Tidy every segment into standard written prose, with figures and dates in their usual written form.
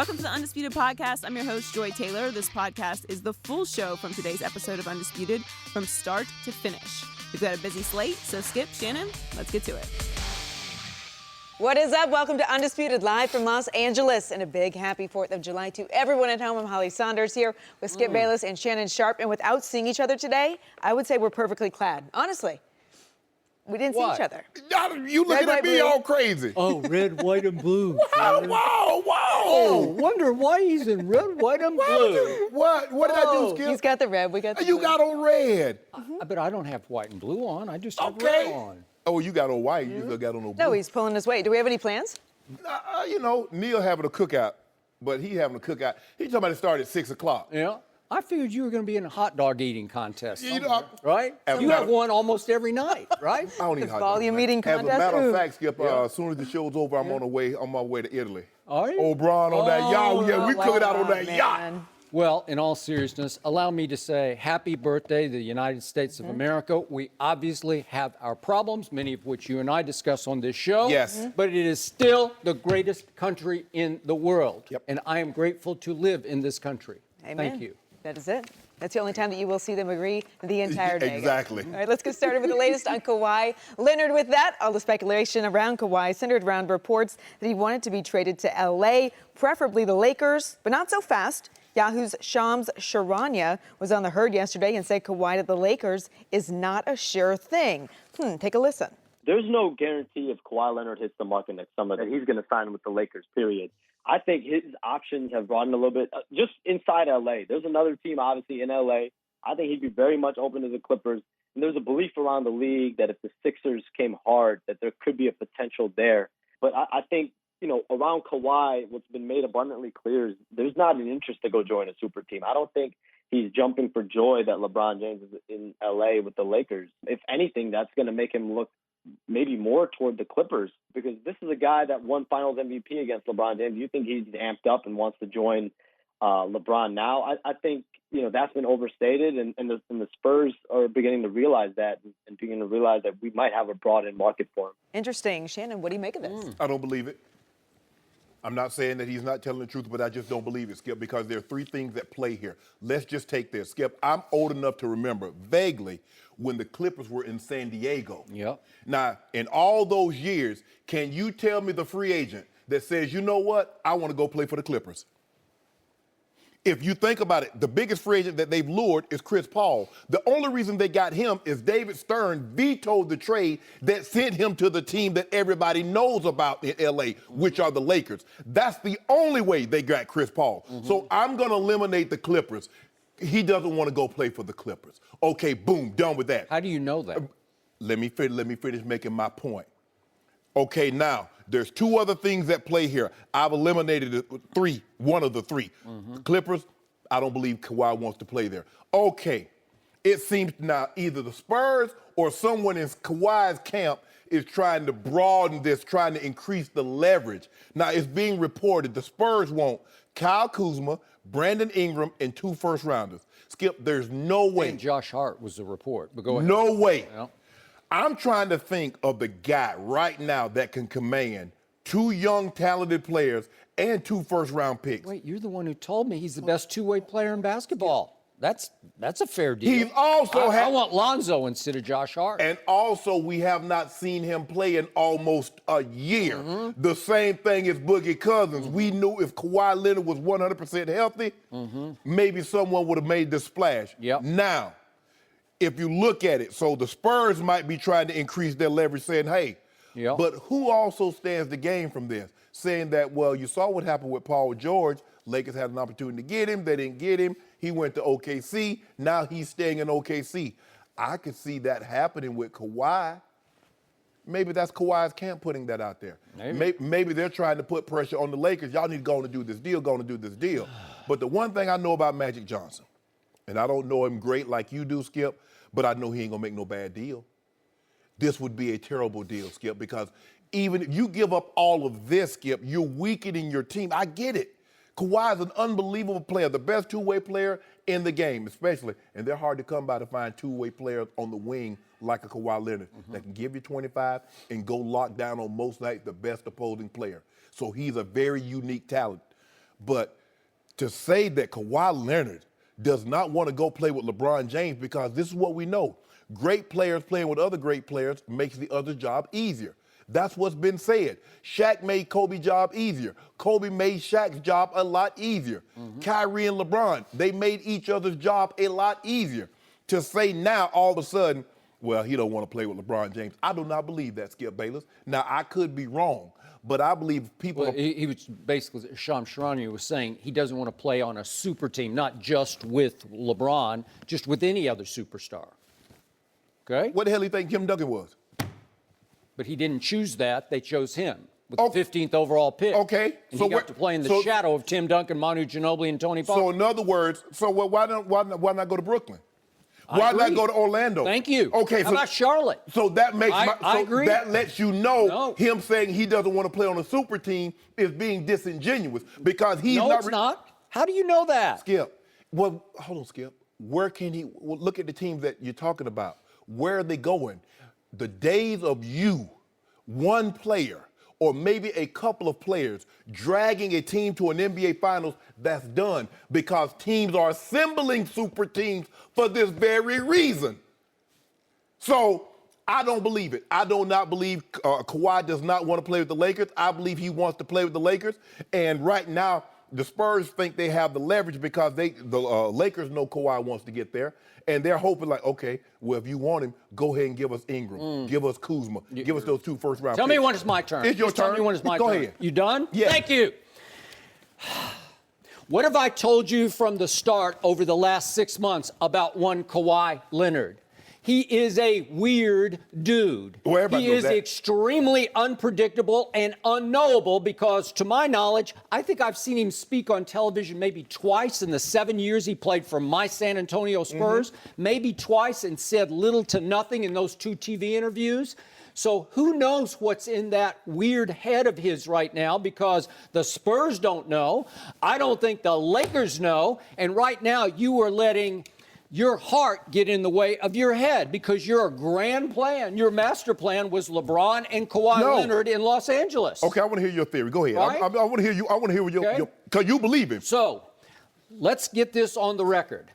Welcome to the Undisputed Podcast. I'm your host, Joy Taylor. This podcast is the full show from today's episode of Undisputed from start to finish. We've got a busy slate, so Skip, Shannon, let's get to it. What is up? Welcome to Undisputed, live from Los Angeles. And a big happy 4th of July to everyone at home. I'm Holly Saunders here with Skip Bayless and Shannon Sharp. And without seeing each other today, I would say we're perfectly clad. Honestly, we didn't see each other. You looking at me all crazy. Oh, red, white, and blue. Wow. Oh, wonder why he's in red, white, and blue. What did I do, Skip? He's got the red, we got the You blue. got on red. But I don't have white and blue on. I just have Okay. red on. Oh, you got on white. You still got on no blue. No, he's pulling his weight. Do we have any plans? Neil having a cookout, but he having a cookout. He talking about it started at 6 o'clock. Yeah. I figured you were going to be in a hot dog eating contest, You know, right? as You a have matter- one almost every night, right? I don't eat hot dogs, volume man. eating As a contest? matter Ooh. of fact, Skip, as soon as the show's over, I'm on my way to Italy. Are you? O'Brien on that yacht. Yeah, we cooking out on that yacht. Man. Well, in all seriousness, allow me to say happy birthday to the United States of America. We obviously have our problems, many of which you and I discuss on this show. Yes. But it is still the greatest country in the world. Yep. And I am grateful to live in this country. Amen. Thank you. That is it. That's the only time that you will see them agree the entire day. Exactly. All right, let's get started with the latest on Kawhi Leonard. With that, all the speculation around Kawhi centered around reports that he wanted to be traded to L.A., preferably the Lakers, but not so fast. Yahoo's Shams Charania was on the herd yesterday and said Kawhi to the Lakers is not a sure thing. Take a listen. There's no guarantee if Kawhi Leonard hits the market next summer that he's going to sign with the Lakers, period. I think his options have broadened a little bit just inside L.A. There's another team, obviously, in L.A. I think he'd be very much open to the Clippers. And there's a belief around the league that if the Sixers came hard, that there could be a potential there. But I think, around Kawhi, what's been made abundantly clear is there's not an interest to go join a super team. I don't think he's jumping for joy that LeBron James is in L.A. with the Lakers. If anything, that's going to make him look maybe more toward the Clippers, because this is a guy that won Finals MVP against LeBron James. You think he's amped up and wants to join LeBron now? I think that's been overstated, and the Spurs are beginning to realize that and beginning to realize that we might have a broadened market for him. Interesting. Shannon, what do you make of this? I don't believe it. I'm not saying that he's not telling the truth, but I just don't believe it, Skip, because there are three things at play here. Let's just take this. Skip, I'm old enough to remember vaguely when the Clippers were in San Diego. Yep. Now, in all those years, can you tell me the free agent that says, you know what, I want to go play for the Clippers? If you think about it, the biggest free agent that they've lured is Chris Paul. The only reason they got him is David Stern vetoed the trade that sent him to the team that everybody knows about in L.A., which are the Lakers. That's the only way they got Chris Paul. So I'm going to eliminate the Clippers. He doesn't want to go play for the Clippers. Okay, boom, done with that. How do you know that? Let me finish making my point. Okay, now, there's two other things at play here. I've eliminated one of the three. The Clippers, I don't believe Kawhi wants to play there. Okay, it seems now either the Spurs or someone in Kawhi's camp is trying to broaden this, trying to increase the leverage. Now, it's being reported the Spurs want Kyle Kuzma, Brandon Ingram, and 2 first-rounders. Skip, there's no way. And Josh Hart was the report, but go ahead. No way. Yeah. I'm trying to think of the guy right now that can command 2 young, talented players and 2 first-round picks. Wait, you're the one who told me he's the best two-way player in basketball. That's a fair deal. He's also I want Lonzo instead of Josh Hart. And also, we have not seen him play in almost a year. The same thing as Boogie Cousins. We knew if Kawhi Leonard was 100% healthy, maybe someone would have made the splash. Yep. Now, if you look at it, so the Spurs might be trying to increase their leverage, saying, hey, Yep. but who also stands to gain from this? Saying that, well, you saw what happened with Paul George. Lakers had an opportunity to get him. They didn't get him. He went to OKC. Now he's staying in OKC. I could see that happening with Kawhi. Maybe that's Kawhi's camp putting that out there. Maybe they're trying to put pressure on the Lakers. Y'all need to go on and do this deal, But the one thing I know about Magic Johnson, and I don't know him great like you do, Skip, but I know he ain't gonna make no bad deal. This would be a terrible deal, Skip, because even if you give up all of this, Skip, you're weakening your team. I get it. Kawhi is an unbelievable player, the best two-way player in the game, especially, and they're hard to come by to find two-way players on the wing like a Kawhi Leonard that can give you 25 and go lock down on most nights the best opposing player. So he's a very unique talent. But to say that Kawhi Leonard does not want to go play with LeBron James, because this is what we know. Great players playing with other great players makes the other job easier. That's what's been said. Shaq made Kobe's job easier. Kobe made Shaq's job a lot easier. Kyrie and LeBron, they made each other's job a lot easier. To say now all of a sudden, well, he don't want to play with LeBron James. I do not believe that, Skip Bayless. Now, I could be wrong, but I believe people... Well, he was basically, Shams Charania was saying he doesn't want to play on a super team, not just with LeBron, just with any other superstar. Okay? What the hell do you think Tim Duncan was? But he didn't choose that. They chose him with the 15th overall pick. Okay. And so he got to play in the shadow of Tim Duncan, Manu Ginobili, and Tony Parker. So in other words, why not go to Brooklyn? Why not go to Orlando? Thank you. Okay. How about Charlotte? So that makes I agree. That lets you know him saying he doesn't want to play on a super team is being disingenuous because he's not. No, it's not. How do you know that? Skip. Well, hold on, Skip. Where can he look at the teams that you're talking about? Where are they going? The days of you, one player, or maybe a couple of players dragging a team to an NBA Finals, that's done because teams are assembling super teams for this very reason. So I don't believe it. I do not believe Kawhi does not want to play with the Lakers. I believe he wants to play with the Lakers. And right now, the Spurs think they have the leverage because the Lakers know Kawhi wants to get there. And they're hoping like, okay, well, if you want him, go ahead and give us Ingram, give us Kuzma, give us those 2 first-round Tell picks. me when it's my turn. It's your turn. Tell me when it's my Go turn. ahead. You done? Yes. Thank you. What have I told you from the start over the last 6 months about one Kawhi Leonard? He is a weird dude. Well, he is extremely unpredictable and unknowable because, to my knowledge, I think I've seen him speak on television maybe twice in the 7 years he played for my San Antonio Spurs, maybe twice, and said little to nothing in those 2 TV interviews. So who knows what's in that weird head of his right now, because the Spurs don't know. I don't think the Lakers know. And right now you are letting your heart get in the way of your head because your grand plan, your master plan was LeBron and Kawhi Leonard in Los Angeles. Okay, I want to hear your theory. Go ahead. Right? I want to hear you. I want to hear your because you believe him. So let's get this on the record.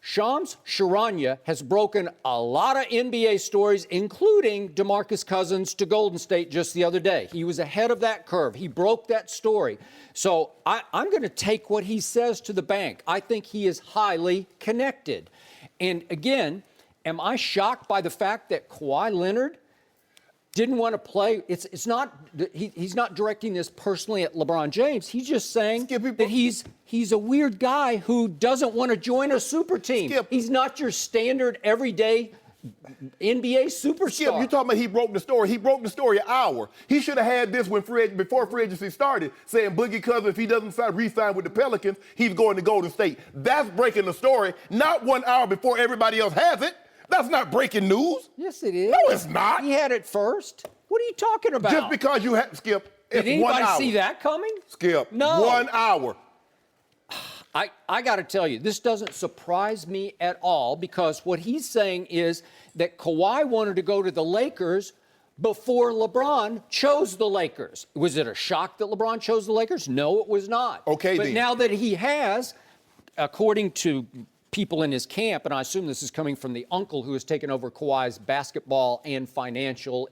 Shams Charania has broken a lot of NBA stories, including DeMarcus Cousins to Golden State just the other day. He was ahead of that curve. He broke that story. So I'm going to take what he says to the bank. I think he is highly connected. And again, am I shocked by the fact that Kawhi Leonard didn't want to play? It's not. He's not directing this personally at LeBron James. He's just saying that he's a weird guy who doesn't want to join a super team. He's not your standard everyday NBA superstar. Skip, you're talking about he broke the story. He broke the story an hour. He should have had this before free agency started, saying Boogie Cousins, if he doesn't re-sign with the Pelicans, he's going to Golden State. That's breaking the story, not 1 hour before everybody else has it. That's not breaking news. Yes, it is. No, it's not. He had it first. What are you talking about? Just because you have, Skip, it's 1 hour. Did anybody see that coming? Skip, no. 1 hour. I got to tell you, this doesn't surprise me at all because what he's saying is that Kawhi wanted to go to the Lakers before LeBron chose the Lakers. Was it a shock that LeBron chose the Lakers? No, it was not. Okay, but then. now that he has, according to people in his camp, and I assume this is coming from the uncle who has taken over Kawhi's basketball and financial,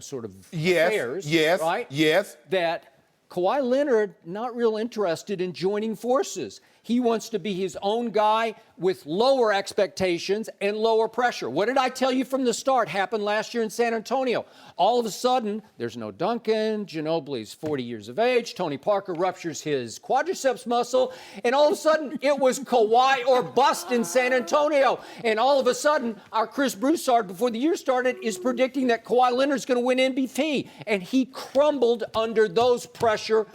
sort of affairs, right? Yes. That Kawhi Leonard not real interested in joining forces. He wants to be his own guy with lower expectations and lower pressure. What did I tell you from the start happened last year in San Antonio? All of a sudden, there's no Duncan, Ginobili's 40 years of age, Tony Parker ruptures his quadriceps muscle, and all of a sudden, it was Kawhi or bust in San Antonio. And all of a sudden, our Chris Broussard, before the year started, is predicting that Kawhi Leonard's going to win MVP. And he crumbled under those pressure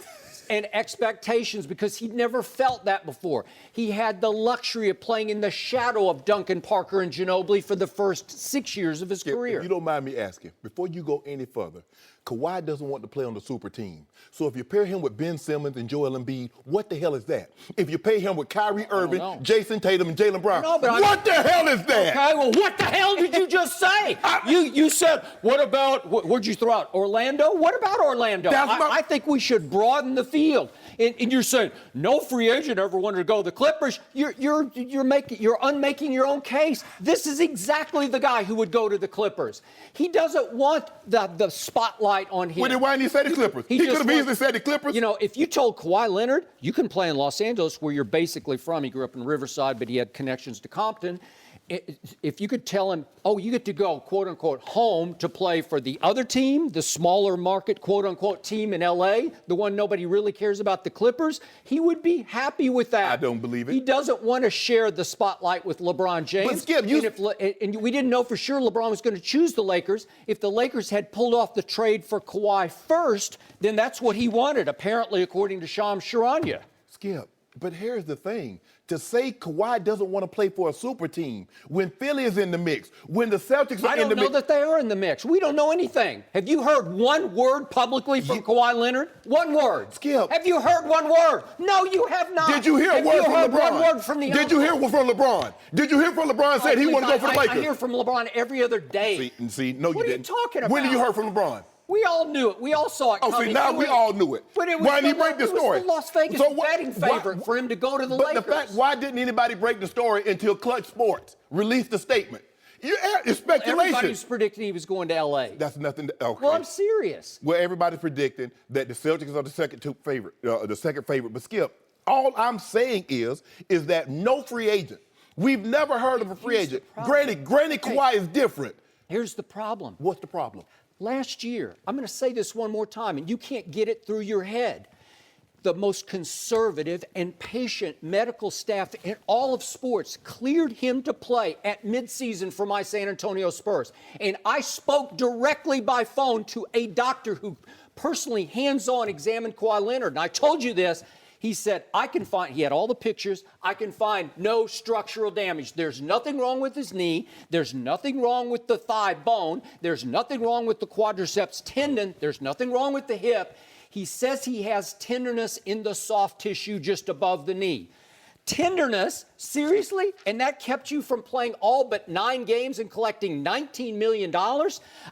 and expectations because he'd never felt that before. He had the luxury of playing in the shadow of Duncan, Parker, and Ginobili for the first 6 years of his career. If you don't mind me asking, before you go any further, Kawhi doesn't want to play on the super team. So if you pair him with Ben Simmons and Joel Embiid, what the hell is that? If you pair him with Kyrie Irving, Jason Tatum, and Jaylen Brown, what the hell is that? Okay, well, what the hell did you just say? You said, what about, where'd you throw out? Orlando? What about Orlando? I think we should broaden the field. And you're saying, no free agent ever wanted to go to the Clippers. You're unmaking your own case. This is exactly the guy who would go to the Clippers. He doesn't want the spotlight on him. Well, then why didn't he say the Clippers? He could have easily said the Clippers. You know, if you told Kawhi Leonard, you can play in Los Angeles, where you're basically from. He grew up in Riverside, but he had connections to Compton. If you could tell him, oh, you get to go, quote unquote, home to play for the other team, the smaller market, quote unquote, team in L.A., the one nobody really cares about, the Clippers, he would be happy with that. I don't believe it. He doesn't want to share the spotlight with LeBron James. But Skip, and we didn't know for sure LeBron was going to choose the Lakers. If the Lakers had pulled off the trade for Kawhi first, then that's what he wanted, apparently, according to Shams Charania. Skip, but here's the thing. To say Kawhi doesn't want to play for a super team when Philly is in the mix, when the Celtics are in the mix. I don't know that they are in the mix. We don't know anything. Have you heard one word publicly from Kawhi Leonard? One word. Skip. Have you heard one word? No, you have not. Did you hear a word from LeBron? One word from the Did you hear from LeBron? Did you hear from LeBron said he wanted to go for the Lakers? I hear from LeBron every other day. See, no, you didn't. What are you talking about? When did you hear from LeBron? We all knew it. We all saw it coming. Oh, see, now we all knew it. But it was why didn't he break the story? It was the Las Vegas betting favorite for him to go to the Lakers. But the fact, why didn't anybody break the story until Clutch Sports released a statement? It's speculation. Everybody's predicting he was going to L.A. That's nothing. Okay. Well, I'm serious. Well, everybody's predicting that the Celtics are the second favorite. But Skip, all I'm saying is that no free agent. We've never heard of a free agent. Granted, Kawhi is different. Here's the problem. What's the problem? Last year, I'm going to say this one more time, and you can't get it through your head. The most conservative and patient medical staff in all of sports cleared him to play at midseason for my San Antonio Spurs. And I spoke directly by phone to a doctor who personally hands-on examined Kawhi Leonard. And I told you this. He said, he had all the pictures, I can find no structural damage. There's nothing wrong with his knee. There's nothing wrong with the thigh bone. There's nothing wrong with the quadriceps tendon. There's nothing wrong with the hip. He says he has tenderness in the soft tissue just above the knee. Tenderness? Seriously? And that kept you from playing all but 9 games and collecting $19 million?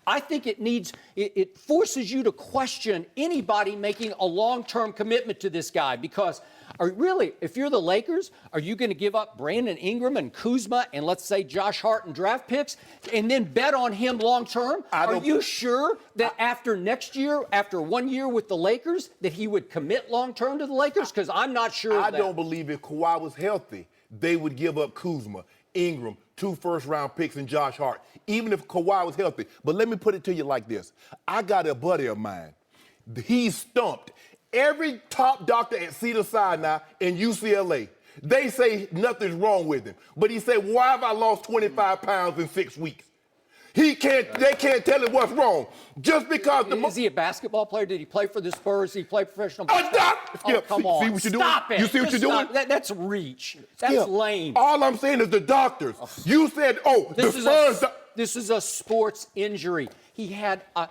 I think it forces you to question anybody making a long-term commitment to this guy, because if you're the Lakers, are you going to give up Brandon Ingram and Kuzma and, let's say, Josh Hart and draft picks and then bet on him long-term? Are you sure that after next year, after 1 year with the Lakers, that he would commit long-term to the Lakers? Because I'm not sure of that. I don't believe if Kawhi was healthy, they would give up Kuzma, Ingram, 2 first-round picks, and Josh Hart, even if Kawhi was healthy. But let me put it to you like this. I got a buddy of mine. He's stumped. Every top doctor at Cedars-Sinai in UCLA, they say nothing's wrong with him. But he said, why have I lost 25 pounds in 6 weeks? They can't tell him what's wrong. Just because Is he a basketball player? Did he play for the Spurs? Did he play professional basketball? Skip, come on. See what you're doing? Stop it. You see what you're doing? That's reach. That's lame. All I'm saying is the doctors. You said, this is a sports injury. He had a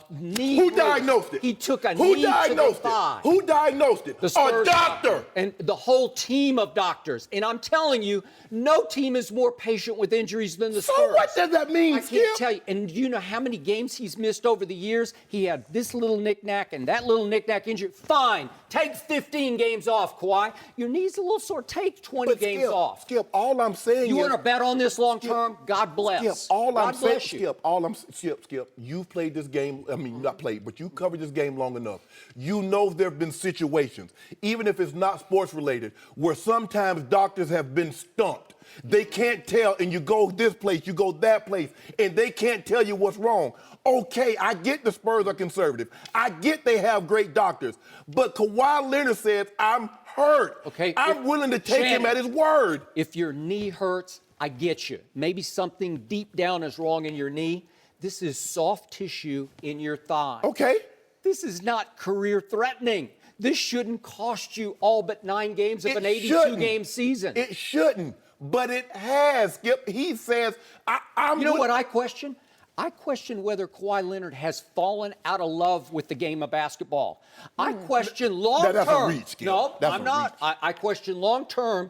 knee. Who diagnosed it? He took a knee to the thigh. Who diagnosed it? A doctor. And the whole team of doctors. And I'm telling you, no team is more patient with injuries than the Spurs. So what does that mean, I can't tell you. And do you know how many games he's missed over the years? He had this little knick-knack and that little knick-knack injury. Fine. Take 15 games off, Kawhi. Your knee's a little sore. Take 20 games off. Skip, all I'm saying is... You want to bet on this long term? God bless. Skip, all I'm saying, Skip, you've played this game, not played, but you covered this game long enough. You know there have been situations, even if it's not sports related, where sometimes doctors have been stumped. They can't tell, and you go this place, you go that place, and they can't tell you what's wrong. Okay, I get the Spurs are conservative. I get they have great doctors. But Kawhi Leonard says, I'm hurt. Okay, I'm willing to take him at his word. If your knee hurts, I get you. Maybe something deep down is wrong in your knee. This is soft tissue in your thigh. Okay. This is not career threatening. This shouldn't cost you all but 9 games of an 82-game season. It shouldn't, but it has, Skip. He says, You know what I question? I question whether Kawhi Leonard has fallen out of love with the game of basketball. I question long-term. That's a reach, Skip. No, That's I'm a not. reach. I question long-term.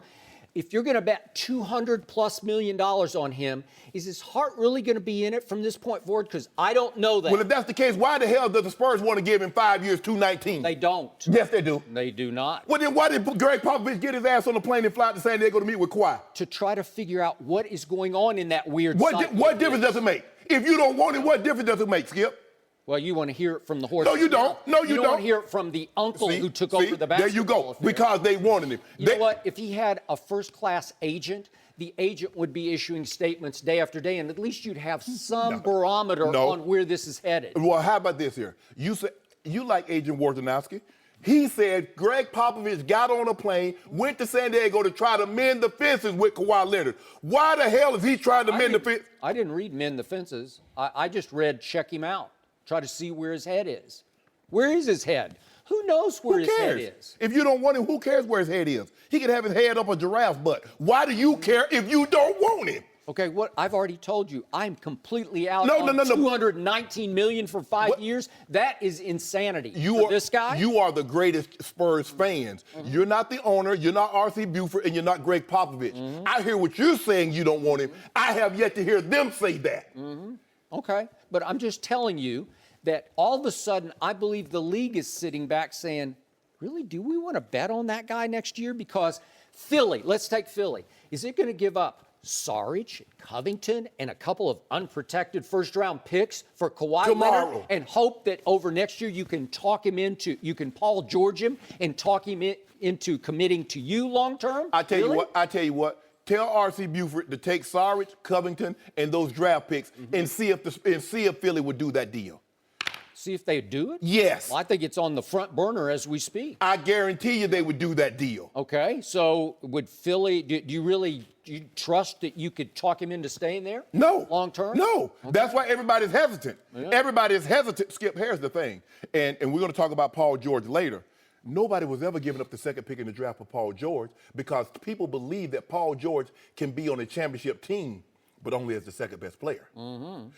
If you're going to bet $200+ million on him, is his heart really going to be in it from this point forward? Because I don't know that. Well, if that's the case, why the hell does the Spurs want to give him 5 years, $219? They don't. Yes, they do. They do not. Well, then why did Greg Popovich get his ass on the plane and fly to San Diego to meet with Kawhi? To try to figure out what is going on in that weird What cycle. difference does it make? If you don't want him, what difference does it make, Skip? Well, you want to hear it from the horse. No, you don't. No, you don't. don't. Want to hear it from the uncle who took over the basketball There you go. affair. Because they wanted him. You know what? If he had a first-class agent, the agent would be issuing statements day after day, and at least you'd have some barometer on where this is headed. Well, how about this here? You say you like Agent Wojnarowski. He said Greg Popovich got on a plane, went to San Diego to try to mend the fences with Kawhi Leonard. Why the hell is he trying to mend the fence? I didn't read mend the fences. I just read check him out. Try to see where his head is. Where is his head? Who knows where his head is? If you don't want him, who cares where his head is? He could have his head up a giraffe's butt. Why do you care if you don't want him? Okay, what I've already told you, I'm completely out No. on $219 million for 5 years. That is insanity. For this guy? You are the greatest Spurs fans. You're not the owner, you're not R.C. Buford, and you're not Greg Popovich. I hear what you're saying you don't want him. I have yet to hear them say that. Okay, but I'm just telling you that all of a sudden, I believe the league is sitting back saying, really, do we want to bet on that guy next year? Because Philly, let's take Philly. Is it going to give up Saric, Covington, and a couple of unprotected first-round picks for Kawhi Leonard and hope that over next year you can Paul George him and talk him into committing to you long-term? I tell you what. Tell R.C. Buford to take Saric, Covington, and those draft picks and see if Philly would do that deal. See if they do it? Yes. Well, I think it's on the front burner as we speak. I guarantee you they would do that deal. Okay, so would Philly, do you trust that you could talk him into staying there? No. Long term? No. Okay. That's why everybody's hesitant. Yeah. Everybody is hesitant. Skip, here's the thing, and we're going to talk about Paul George later. Nobody was ever giving up the second pick in the draft for Paul George because people believe that Paul George can be on a championship team, but only as the second best player.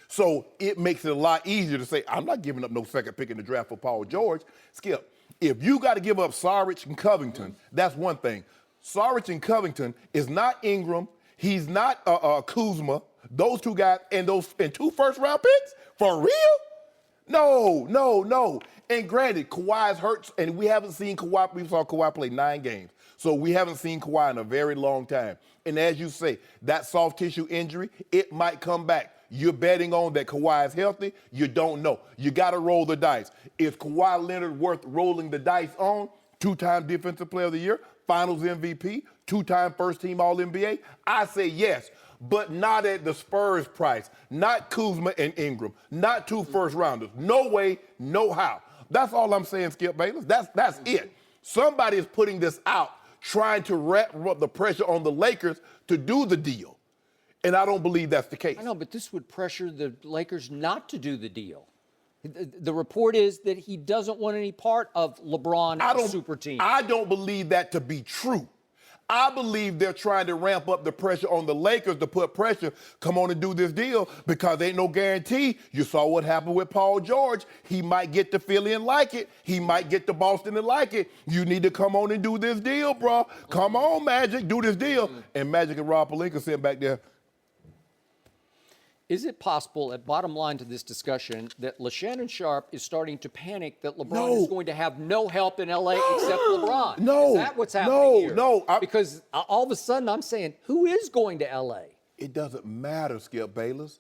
So it makes it a lot easier to say, I'm not giving up no second pick in the draft for Paul George. Skip, if you got to give up Saric and Covington, that's one thing. Saric and Covington is not Ingram. He's not Kuzma. Those two guys and 2 first-round picks? For real? No. And granted, Kawhi's hurt, and we haven't seen Kawhi. We saw Kawhi play 9 games. So we haven't seen Kawhi in a very long time. And as you say, that soft tissue injury, it might come back. You're betting on that Kawhi is healthy. You don't know. You got to roll the dice. Is Kawhi Leonard worth rolling the dice on? 2-time Defensive Player of the Year, Finals MVP, 2-time first-team All-NBA? I say yes, but not at the Spurs price. Not Kuzma and Ingram. Not 2 first-rounders. No way, no how. That's all I'm saying, Skip Bayless. That's it. Somebody is putting this out, trying to wrap up the pressure on the Lakers to do the deal. And I don't believe that's the case. I know, but this would pressure the Lakers not to do the deal. The report is that he doesn't want any part of LeBron super team. I don't believe that to be true. I believe they're trying to ramp up the pressure on the Lakers to put pressure, come on and do this deal, because ain't no guarantee. You saw what happened with Paul George. He might get to Philly and like it. He might get to Boston and like it. You need to come on and do this deal, bro. Come on, Magic, do this deal. And Magic and Rob Pelinka sitting back there. Is it possible, at bottom line to this discussion, that LaShannon Sharp is starting to panic that LeBron is going to have no help in L.A. except LeBron? No. Is that what's happening here? No. Because all of a sudden I'm saying, who is going to L.A.? It doesn't matter, Skip Bayless.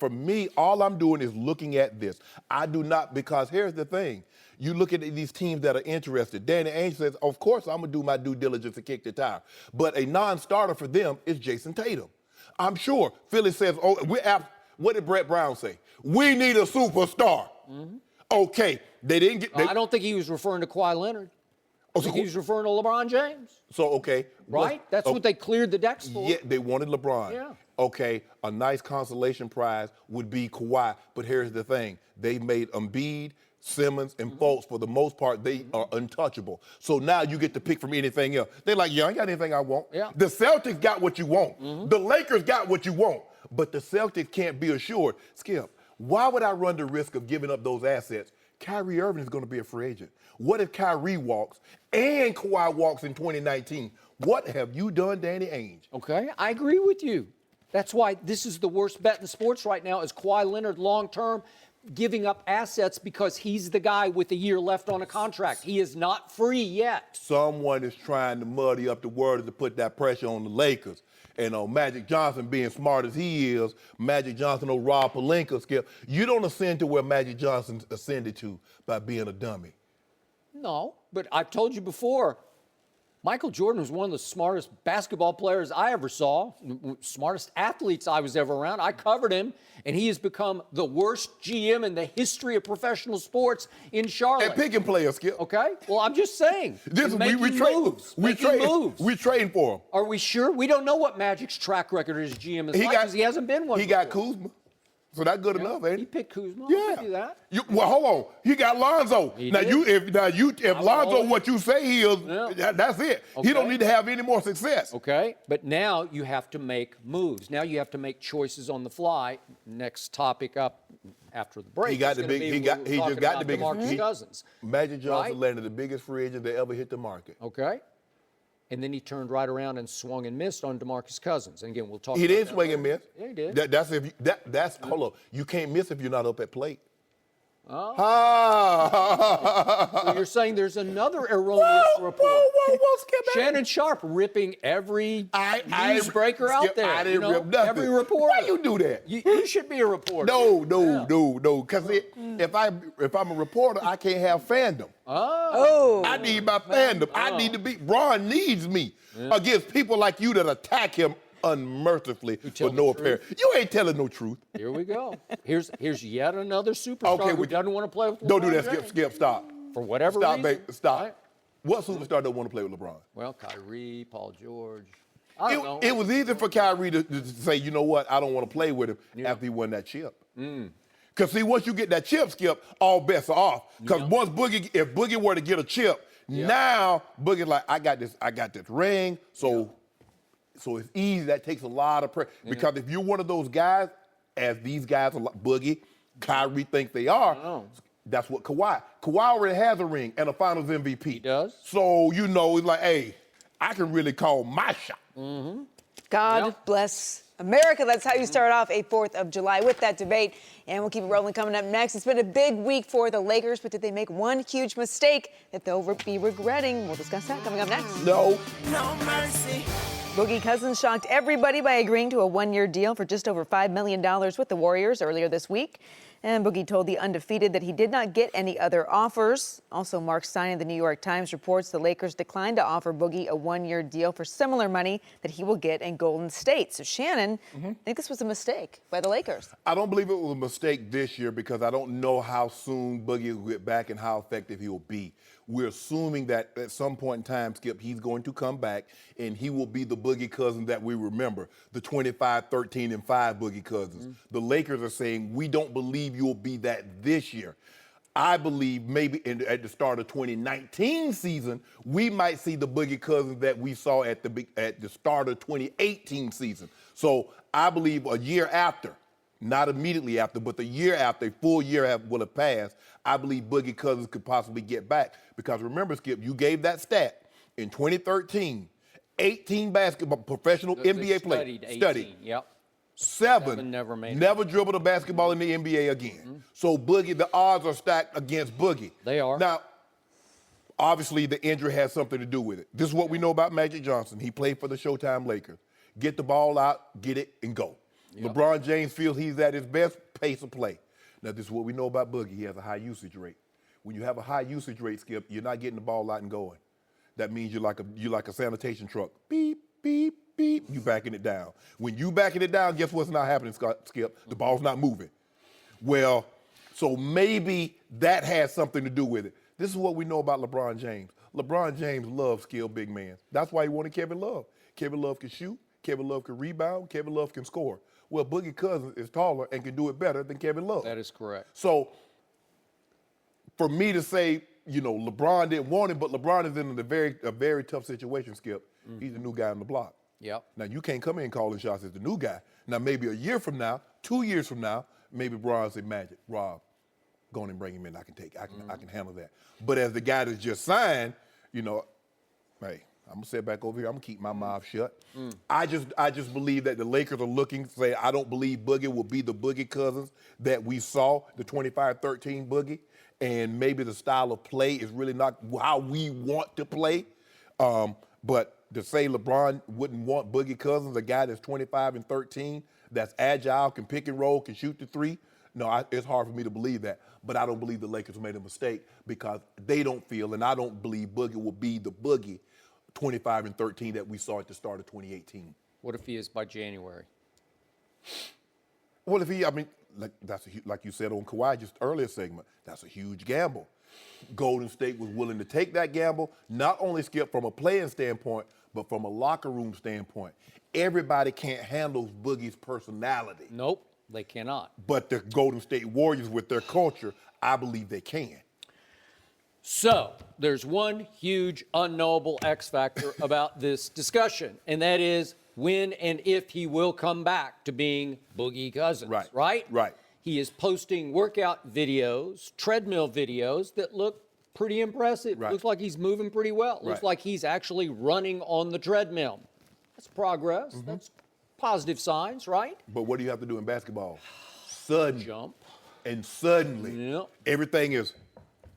For me, all I'm doing is looking at this. I do not, because here's the thing. You look at these teams that are interested. Danny Ainge says, of course, I'm going to do my due diligence to kick the tire. But a non-starter for them is Jason Tatum. I'm sure Philly says, what did Brett Brown say? We need a superstar. Okay, they didn't get. I don't think he was referring to Kawhi Leonard. I think he was referring to LeBron James. So, okay. Right? That's what they cleared the decks for. Yeah, they wanted LeBron. Yeah. Okay, a nice consolation prize would be Kawhi. But here's the thing. They made Embiid, Simmons, and Fultz, for the most part, they are untouchable. So now you get to pick from anything else. They're like, I ain't got anything I want. Yeah. The Celtics got what you want. The Lakers got what you want. But the Celtics can't be assured. Skip, Why would I run the risk of giving up those assets? Kyrie Irving is going to be a free agent. What if Kyrie walks and Kawhi walks in 2019? What have you done, Danny Ainge? Okay, I agree with you. That's why this is the worst bet in sports right now is Kawhi Leonard long-term giving up assets because he's the guy with a year left on a contract. He is not free yet. Someone is trying to muddy up the waters to put that pressure on the Lakers. And Magic Johnson being smart as he is, Magic Johnson or Rob Pelinka, Skip, you don't ascend to where Magic Johnson ascended to by being a dummy. No, but I've told you before, Michael Jordan was one of the smartest basketball players I ever saw, smartest athletes I was ever around. I covered him, and he has become the worst GM in the history of professional sports in Charlotte. And picking players, Skip. Okay? Well, I'm just saying. We trading for him. Are we sure? We don't know what Magic's track record as GM is like because he hasn't been one He before. got Kuzma. So that's good enough, ain't it? He picked Kuzma. Yeah. I can do that. Well, hold on. He got Lonzo. If Lonzo what you say he is, that's it. Okay. He don't need to have any more success. Okay, but now you have to make moves. Now you have to make choices on the fly. Next topic up after the break. He just got the biggest. DeMarcus Cousins. Magic Johnson Right? landed the biggest free agent that ever hit the market. Okay. And then he turned right around and swung and missed on DeMarcus Cousins. And again, we'll talk He about didn't that swing and later. miss. Yeah, he did. Hold on. You can't miss if you're not up at plate. Oh. Ah. So you're saying there's another erroneous report. Whoa, Skip. Shannon Sharp ripping every newsbreaker out Skip, there. I didn't rip nothing. Every reporter. Why you do that? You should be a reporter. No. Because if I'm a reporter, I can't have fandom. Oh. I need my fandom. I need to be. Braun needs me against people like you that attack him unmercifully for no apparent. You ain't telling no truth. Here we go. Here's yet another superstar who doesn't want to play with LeBron. Don't do that, James. Skip. Stop. For whatever Stop, reason. baby. Stop. Right? What superstar don't want to play with LeBron? Well, Kyrie, Paul George. I don't know. It was easy for Kyrie to say, you know what, I don't want to play with him after he won that chip. Because, see, once you get that chip, Skip, all bets are off. Because once if Boogie were to get a chip, now Boogie's like, I got this ring, so it's easy. That takes a lot of pressure. Because if you're one of those guys, as these guys, Boogie, Kyrie think they are, that's what Kawhi already has a ring and a Finals MVP. He does. So, it's like, hey, I can really call my shot. God bless America. That's how you start off a 4th of July with that debate. And we'll keep it rolling coming up next. It's been a big week for the Lakers, but did they make one huge mistake that they'll be regretting? We'll discuss that coming up next. No mercy. Boogie Cousins shocked everybody by agreeing to a one-year deal for just over $5 million with the Warriors earlier this week. And Boogie told the Undefeated that he did not get any other offers. Also, Mark Stein of the New York Times reports the Lakers declined to offer Boogie a one-year deal for similar money that he will get in Golden State. So, Shannon, I think this was a mistake by the Lakers. I don't believe it was a mistake this year because I don't know how soon Boogie will get back and how effective he will be. We're assuming that at some point in time, Skip, he's going to come back and he will be the Boogie Cousins that we remember, the 25, 13, and 5 Boogie Cousins. The Lakers are saying, we don't believe you'll be that this year. I believe maybe at the start of 2019 season, we might see the Boogie Cousins that we saw at the start of 2018 season. So I believe a year after, not immediately after, but the year after, a full year will have passed, I believe Boogie Cousins could possibly get back. Because remember, Skip, you gave that stat in 2013, 18 basketball professional NBA players studied. Yep. Seven never dribbled a basketball in the NBA again. So Boogie, the odds are stacked against Boogie. They are. Now, obviously, the injury has something to do with it. This is what we know about Magic Johnson. He played for the Showtime Lakers. Get the ball out, get it, and go. Yep. LeBron James feels he's at his best pace of play. Now, this is what we know about Boogie. He has a high usage rate. When you have a high usage rate, Skip, you're not getting the ball out and going. That means you're like a sanitation truck. Beep, beep, beep. You backing it down. When you backing it down, guess what's not happening, Skip? The ball's not moving. Well, so maybe that has something to do with it. This is what we know about LeBron James. LeBron James loves skilled big men. That's why he wanted Kevin Love. Kevin Love can shoot. Kevin Love can rebound. Kevin Love can score. Well, Boogie Cousins is taller and can do it better than Kevin Love. That is correct. So for me to say, LeBron didn't want him, but LeBron is in a very tough situation, Skip. He's the new guy on the block. Yep. Now, you can't come in calling shots as the new guy. Now, maybe a year from now, 2 years from now, maybe Bron say, Magic, Rob, go on and bring him in. I can handle that. But as the guy that's just signed, you know, hey, I'm gonna sit back over here. I'm gonna keep my mouth shut. I just believe that the Lakers are looking to say, I don't believe Boogie will be the Boogie Cousins that we saw, the 25-13 Boogie, and maybe the style of play is really not how we want to play. But to say LeBron wouldn't want Boogie Cousins, a guy that's 25 and 13, that's agile, can pick and roll, can shoot the three, no, it's hard for me to believe that. But I don't believe the Lakers made a mistake because they don't feel, and I don't believe Boogie will be the Boogie 25 and 13 that we saw at the start of 2018. What if he is by January? Well, if he, I mean, like you said on Kawhi just earlier segment, that's a huge gamble. Golden State was willing to take that gamble, not only Skip from a playing standpoint, but from a locker room standpoint. Everybody can't handle Boogie's personality. Nope, they cannot. But the Golden State Warriors, with their culture, I believe they can. So there's one huge unknowable X factor about this discussion, and that is when and if he will come back to being Boogie Cousins, right? Right. He is posting workout videos, treadmill videos that look pretty impressive. Right. Looks like he's moving pretty well. Looks like he's actually running on the treadmill. That's progress. That's positive signs, right? But what do you have to do in basketball? Sudden. Jump. And suddenly, everything is.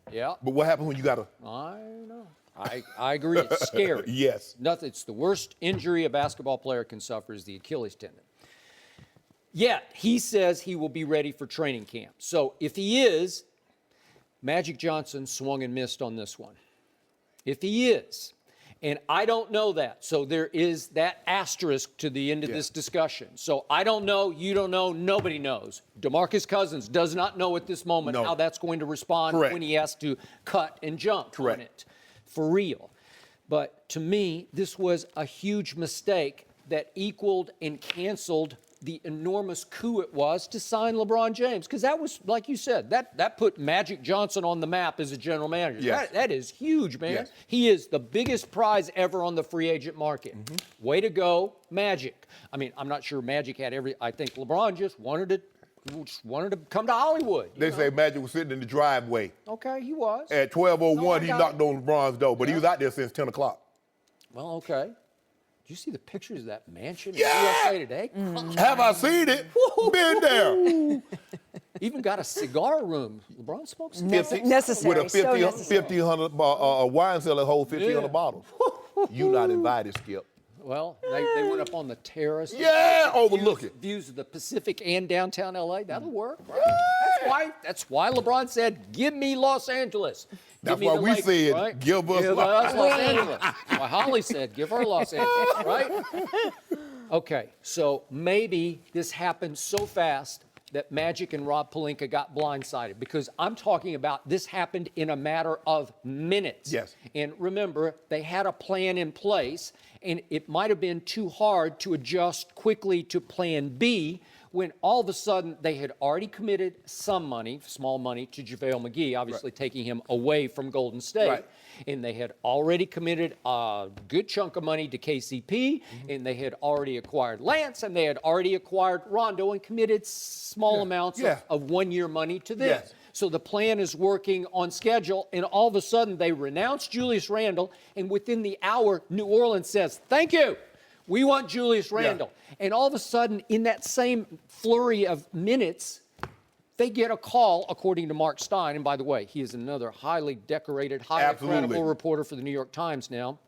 Yeah. But what happens when you got to? I know. I agree. It's scary. Yes. Nothing. It's the worst injury a basketball player can suffer is the Achilles tendon. Yet, he says he will be ready for training camp. So if he is, Magic Johnson swung and missed on this one. If he is, and I don't know that, so there is that asterisk to the end of this discussion. So I don't know, you don't know, nobody knows. DeMarcus Cousins does not know at this moment how that's going to respond when he has to cut and jump on it, for real. But to me, this was a huge mistake that equaled and canceled the enormous coup it was to sign LeBron James. Because that was, like you said, that put Magic Johnson on the map as a general manager. Yes. That is huge, man. Yes. He is the biggest prize ever on the free agent market. Way to go, Magic. I mean, I'm not sure Magic had I think LeBron just wanted to come to Hollywood. They say Magic was sitting in the driveway. Okay, he was. At 12:01, he knocked on LeBron's door, but he was out there since 10 o'clock. Well, okay. Did you see the pictures of that mansion in USA Today? Have I seen it? Been there. Even got a cigar room. LeBron smokes Necessary. With a 1,500 wine cellar hold 1,500 bottles. You not invited, Skip. Well, they went up on the terrace. Overlook it. Views of the Pacific and downtown LA. That'll work. Right? That's why LeBron said, "Give me Los Angeles." That's why we said, give us Los Angeles. Why Holly said, give her Los Angeles, right? Okay, so maybe this happened so fast that Magic and Rob Pelinka got blindsided, because I'm talking about this happened in a matter of minutes. Yes. And remember, they had a plan in place, and it might have been too hard to adjust quickly to plan B, when all of a sudden they had already committed some money, small money, to JaVale McGee, obviously taking him away from Golden State. And they had already committed a good chunk of money to KCP, and they had already acquired Lance, and they had already acquired Rondo and committed small amounts of one-year money to them. So the plan is working on schedule, and all of a sudden they renounce Julius Randle, and within the hour, New Orleans says, "Thank you. We want Julius Randle." And all of a sudden, in that same flurry of minutes, they get a call, according to Mark Stein. And by the way, he is another highly decorated, highly credible reporter for the New York Times now.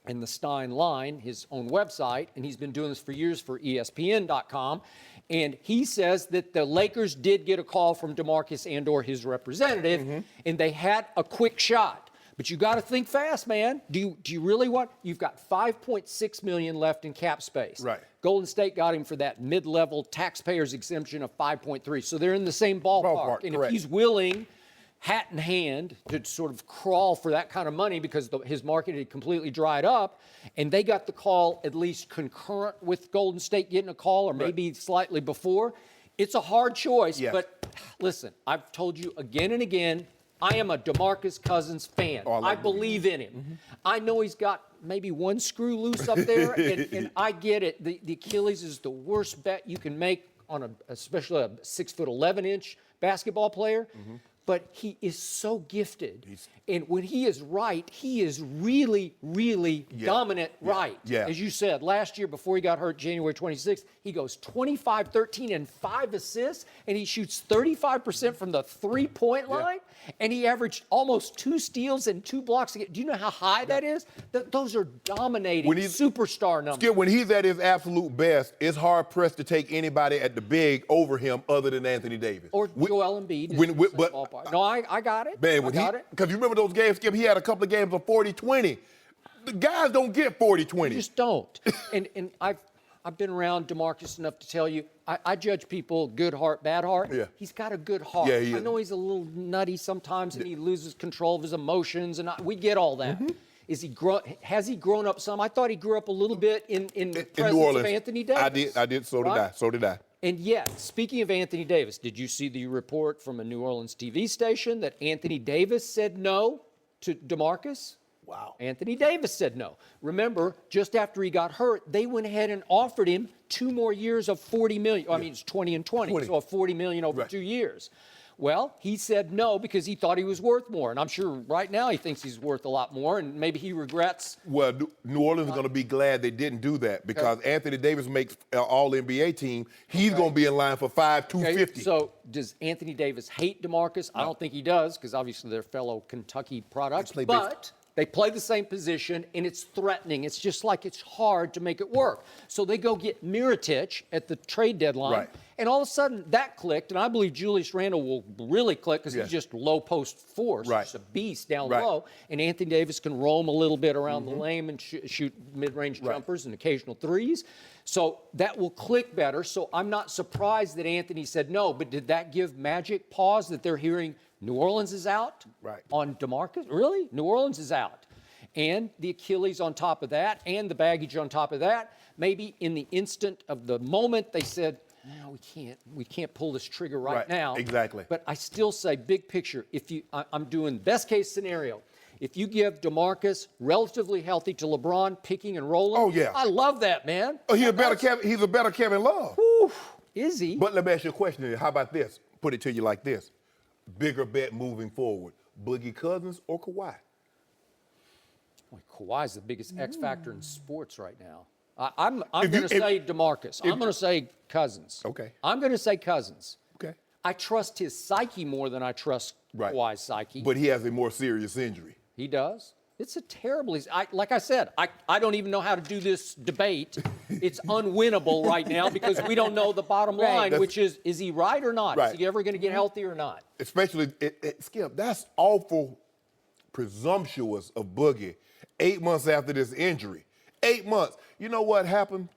And the Stein line, his own website, and he's been doing this for years for ESPN.com. And he says that the Lakers did get a call from DeMarcus and or his representative, and they had a quick shot. But you got to think fast, man. Do you really want? You've got $5.6 million left in cap space. Golden State got him for that mid-level taxpayers exemption of 5.3. So they're in the same ballpark. And if he's willing, hat in hand, to sort of crawl for that kind of money, because his market had completely dried up, and they got the call at least concurrent with Golden State getting a call, or maybe slightly before, it's a hard choice. But listen, I've told you again and again, I am a DeMarcus Cousins fan. I believe in him. I know he's got maybe one screw loose up there, and I get it. The Achilles is the worst bet you can make especially a 6'11" basketball player. But he is so gifted. And when he is right, he is really, really dominant right. Yeah. As you said, last year before he got hurt, January 26th, he goes 25, 13, and 5 assists, and he shoots 35% from the three-point line, and he averaged almost 2 steals and 2 blocks. Do you know how high that is? Those are dominating superstar numbers. Skip, when he's at his absolute best, it's hard-pressed to take anybody at the big over him other than Anthony Davis. Or Joel Embiid. No, I got it. Man, because you remember those games, Skip, he had a couple of games of 40-20. The guys don't get 40-20. You just don't. and I've been around DeMarcus enough to tell you, I judge people good heart, bad heart. Yeah. He's got a good heart. Yeah, he is. I know he's a little nutty sometimes and he loses control of his emotions, and we get all that. Has he grown up some? I thought he grew up a little bit in the presence New Orleans. of Anthony Davis. I did. So did I. And yet, speaking of Anthony Davis, did you see the report from a New Orleans TV station that Anthony Davis said no to DeMarcus? Wow. Anthony Davis said no. Remember, just after he got hurt, they went ahead and offered him 2 more years of $40 million. I mean, it's 20 and 20, so $40 million over 2 years. Well, he said no because he thought he was worth more. And I'm sure right now he thinks he's worth a lot more, and maybe he regrets. Well, New Orleans is going to be glad they didn't do that because Anthony Davis makes an All-NBA team. He's going to be in line for $250. So does Anthony Davis hate DeMarcus? I don't think he does because obviously they're fellow Kentucky products. But they play the same position, and it's threatening. It's just like it's hard to make it work. So they go get Mirotic at the trade deadline. Right. And all of a sudden, that clicked, and I believe Julius Randle will really click because he's just low post force. Right. He's a beast down low. And Anthony Davis can roam a little bit around the lane and shoot mid-range jumpers and occasional threes. So that will click better. So I'm not surprised that Anthony said no, but did that give Magic pause that they're hearing New Orleans is out on DeMarcus? Really? New Orleans is out. And the Achilles on top of that, and the baggage on top of that. Maybe in the instant of the moment, they said, no, we can't pull this trigger right now. Exactly. But I still say, big picture, I'm doing best case scenario. If you give DeMarcus relatively healthy to LeBron, picking and rolling, I love that, man. Oh, he's a better Kevin Love. Whew, is he? But let me ask you a question. How about this? Put it to you like this. Bigger bet moving forward, Boogie Cousins or Kawhi? Boy, Kawhi's the biggest X factor in sports right now. I'm going to say DeMarcus. I'm going to say Cousins. Okay. I'm going to say Cousins. Okay. I trust his psyche more than I trust Kawhi's psyche. But he has a more serious injury. He does. It's a terrible. Like I said, I don't even know how to do this debate. It's unwinnable right now because we don't know the bottom line, which is he right or not? Is he ever going to get healthy or not? Especially, Skip, that's awful presumptuous of Boogie 8 months after this injury. 8 months. You know what happened?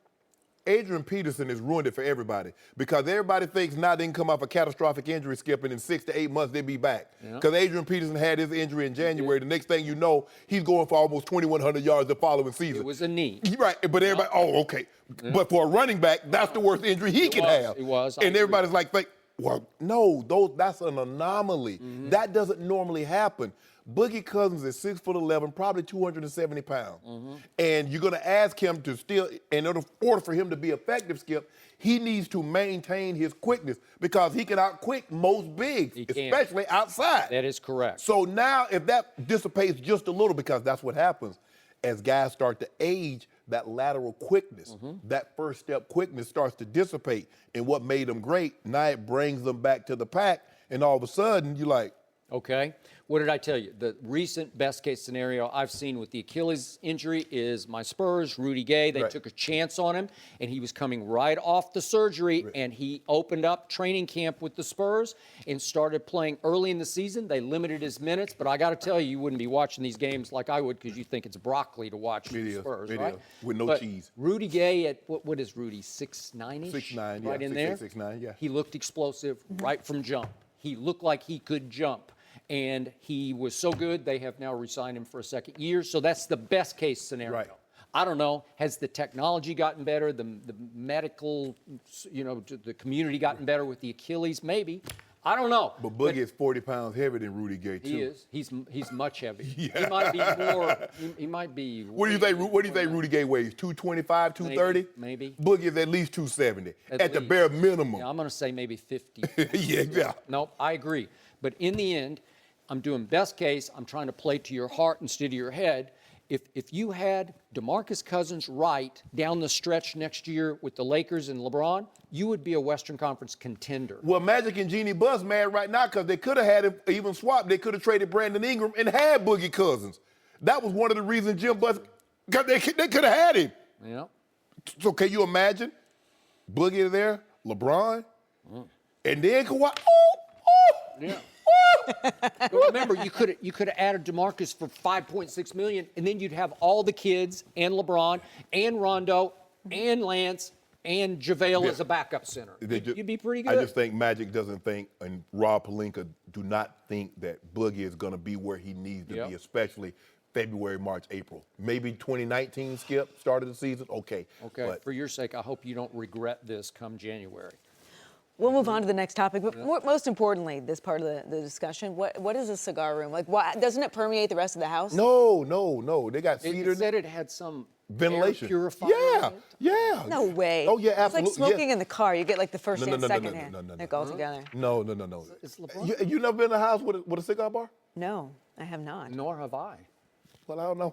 Adrian Peterson has ruined it for everybody because everybody thinks now they can come off a catastrophic injury, Skip, and in 6 to 8 months they'll be back. Because Adrian Peterson had his injury in January. The next thing you know, he's going for almost 2,100 yards the following season. It was a knee. Right, but everybody, okay. But for a running back, that's the worst injury he could have. It was. And everybody's like, well, no, that's an anomaly. That doesn't normally happen. Boogie Cousins is 6'11", probably 270 pounds. And you're going to ask him to still, in order for him to be effective, Skip, he needs to maintain his quickness because he can out-quick most bigs, especially outside. That is correct. So now if that dissipates just a little, because that's what happens, as guys start to age, that lateral quickness, that first step quickness starts to dissipate. And what made them great, now it brings them back to the pack, and all of a sudden you're like, okay. What did I tell you? The recent best case scenario I've seen with the Achilles injury is my Spurs, Rudy Gay. They took a chance on him, and he was coming right off the surgery, and he opened up training camp with the Spurs and started playing early in the season. They limited his minutes, but I got to tell you, you wouldn't be watching these games like I would because you think it's broccoli to watch the Spurs, right? With no cheese. Rudy Gay at, what is Rudy, 6'9"-ish? 6'9", right in there. 6'9", yeah. He looked explosive right from jump. He looked like he could jump. And he was so good, they have now re-signed him for a second year. So that's the best case scenario. Right. I don't know. Has the technology gotten better? The medical, the community gotten better with the Achilles? Maybe. I don't know. But Boogie is 40 pounds heavier than Rudy Gay, too. He is. He's much heavier. Yeah. He might be more. He might be. What do you think? What do you think Rudy Gay weighs? 225, 230? Maybe. Boogie is at least 270 at the least. bare minimum. Yeah, I'm going to say maybe 50. yeah. No, I agree. But in the end, I'm doing best case. I'm trying to play to your heart instead of your head. If you had DeMarcus Cousins right down the stretch next year with the Lakers and LeBron, you would be a Western Conference contender. Well, Magic and Jeannie Buss mad right now because they could have had him even swapped. They could have traded Brandon Ingram and had Boogie Cousins. That was one of the reasons Jim Buss, they could have had him. Yeah. So can you imagine Boogie there, LeBron, and then Kawhi? Oh! Yeah. But remember, you could have added DeMarcus for $5.6 million, and then you'd have all the kids and LeBron and Rondo and Lance and JaVale as a backup center. You'd be pretty good. I just think Magic doesn't think, and Rob Pelinka do not think that Boogie is going to be where he needs to be, especially February, March, April. Maybe 2019, Skip, start of the season, okay. Okay, But for your sake, I hope you don't regret this come January. We'll move on to the next topic, but most importantly, this part of the discussion, what is a cigar room? Like, doesn't it permeate the rest of the house? No. They got It cedar. said it had some ventilation. air purifier Yeah, in it. yeah. No way. Oh, yeah, absolutely. It's like smoking in the car. You get like the first No, and no, no, second no, hand. no, no, no, They go all together. No. It's LeBron. You never been in a house with a cigar bar? No, I have not. Nor have I. Well, I don't know.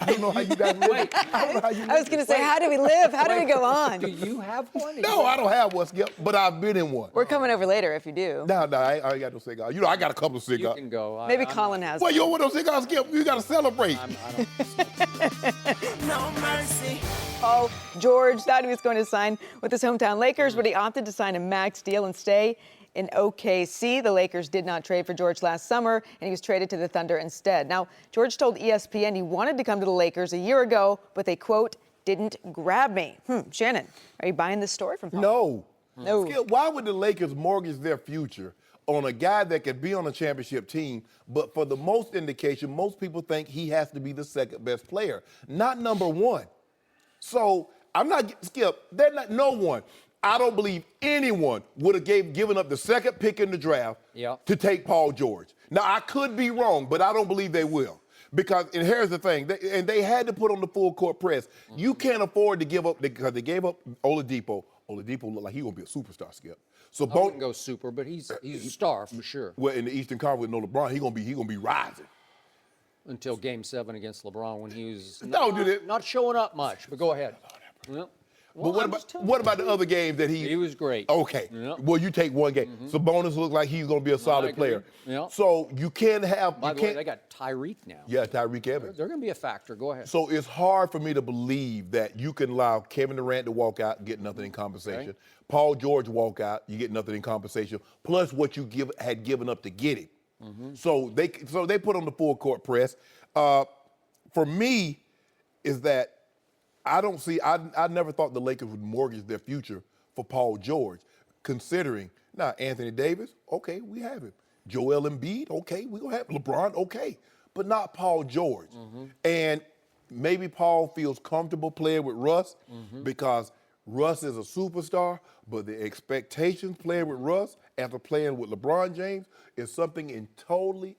I don't know how you guys live. I don't know how you I was going to say, how do we live? How do we go on? Do you have one? No, I don't have one, Skip, but I've been in one. We're coming over later if you do. No, I ain't got no cigar. You know, I got a couple of You cigars. can go. Maybe I'm Colin not- has. Well, you don't want no cigars, Skip. You got to celebrate. I don't. No mercy. Paul George thought he was going to sign with his hometown Lakers, but he opted to sign a max deal and stay in OKC. The Lakers did not trade for George last summer, and he was traded to the Thunder instead. Now, George told ESPN he wanted to come to the Lakers a year ago, but they, quote, didn't grab me. Shannon, are you buying this story from Paul? No. Skip, why would the Lakers mortgage their future on a guy that could be on a championship team, but for the most indication, most people think he has to be the second best player, not number one. So I'm not, Skip, no one. I don't believe anyone would have given up the second pick in the draft to take Paul George. Now, I could be wrong, but I don't believe they will. Because, and here's the thing, they had to put on the full court press. You can't afford to give up, because they gave up Oladipo. Oladipo looked like he going to be a superstar, Skip. So I wouldn't go super, but he's a star for sure. Well, in the Eastern Conference with no LeBron, he gonna be rising. Until Game 7 against LeBron when he was not showing up much. But go ahead. Well, But what about the other games that he was great. Okay. Yep. Well, you take one game. Sabonis looks like he's going to be a solid player. Yep. So you can't have. By the way, they got Tyreek now. Yeah, Tyreek Evans. They're going to be a factor. Go ahead. So it's hard for me to believe that you can allow Kevin Durant to walk out and get nothing in compensation. Okay. Paul George walk out, you get nothing in compensation, plus what you had given up to get him. So they put on the full court press. For me, is that I don't see. I never thought the Lakers would mortgage their future for Paul George, considering now Anthony Davis. Okay, we have him. Joel Embiid. Okay, we gonna have LeBron. Okay, but not Paul George. And maybe Paul feels comfortable playing with Russ because Russ is a superstar. But the expectations playing with Russ after playing with LeBron James is something entirely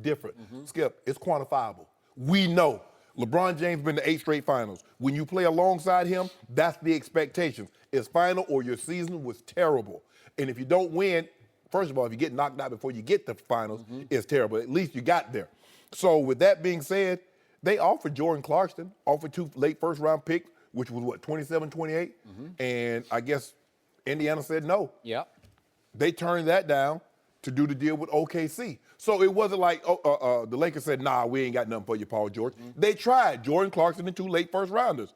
different. Skip, it's quantifiable. We know. LeBron James been to 8 straight finals. When you play alongside him, that's the expectations. It's final or your season was terrible. And if you don't win, first of all, if you get knocked out before you get to the finals, it's terrible. At least you got there. So with that being said, they offered Jordan Clarkson, offered 2 late first-round picks, which was, 27, 28? And I guess Indiana said no. Yeah. They turned that down to do the deal with OKC. So it wasn't like the Lakers said, nah, we ain't got nothing for you, Paul George. They tried. Jordan Clarkson and 2 late first-rounders.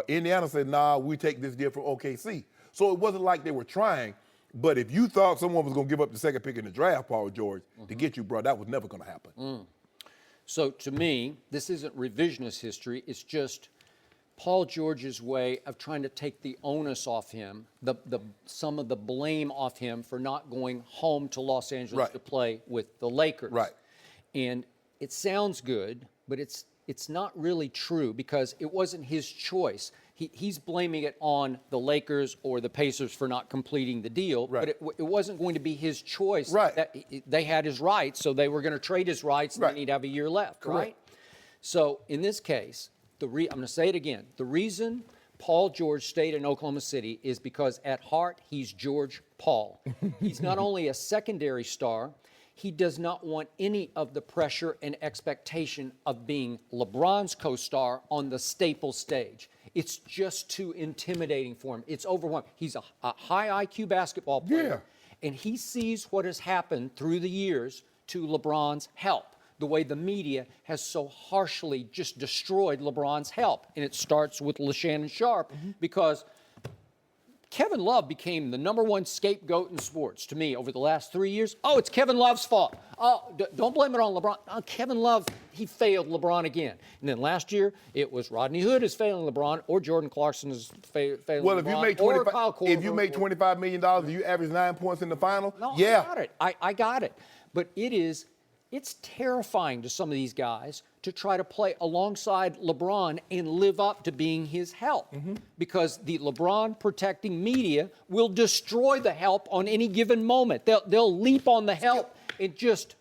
Indiana said, nah, we take this deal from OKC. So it wasn't like they were trying. But if you thought someone was going to give up the second pick in the draft, Paul George, to get you, bro, that was never going to happen. So to me, this isn't revisionist history. It's just Paul George's way of trying to take the onus off him, some of the blame off him for not going home to Los Angeles to play with the Lakers. Right. And it sounds good, but it's not really true because it wasn't his choice. he's blaming it on the Lakers or the Pacers for not completing the deal, Right. but it wasn't going to be his choice. Right. That they had his rights, so they were going to trade his rights, and Right. then he'd have a year left, Correct. right? So in this case, I'm going to say it again. The reason Paul George stayed in Oklahoma City is because at heart, he's George Paul. He's not only a secondary star, he does not want any of the pressure and expectation of being LeBron's co-star on the Staples stage. It's just too intimidating for him. It's overwhelming. He's a high IQ basketball player, and he sees what has happened through the years to LeBron's help, the way the media has so harshly just destroyed LeBron's help. And it starts with LaShannon Sharp because Kevin Love became the #1 scapegoat in sports to me over the last 3 years. Oh, it's Kevin Love's fault. Oh, don't blame it on LeBron. Oh, Kevin Love, he failed LeBron again. And then last year, it was Rodney Hood is failing LeBron, or Jordan Clarkson is failing Well, LeBron, if you make $25 million and you average 9 points in the final, no, yeah. I got it. I got it. But it's terrifying to some of these guys to try to play alongside LeBron and live up to being his help, because the LeBron protecting media will destroy the help on any given moment. They'll leap on the help and just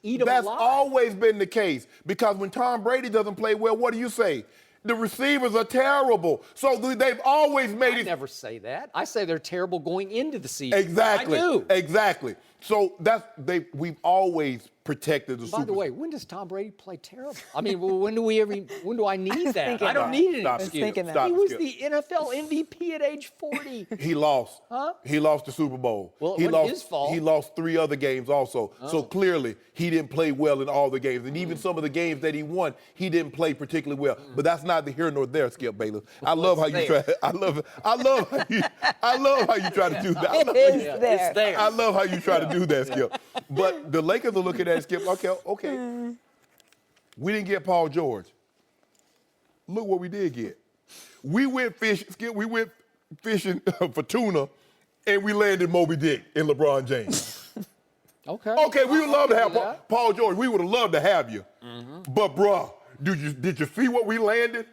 eat them alive. That's always been the case, because when Tom Brady doesn't play well, what do you say? The receivers are terrible. So they've always made it. I never say that. I say they're terrible going into the season. Exactly. I do. Exactly. So we've always protected the By the way, when does Tom Brady play terrible? I mean, when do I need that? I don't need it. He was the NFL MVP at age 40. He lost. Huh? He lost the Super Bowl. Well, He it wasn't lost his fault. He lost 3 other games also. Oh. So clearly, he didn't play well in all the games. And even some of the games that he won, he didn't play particularly well. But that's neither here nor there, Skip Bayless. I love how you try. I love how you try to do that. It's there. I love how you try to do that, Skip. But the Lakers are looking at it, Skip. Okay. We didn't get Paul George. Look what we did get. We went fishing, Skip. We went fishing for tuna, and we landed Moby Dick in LeBron James. Okay, we would love to have Paul George. We would have loved to have you. But, bruh, did you see what we landed?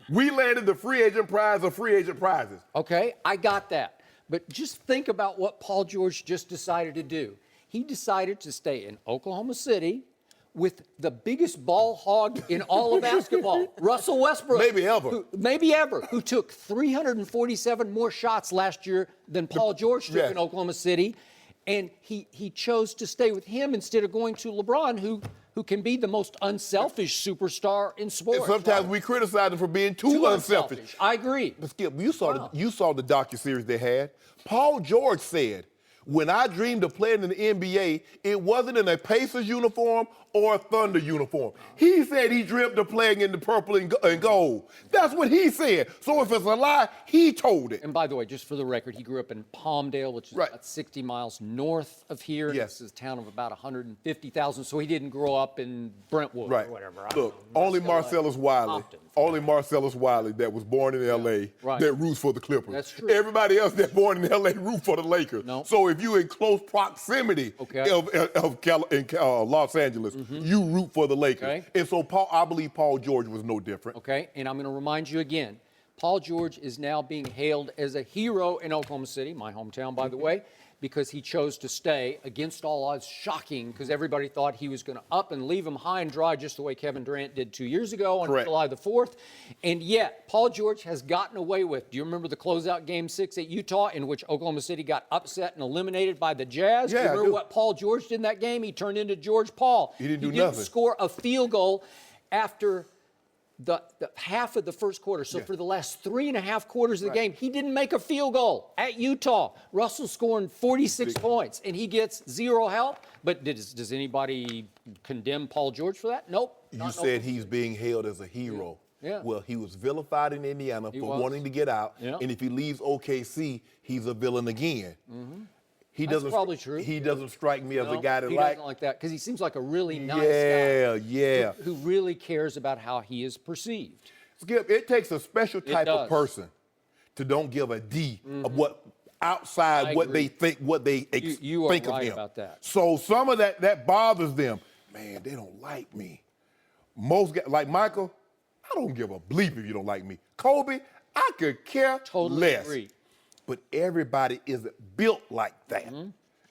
We landed the free agent prize of free agent prizes. Okay, I got that. But just think about what Paul George just decided to do. He decided to stay in Oklahoma City with the biggest ball hog in all of basketball, Russell Westbrook. Maybe ever. Who took 347 more shots last year than Paul George took in Oklahoma City. And he chose to stay with him instead of going to LeBron, who can be the most unselfish superstar in sports. And sometimes we criticize him for being too unselfish. I agree. But Skip, you saw the docuseries they had. Paul George said, when I dreamed of playing in the NBA, it wasn't in a Pacers uniform or a Thunder uniform. He said he dreamt of playing in the purple and gold. That's what he said. So if it's a lie, he told it. And by the way, just for the record, he grew up in Palmdale, which is about 60 miles north of here. Yes. This is a town of about 150,000, so he didn't grow up in Brentwood or whatever. Look, only Marcellus Wiley that was born in L.A. that roots for the Clippers. That's true. Everybody else that's born in L.A. roots for the Lakers. No. So if you're in close proximity of Los Angeles, you root for the Lakers. Okay. And so I believe Paul George was no different. Okay, and I'm going to remind you again, Paul George is now being hailed as a hero in Oklahoma City, my hometown, by the way, because he chose to stay against all odds. Shocking, because everybody thought he was going to up and leave him high and dry, just the way Kevin Durant did 2 years ago on July the 4th. And yet, Paul George has gotten away with, do you remember the closeout Game 6 at Utah in which Oklahoma City got upset and eliminated by the Jazz? Yeah, do you remember what Paul George did in that game? He turned into George Paul. He didn't do nothing. He didn't score a field goal after the half of the first quarter. So for the last 3.5 quarters of the game, he didn't make a field goal at Utah. Russell scoring 46 points, and he gets 0 help. But does anybody condemn Paul George for that? Nope. You said he's being hailed as a hero. Yeah. Well, he was vilified in Indiana for wanting to get out. Yeah. And if he leaves OKC, he's a villain again. That's probably true. He doesn't strike me as a guy that he doesn't like that, because he seems like a really nice guy. Who really cares about how he is perceived. Skip, it takes a special type of person to don't give a D of what outside what they think, what they think of him. About that. So some of that bothers them. Man, they don't like me. Most guys, like Michael, I don't give a bleep if you don't like me. Kobe, I could care Totally less. agree. But everybody isn't built like that.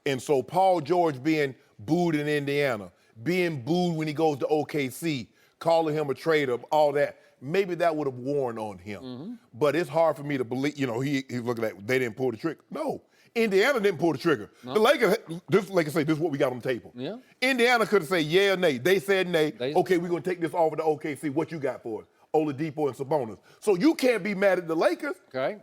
And so Paul George being booed in Indiana, being booed when he goes to OKC, calling him a traitor, all that, maybe that would have worn on him. But it's hard for me to believe, he's looking at, they didn't pull the trigger. No, Indiana didn't pull the trigger. No. The Lakers, this is what we got on the table. Yeah. Indiana could have said yeah or nay. They said nay. Okay, we're going to take this over to OKC. What you got for us? Oladipo and Sabonis. So you can't be mad at the Lakers. Okay.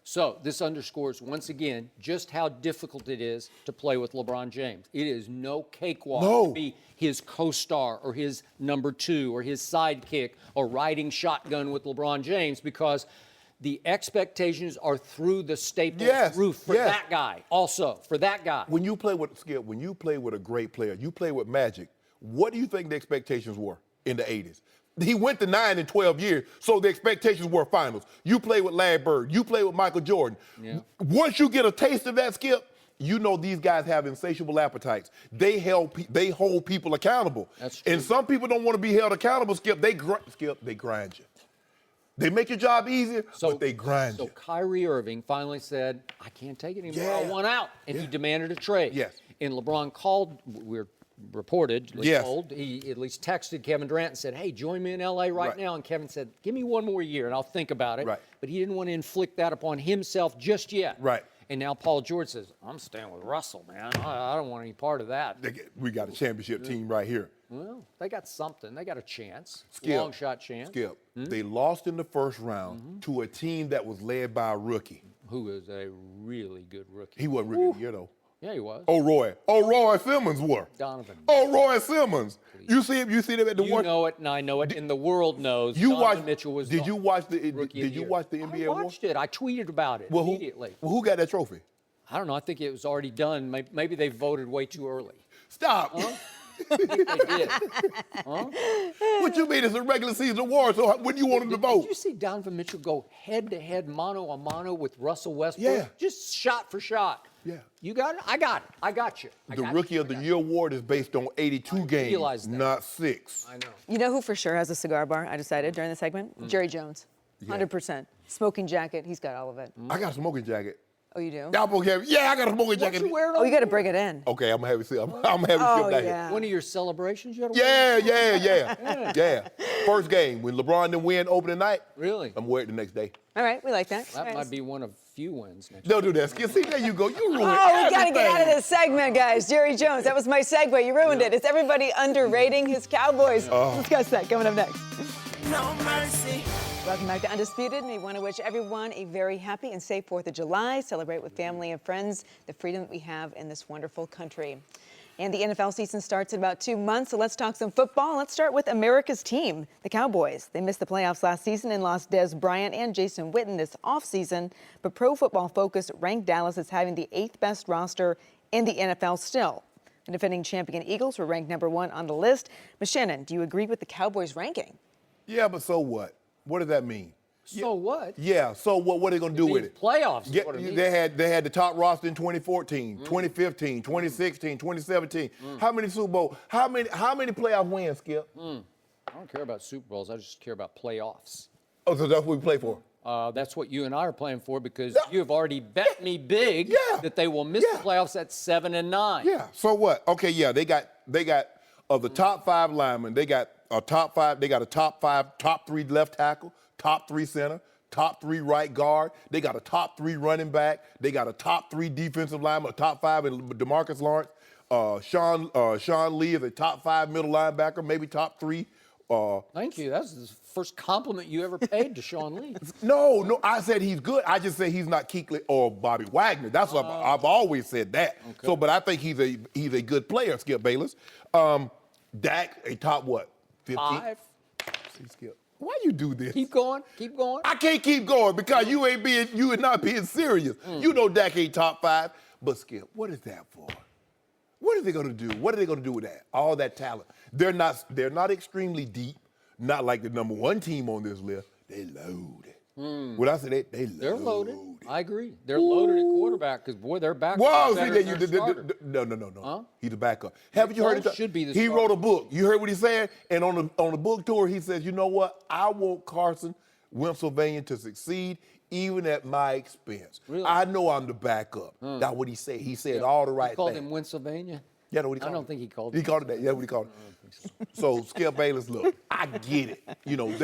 So this underscores, once again, just how difficult it is to play with LeBron James. It is no cakewalk to be his co-star or his number 2 or his sidekick or riding shotgun with LeBron James, because the expectations are through the Staples roof for that guy, also for that guy. When you play with Skip, when you play with a great player, you play with Magic, what do you think the expectations were in the 80s? He went to 9 in 12 years, so the expectations were finals. You play with Larry Bird. You play with Michael Jordan. Yeah. Once you get a taste of that, Skip, you know these guys have insatiable appetites. They hold people accountable. That's true. And some people don't want to be held accountable, Skip. They grind you. They make your job easier, but they grind you. So Kyrie Irving finally said, I can't take it anymore. I want out. And he demanded a trade. Yes. And LeBron called, told, he at least texted Kevin Durant and said, hey, join me in L.A. right now. And Kevin said, give me one more year and I'll think about it. Right. But he didn't want to inflict that upon himself just yet. Right. And now Paul George says, I'm staying with Russell, man. I don't want any part of that. We got a championship team right here. Well, they got something. They got a chance. Skip, long shot chance. Skip, they lost in the first round to a team that was led by a rookie. Who is a really good rookie. He wasn't rookie of the year, though. Yeah, he was. Roy Simmons were. Donovan. Roy Simmons. You see him at the You know it, and I know it, and the world knows. Donovan Mitchell was. Did you watch the NBA award? I watched it. I tweeted about it immediately. Who got that trophy? I don't know. I think it was already done. Maybe they voted way too early. Stop. Huh? I think they did. Huh? What you mean it's a regular season award, so when you want him to vote? Did you see Donovan Mitchell go head-to-head, mano-a-mano with Russell Westbrook? Yeah. Just shot for shot. Yeah. You got it? I got it. I got you. The Rookie of the Year award is based on 82 games, not 6. I know. You know who for sure has a cigar bar, I decided during the segment? Jerry Jones. 100%. Smoking jacket. He's got all of it. I got a smoking jacket. Oh, you do? I got a smoking jacket. What you wearing? Oh, you got to bring it in. Okay, I'm gonna have you see. I'm gonna have you see that. One of your celebrations you had? Yeah. First game when LeBron didn't win opening night. Really? I'm wearing it the next day. All right, we like that. That might be one of few wins next Don't do that. See, there you go. You ruined we got to get out of this segment, guys. Jerry Jones, that was my segue. You ruined it. Is everybody underrating his Cowboys? Discuss that coming up next. No mercy. Welcome back to Undisputed, and we want to wish everyone a very happy and safe 4th of July. Celebrate with family and friends the freedom that we have in this wonderful country. And the NFL season starts in about 2 months, so let's talk some football. Let's start with America's team, the Cowboys. They missed the playoffs last season and lost Dez Bryant and Jason Witten this offseason, but Pro Football Focus ranked Dallas as having the 8th best roster in the NFL still. The defending champion Eagles were ranked number 1 on the list. But Shannon, do you agree with the Cowboys' ranking? Yeah, but so what? What does that mean? So what? Yeah, so what are they going to do with it? Playoffs. Yeah, they had the top roster in 2014, 2015, 2016, 2017. How many Super Bowl? How many playoff wins, Skip? I don't care about Super Bowls. I just care about playoffs. Oh, so that's what we play for? That's what you and I are playing for, because you have already bet me big that they will miss the playoffs at 7 and 9. Yeah. So what? Okay. Yeah. They got of the top 5 linemen. They got a top 5. They got a top 5, top 3 left tackle, top 3 center, top 3 right guard. They got a top 3 running back. They got a top 3 defensive lineman, a top 5 in DeMarcus Lawrence. Sean Lee is a top 5 middle linebacker, maybe top 3. Thank you. That's the first compliment you ever paid to Sean Lee. No, I said he's good. I just said he's not Kuechly or Bobby Wagner. That's what I've always said that. Okay. So, but I think he's a good player, Skip Bayless. Dak, a top what? 15? 5. See, Skip. Why you do this? Keep going. I can't keep going because you are not being serious. You know Dak ain't top 5. But Skip, what is that for? What are they going to do? What are they going to do with that? All that talent. They're not extremely deep. Not like the number 1 team on this list. They loaded. What I said, they loaded. They're loaded. I agree. They're loaded at quarterback because, boy, they're back. Wow, no. Huh? He's a backup. Haven't you heard it? Should be the He starter. wrote a book. You heard what he said? And on the book tour, he says, you know what? I want Carson Pennsylvania to succeed, even at my expense. Really? I know I'm the backup. That's what he said. He said all the right He called things. him Pennsylvania? Yeah, that's what he called I don't it. think he called He it. called it that. Yeah, what he called it. So, Skip Bayless, look, I get it. You know,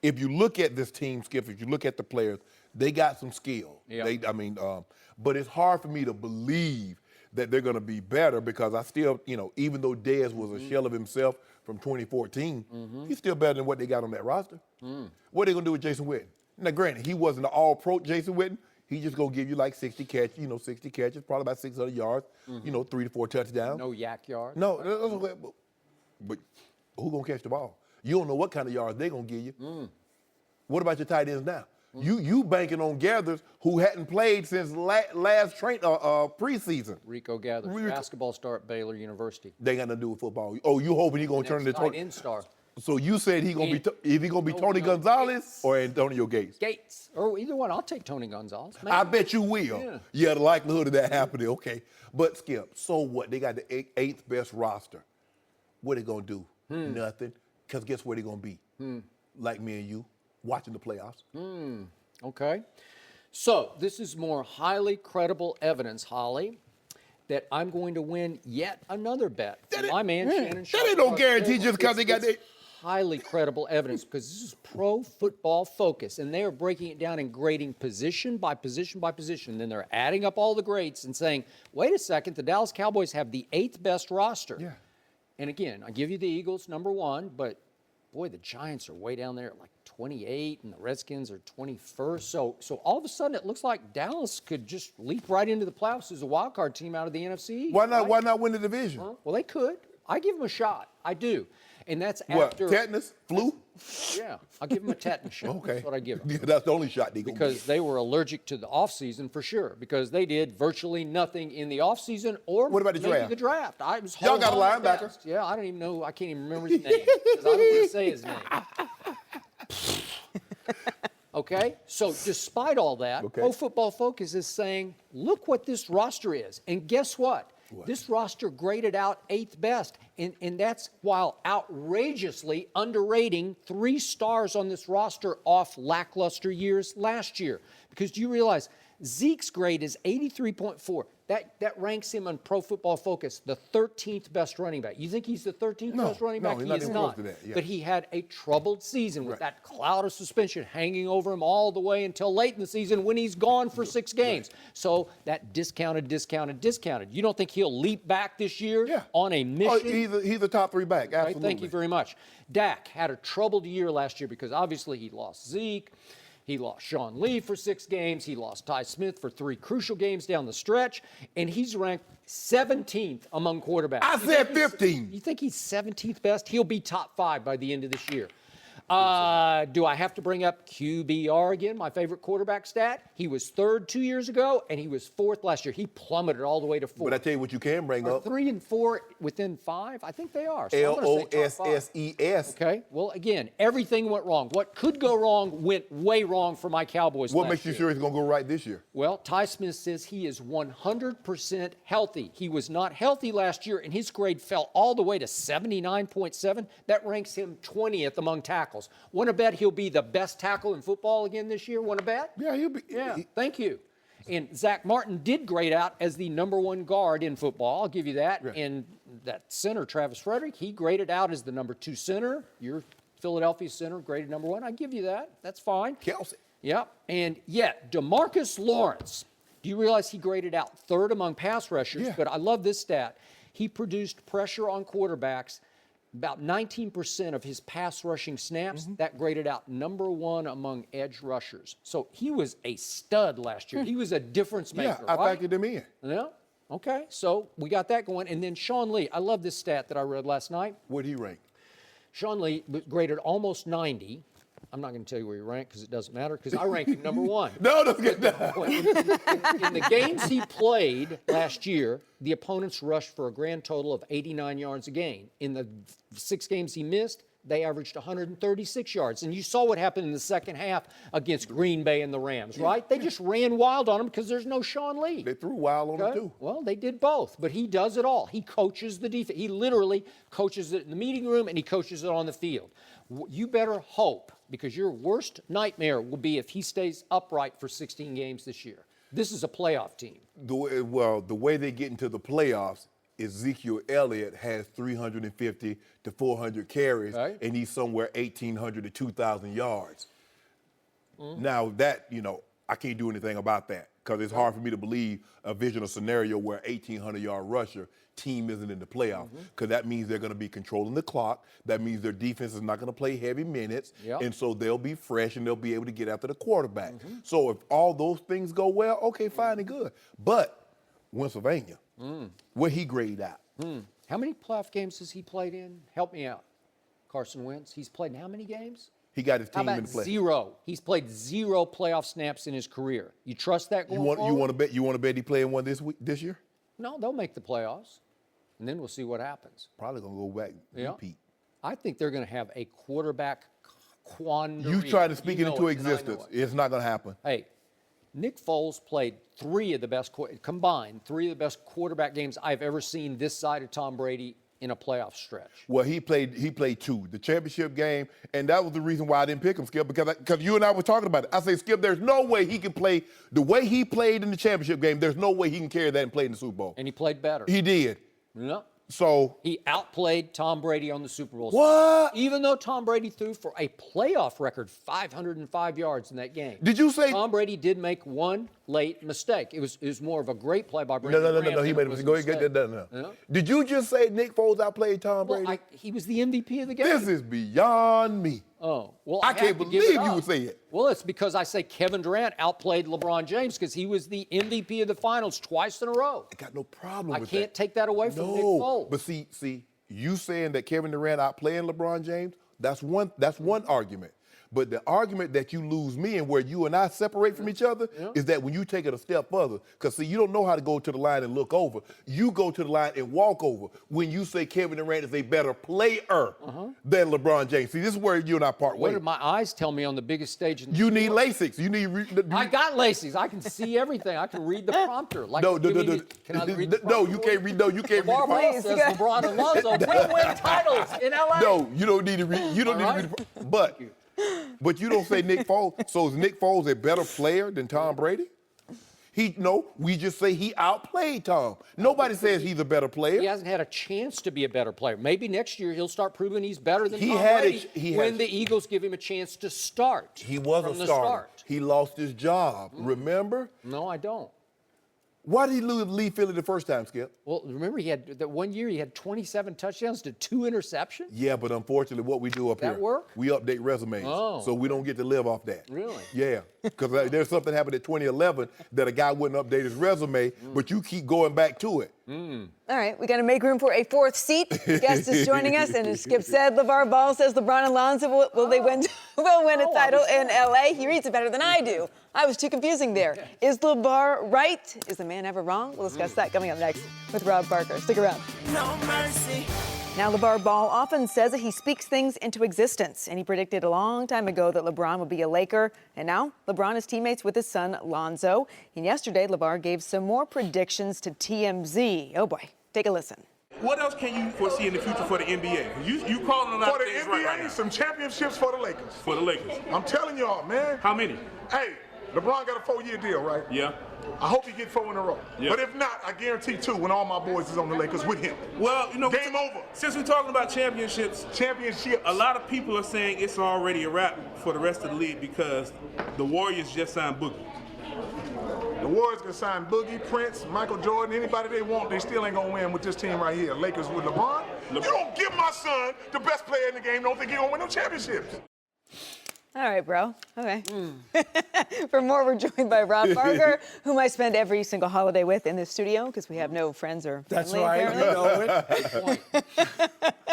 if you look at this team, Skip, if you look at the players, they got some skill. Yeah. But it's hard for me to believe that they're going to be better because I still, you know, even though Dez was a shell of himself from 2014, he's still better than what they got on that roster. What are they going to do with Jason Witten? Now, granted, he wasn't an all-pro Jason Witten. He just going to give you like 60 catches, probably about 600 yards, 3 to 4 touchdowns. No yak yard? No, but who going to catch the ball? You don't know what kind of yards they're going to give you. What about your tight ends now? You banking on Gathers who hadn't played since last preseason. Rico Gathers, basketball star at Baylor University. They got nothing to do with football. Oh, you hoping he gonna turn into tight end star. So you said he gonna be is he gonna be Tony Gonzalez or Antonio Gates? Gates, or either one. I'll take Tony Gonzalez. Maybe. I bet you will. Yeah, the likelihood of that happening. Okay, but Skip. So what? They got the eighth best roster. What they gonna do? Nothing. Cause guess where they gonna be? Like me and you. Watching the playoffs. Okay. So this is more highly credible evidence, Holly, that I'm going to win yet another bet. My man, Shannon Sharp. That ain't no guarantee just because they got it's highly credible evidence because this is Pro Football Focus, and they are breaking it down and grading position by position by position. Then they're adding up all the grades and saying, wait a second, the Dallas Cowboys have the 8th best roster. Yeah. And again, I give you the Eagles, number 1, but boy, the Giants are way down there at like 28, and the Redskins are 21st. So all of a sudden, it looks like Dallas could just leap right into the playoffs as a wild card team out of the NFC. Why not? Right? Why not win the division? Well, they could. I give them a shot. I do. And that's What? after Tetanus? Flu? Yeah, I'll give them a tetanus shot. Okay. That's what I give them. Yeah, that's the only shot they gonna Because get. they were allergic to the offseason for sure. Because they did virtually nothing in the offseason or What about the maybe draft? the draft. I was Y'all got a holding on linebacker? fast. Yeah, I don't even know. I can't even remember his name because I don't want to say his name. Okay, so despite all that, Okay. Pro Football Focus is saying, look what this roster is. And guess what? This roster graded out 8th best. And that's while outrageously underrating 3 stars on this roster off lackluster years last year. Because do you realize Zeke's grade is 83.4. That ranks him on Pro Football Focus, the 13th best running back. You think he's the 13th best running back? he's He not is even not. close to that, yeah. But he had a troubled season with that cloud of suspension hanging over him all the way until late in the season when he's gone for 6 games. So that discounted. You don't think he'll leap back this year on a mission? Oh, he's a top 3 back. Absolutely. Right, thank you very much. Dak had a troubled year last year because obviously he lost Zeke. He lost Sean Lee for 6 games. He lost A.S.Smith for 3 crucial games down the stretch. And he's ranked 17th among quarterbacks. I said 15. You think he's 17th best? He'll be top 5 by the end of this year. Do I have to bring up QBR again, my favorite quarterback stat? He was 3rd 2 years ago, and he was 4th last year. He plummeted all the way to 4th. But I tell you what you can bring Are up. 3 and 4 within 5? I think they are. So I'm gonna say top 5. LOSSES. Okay. Well, again, everything went wrong. What could go wrong went way wrong for my Cowboys. What last makes you year. sure he's going to go right this year? Well, Ty Smith says he is 100% healthy. He was not healthy last year, and his grade fell all the way to 79.7. That ranks him 20th among tackles. Want to bet he'll be the best tackle in football again this year? Want to bet? Yeah, he'll be. Yeah, thank you. And Zach Martin did grade out as the number 1 guard in football. I'll give you that. Yeah. And that center, Travis Frederick, he graded out as the number 2 center. Your Philadelphia center graded number 1. I give you that. That's fine. Kelsey. Yep. And yet, DeMarcus Lawrence, do you realize he graded out 3rd among pass rushers? Yeah. But I love this stat. He produced pressure on quarterbacks. About 19% of his pass rushing snaps, that graded out number 1 among edge rushers. So he was a stud last year. He was a difference maker, Yeah, I right? factored him in. Yeah. Okay. So we got that going. And then Sean Lee, I love this stat that I read last night. Where'd he rank? Sean Lee graded almost 90. I'm not going to tell you where he ranked because it doesn't matter because I ranked him number 1. No, don't get that. In the games he played last year, the opponents rushed for a grand total of 89 yards a game. In the 6 games he missed, they averaged 136 yards. And you saw what happened in the second half against Green Bay and the Rams, right? They just ran wild on them because there's no Sean Lee. They threw wild on them, too. Well, they did both, but he does it all. He coaches the defense. He literally coaches it in the meeting room, and he coaches it on the field. You better hope, because your worst nightmare will be if he stays upright for 16 games this year. This is a playoff team. The way they get into the playoffs, Ezekiel Elliott has 350 to 400 carries, right, and he's somewhere 1,800 to 2,000 yards. Now that, I can't do anything about that because it's hard for me to believe a vision or scenario where 1,800-yard rusher team isn't in the playoffs because that means they're going to be controlling the clock. That means their defense is not going to play heavy minutes, and so they'll be fresh and they'll be able to get after the quarterback. So if all those things go well, okay, fine and good. But Pennsylvania, where he grade out? How many playoff games has he played in? Help me out. Carson Wentz, he's played in how many games? He got his How team about in the play. 0? He's played 0 playoff snaps in his career. You trust that going forward? You want to bet he playing one this year? No, they'll make the playoffs, and then we'll see what happens. Probably going to go back and repeat. I think they're going to have a quarterback quandary. You try to speak it into existence. It's not going to happen. Hey, Nick Foles played 3 of the best quarterback games I've ever seen this side of Tom Brady in a playoff stretch. Well, he played 2, the championship game, and that was the reason why I didn't pick him, Skip, because you and I were talking about it. I say, Skip, there's no way he can play the way he played in the championship game. There's no way he can carry that and play in the Super Bowl. And he played better. He did. No. So he outplayed Tom Brady on the Super Bowl. What? Even though Tom Brady threw for a playoff record 505 yards in that game. Did you say Tom Brady did make one late mistake? It was more of a great play by Brady. No. He made a mistake. Go ahead, get that done. No. Did you just say Nick Foles outplayed Tom Brady? Well, he was the MVP of the game. This is beyond me. Oh, well, I can't believe you would say it. Well, it's because I say Kevin Durant outplayed LeBron James because he was the MVP of the finals twice in a row. I got no problem with that. I can't take that away from Nick Foles. But see, you saying that Kevin Durant outplaying LeBron James, that's one argument. But the argument that you lose me and where you and I separate from each other is that when you take it a step further, because, see, you don't know how to go to the line and look over. You go to the line and walk over when you say Kevin Durant is a better player than LeBron James. See, this is where you and I part ways. What did my eyes tell me on the biggest stage in the You need LASIK. You need. I got LASIK. I can see everything. I can read the prompter. Like, No. Can I read the prompter? No, you can't read. No, you can't read. LaVar Ball says LeBron and Lonzo will win titles in LA. No, you don't need to read. You don't need to read. But you don't say Nick Foles. So is Nick Foles a better player than Tom Brady? We just say he outplayed Tom. Nobody says he's a better player. He hasn't had a chance to be a better player. Maybe next year he'll start proving he's better than Tom Brady when the Eagles give him a chance to start. He was a starter. He lost his job. Remember? No, I don't. Why did he leave Philly the first time, Skip? Well, remember that 1 year he had 27 touchdowns to 2 interceptions? Yeah, but unfortunately what we do up here, work? we update resumes. So we don't get to live off that. Really? Yeah, because there's something happened in 2011 that a guy wouldn't update his resume, but you keep going back to it. All right, we got to make room for a 4th seat. Guest is joining us, and as Skip said, LaVar Ball says LeBron and Lonzo will win a title in L.A. He reads it better than I do. I was too confusing there. Is LaVar right? Is the man ever wrong? We'll discuss that coming up next with Rob Parker. Stick around. No mercy. Now, LaVar Ball often says that he speaks things into existence, and he predicted a long time ago that LeBron would be a Laker, and now LeBron is teammates with his son, Lonzo. And yesterday, LaVar gave some more predictions to TMZ. Oh, boy. Take a listen. What else can you foresee in the future for the NBA? You calling a lot of things right now. Some championships for the Lakers. For the Lakers. I'm telling y'all, man. How many? Hey, LeBron got a 4-year deal, right? Yeah. I hope he gets 4 in a row. Yeah. But if not, I guarantee 2 when all my boys is on the Lakers with him. Well, game over. Since we're talking about championships, a lot of people are saying it's already a wrap for the rest of the league because the Warriors just signed Boogie. The Warriors can sign Boogie, Prince, Michael Jordan, anybody they want. They still ain't gonna win with this team right here. Lakers with LeBron. You don't give my son the best player in the game. Don't think he gonna win no championships. All right, bro. Okay. For more, we're joined by Rob Parker, whom I spend every single holiday with in this studio because we have no friends or family. That's right. Apparently. You know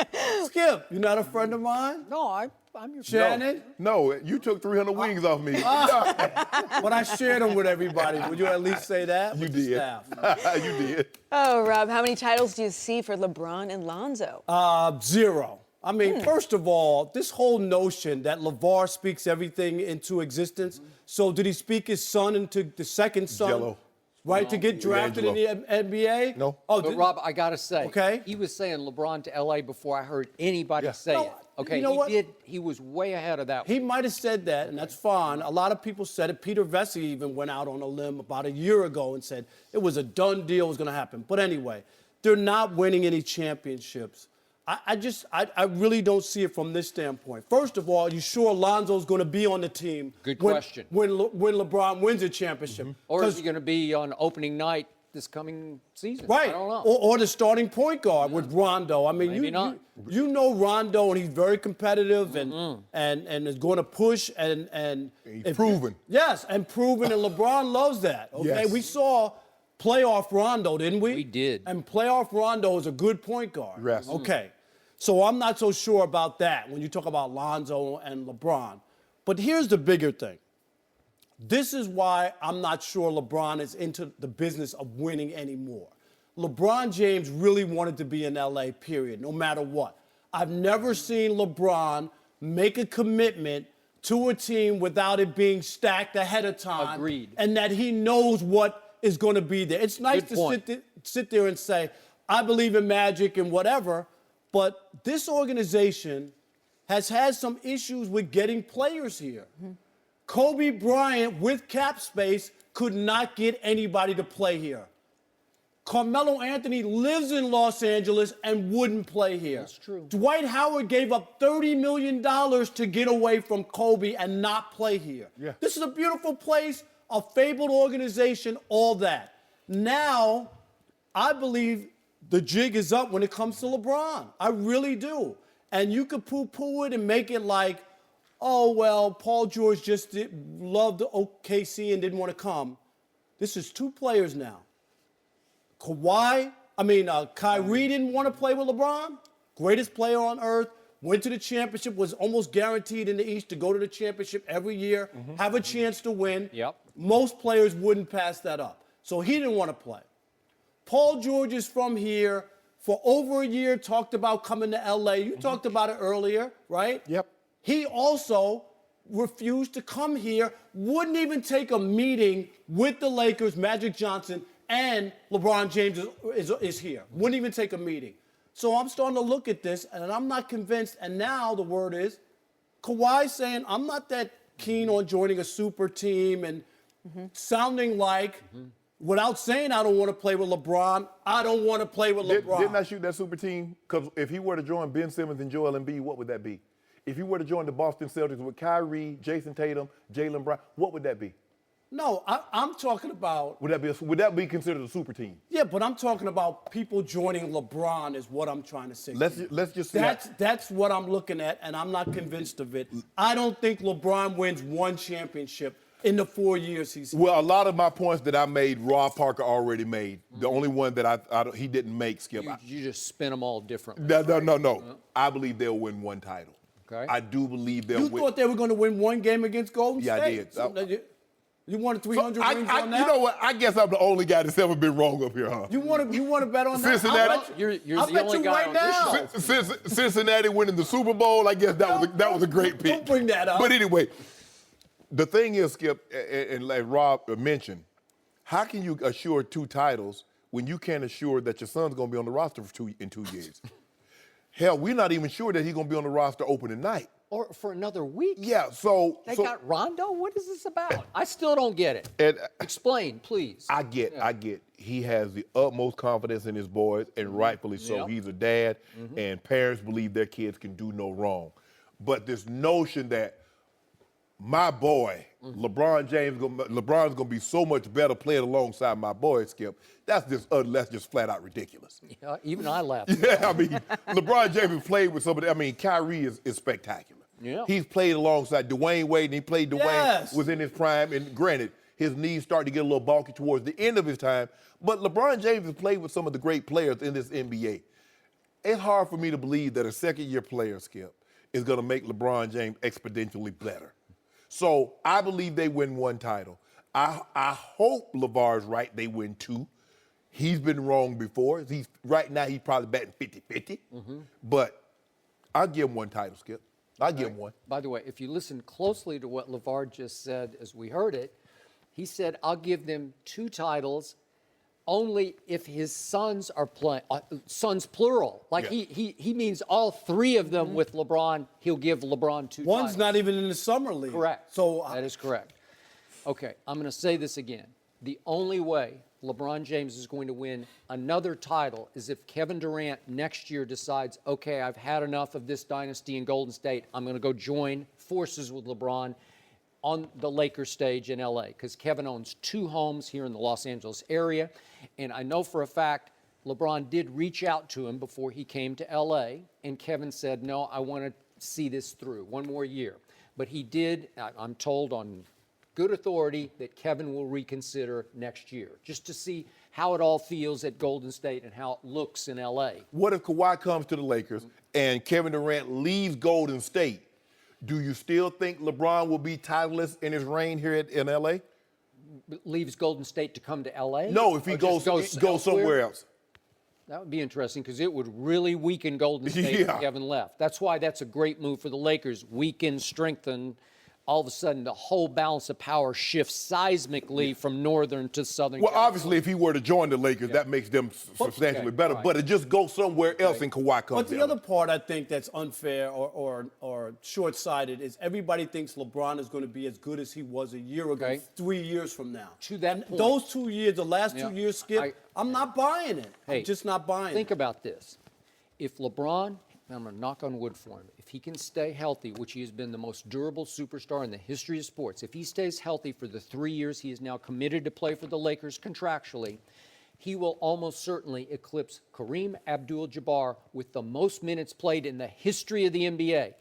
it. Skip, you're not a friend of mine? No, I'm your Shannon? No, you took 300 wings off me. When I shared them with everybody, would you at least say that? You with the did. staff? You did. Oh, Rob, how many titles do you see for LeBron and Lonzo? 0. I mean, first of all, this whole notion that LaVar speaks everything into existence. So did he speak his son into the second son? Jello. Right, to get drafted in the NBA? No. Oh, But Rob, I gotta say, Okay. he was saying LeBron to LA before I heard anybody say No, it. Okay, you know what? He was way ahead of that. He might have said that, and that's fine. A lot of people said it. Peter Vesey even went out on a limb about a year ago and said it was a done deal, it was going to happen. But anyway, they're not winning any championships. I really don't see it from this standpoint. First of all, you sure Lonzo's going to be on the team? Good question. When LeBron wins a championship. Or is he going to be on opening night this coming season? Right. I don't know. Or the starting point guard with Rondo. I mean, Maybe not. You know Rondo, and he's very competitive and is going to push and He's proven. Yes, and proven, and LeBron loves that. Okay, Yes. we saw playoff Rondo, didn't we? We did. And playoff Rondo is a good point guard. Yes. Okay, so I'm not so sure about that when you talk about Lonzo and LeBron. But here's the bigger thing. This is why I'm not sure LeBron is into the business of winning anymore. LeBron James really wanted to be in LA, period, no matter what. I've never seen LeBron make a commitment to a team without it being stacked ahead of time. Agreed. And that he knows what is going to be there. It's nice Good to point. sit there and say, I believe in magic and whatever, but this organization has had some issues with getting players here. Kobe Bryant, with cap space, could not get anybody to play here. Carmelo Anthony lives in Los Angeles and wouldn't play here. That's true. Dwight Howard gave up $30 million to get away from Kobe and not play here. Yeah. This is a beautiful place, a fabled organization, all that. Now, I believe the jig is up when it comes to LeBron. I really do. And you could poo-poo it and make it like, oh, well, Paul George just loved OKC and didn't want to come. This is 2 players now. Kyrie didn't want to play with LeBron. Greatest player on earth. Went to the championship, was almost guaranteed in the East to go to the championship every year, have a chance to win. Yep. Most players wouldn't pass that up. So he didn't want to play. Paul George is from here. For over a year, talked about coming to LA. You talked about it earlier, right? Yep. He also refused to come here, wouldn't even take a meeting with the Lakers, Magic Johnson, and LeBron James is here. Wouldn't even take a meeting. So I'm starting to look at this, and I'm not convinced. And now the word is Kawhi saying, I'm not that keen on joining a super team and sounding like, without saying I don't want to play with LeBron, I don't want to play with LeBron. Didn't I shoot that super team? Because if he were to join Ben Simmons and Joel Embiid, what would that be? If he were to join the Boston Celtics with Kyrie, Jason Tatum, Jaylen Brown, what would that be? No, I'm talking about. Would that be considered a super team? Yeah, but I'm talking about people joining LeBron is what I'm trying to say. Let's just see. That's what I'm looking at, and I'm not convinced of it. I don't think LeBron wins 1 championship in the 4 years he's here. Well, a lot of my points that I made, Rob Parker already made. The only one that he didn't make, Skip. You just spin them all differently. No. I believe they'll win 1 title. Okay. I do believe they'll win. You thought they were going to win 1 game against Golden Yeah, I State? did. You wanted 300 rings on that? You know what? I guess I'm the only guy that's ever been wrong up here, huh? You want to bet on that? Cincinnati. You're I'll the bet only you guy right on this now. show. Cincinnati winning the Super Bowl, I guess that was a great pick. Don't bring that up. But anyway, the thing is, Skip, and like Rob mentioned, how can you assure 2 titles when you can't assure that your son's going to be on the roster in 2 years? Hell, we're not even sure that he's going to be on the roster opening night. Or for another week. Yeah, so They got Rondo? What is this about? I still don't get it. And Explain, please. I get. He has the utmost confidence in his boys, and rightfully so. Yep. He's a dad, and parents believe their kids can do no wrong. But this notion that my boy, LeBron's gonna be so much better playing alongside my boy, Skip, that's just flat out ridiculous. Yeah, even I laugh. Yeah, I mean, LeBron James has played with somebody. I mean, Kyrie is spectacular. Yeah. He's played alongside Dwayne Wade, and he played Dwayne Yes. was in his prime. And granted, his knees started to get a little bulky towards the end of his time. But LeBron James has played with some of the great players in this NBA. it's hard for me to believe that a second-year player, Skip, is going to make LeBron James exponentially better. So I believe they win one title. I hope LaVar's right, they win two. He's been wrong before. Right now he's probably batting 50-50. But I'll give him one title, Skip. I'll give him one. By the way, if you listen closely to what LaVar just said as we heard it, he said, I'll give them two titles only if his sons are playing, sons plural. Like Yeah. he means all three of them with LeBron, he'll give LeBron two One's titles. not even in the summer league. Correct. So that is correct. Okay, I'm going to say this again. The only way LeBron James is going to win another title is if Kevin Durant next year decides, okay, I've had enough of this dynasty in Golden State. I'm going to go join forces with LeBron on the Lakers stage in LA, because Kevin owns two homes here in the Los Angeles area. And I know for a fact LeBron did reach out to him before he came to LA, and Kevin said, no, I want to see this through one more year. But he did, I'm told on good authority, that Kevin will reconsider next year, just to see how it all feels at Golden State and how it looks in LA. What if Kawhi comes to the Lakers and Kevin Durant leaves Golden State? Do you still think LeBron will be titleless in his reign here in LA? Leaves Golden State to come to LA? No, if he goes somewhere else. That would be interesting, because it would really weaken Golden State if Kevin left. That's why that's a great move for the Lakers. Weaken, strengthen. All of a sudden, the whole balance of power shifts seismically from northern to southern. Well, California. obviously, if he were to join the Lakers, that makes them substantially better. right. But it just goes somewhere else and Kawhi comes But the in. other part I think that's unfair or short-sighted is everybody thinks LeBron is going to be as good as he was a year ago, 3 years from now. To that point. Those 2 years, the last 2 years, Skip, I'm not buying it. Hey, I'm just not buying Think it. about this. If LeBron, and I'm going to knock on wood for him, if he can stay healthy, which he has been the most durable superstar in the history of sports, if he stays healthy for the 3 years he is now committed to play for the Lakers contractually, he will almost certainly eclipse Kareem Abdul-Jabbar with the most minutes played in the history of the NBA.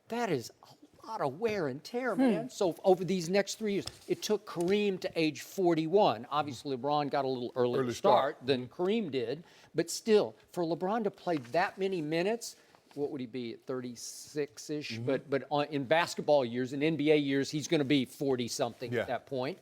That is a lot of wear and tear, man. So over these next 3 years, it took Kareem to age 41. Obviously, LeBron got a little earlier start than Kareem did, but still, for LeBron to play that many minutes, what would he be at 36-ish? But in basketball years, in NBA years, he's going to be 40-something at that point.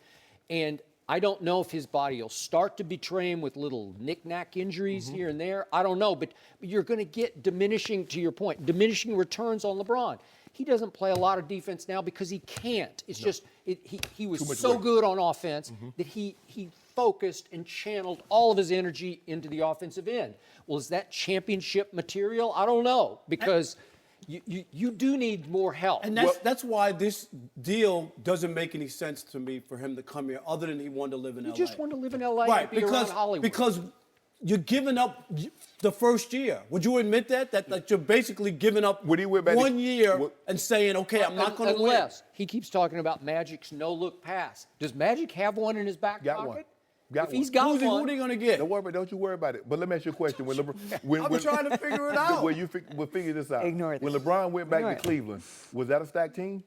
And I don't know if his body will start to betray him with little knick-knack injuries here and there. I don't know, but you're going to get diminishing, to your point, diminishing returns on LeBron. He doesn't play a lot of defense now because he can't. It's just he was so good on offense that he focused and channeled all of his energy into the offensive end. Well, is that championship material? I don't know, because you do need more help. And that's why this deal doesn't make any sense to me for him to come here, other than he wanted to live in LA. He just wanted to live in LA right, and be around Hollywood. Because you're giving up the first year. Would you admit that you're basically giving up 1 year and saying, okay, I'm not going to win? Unless he keeps talking about Magic's no-look pass. Does Magic have one in his back pocket? If he's got one, who are they going to get? Don't you worry about it. But let me ask you a question. I'm trying to figure it out. We'll figure this out. Ignore this. When LeBron went back to Cleveland, was that a stacked team?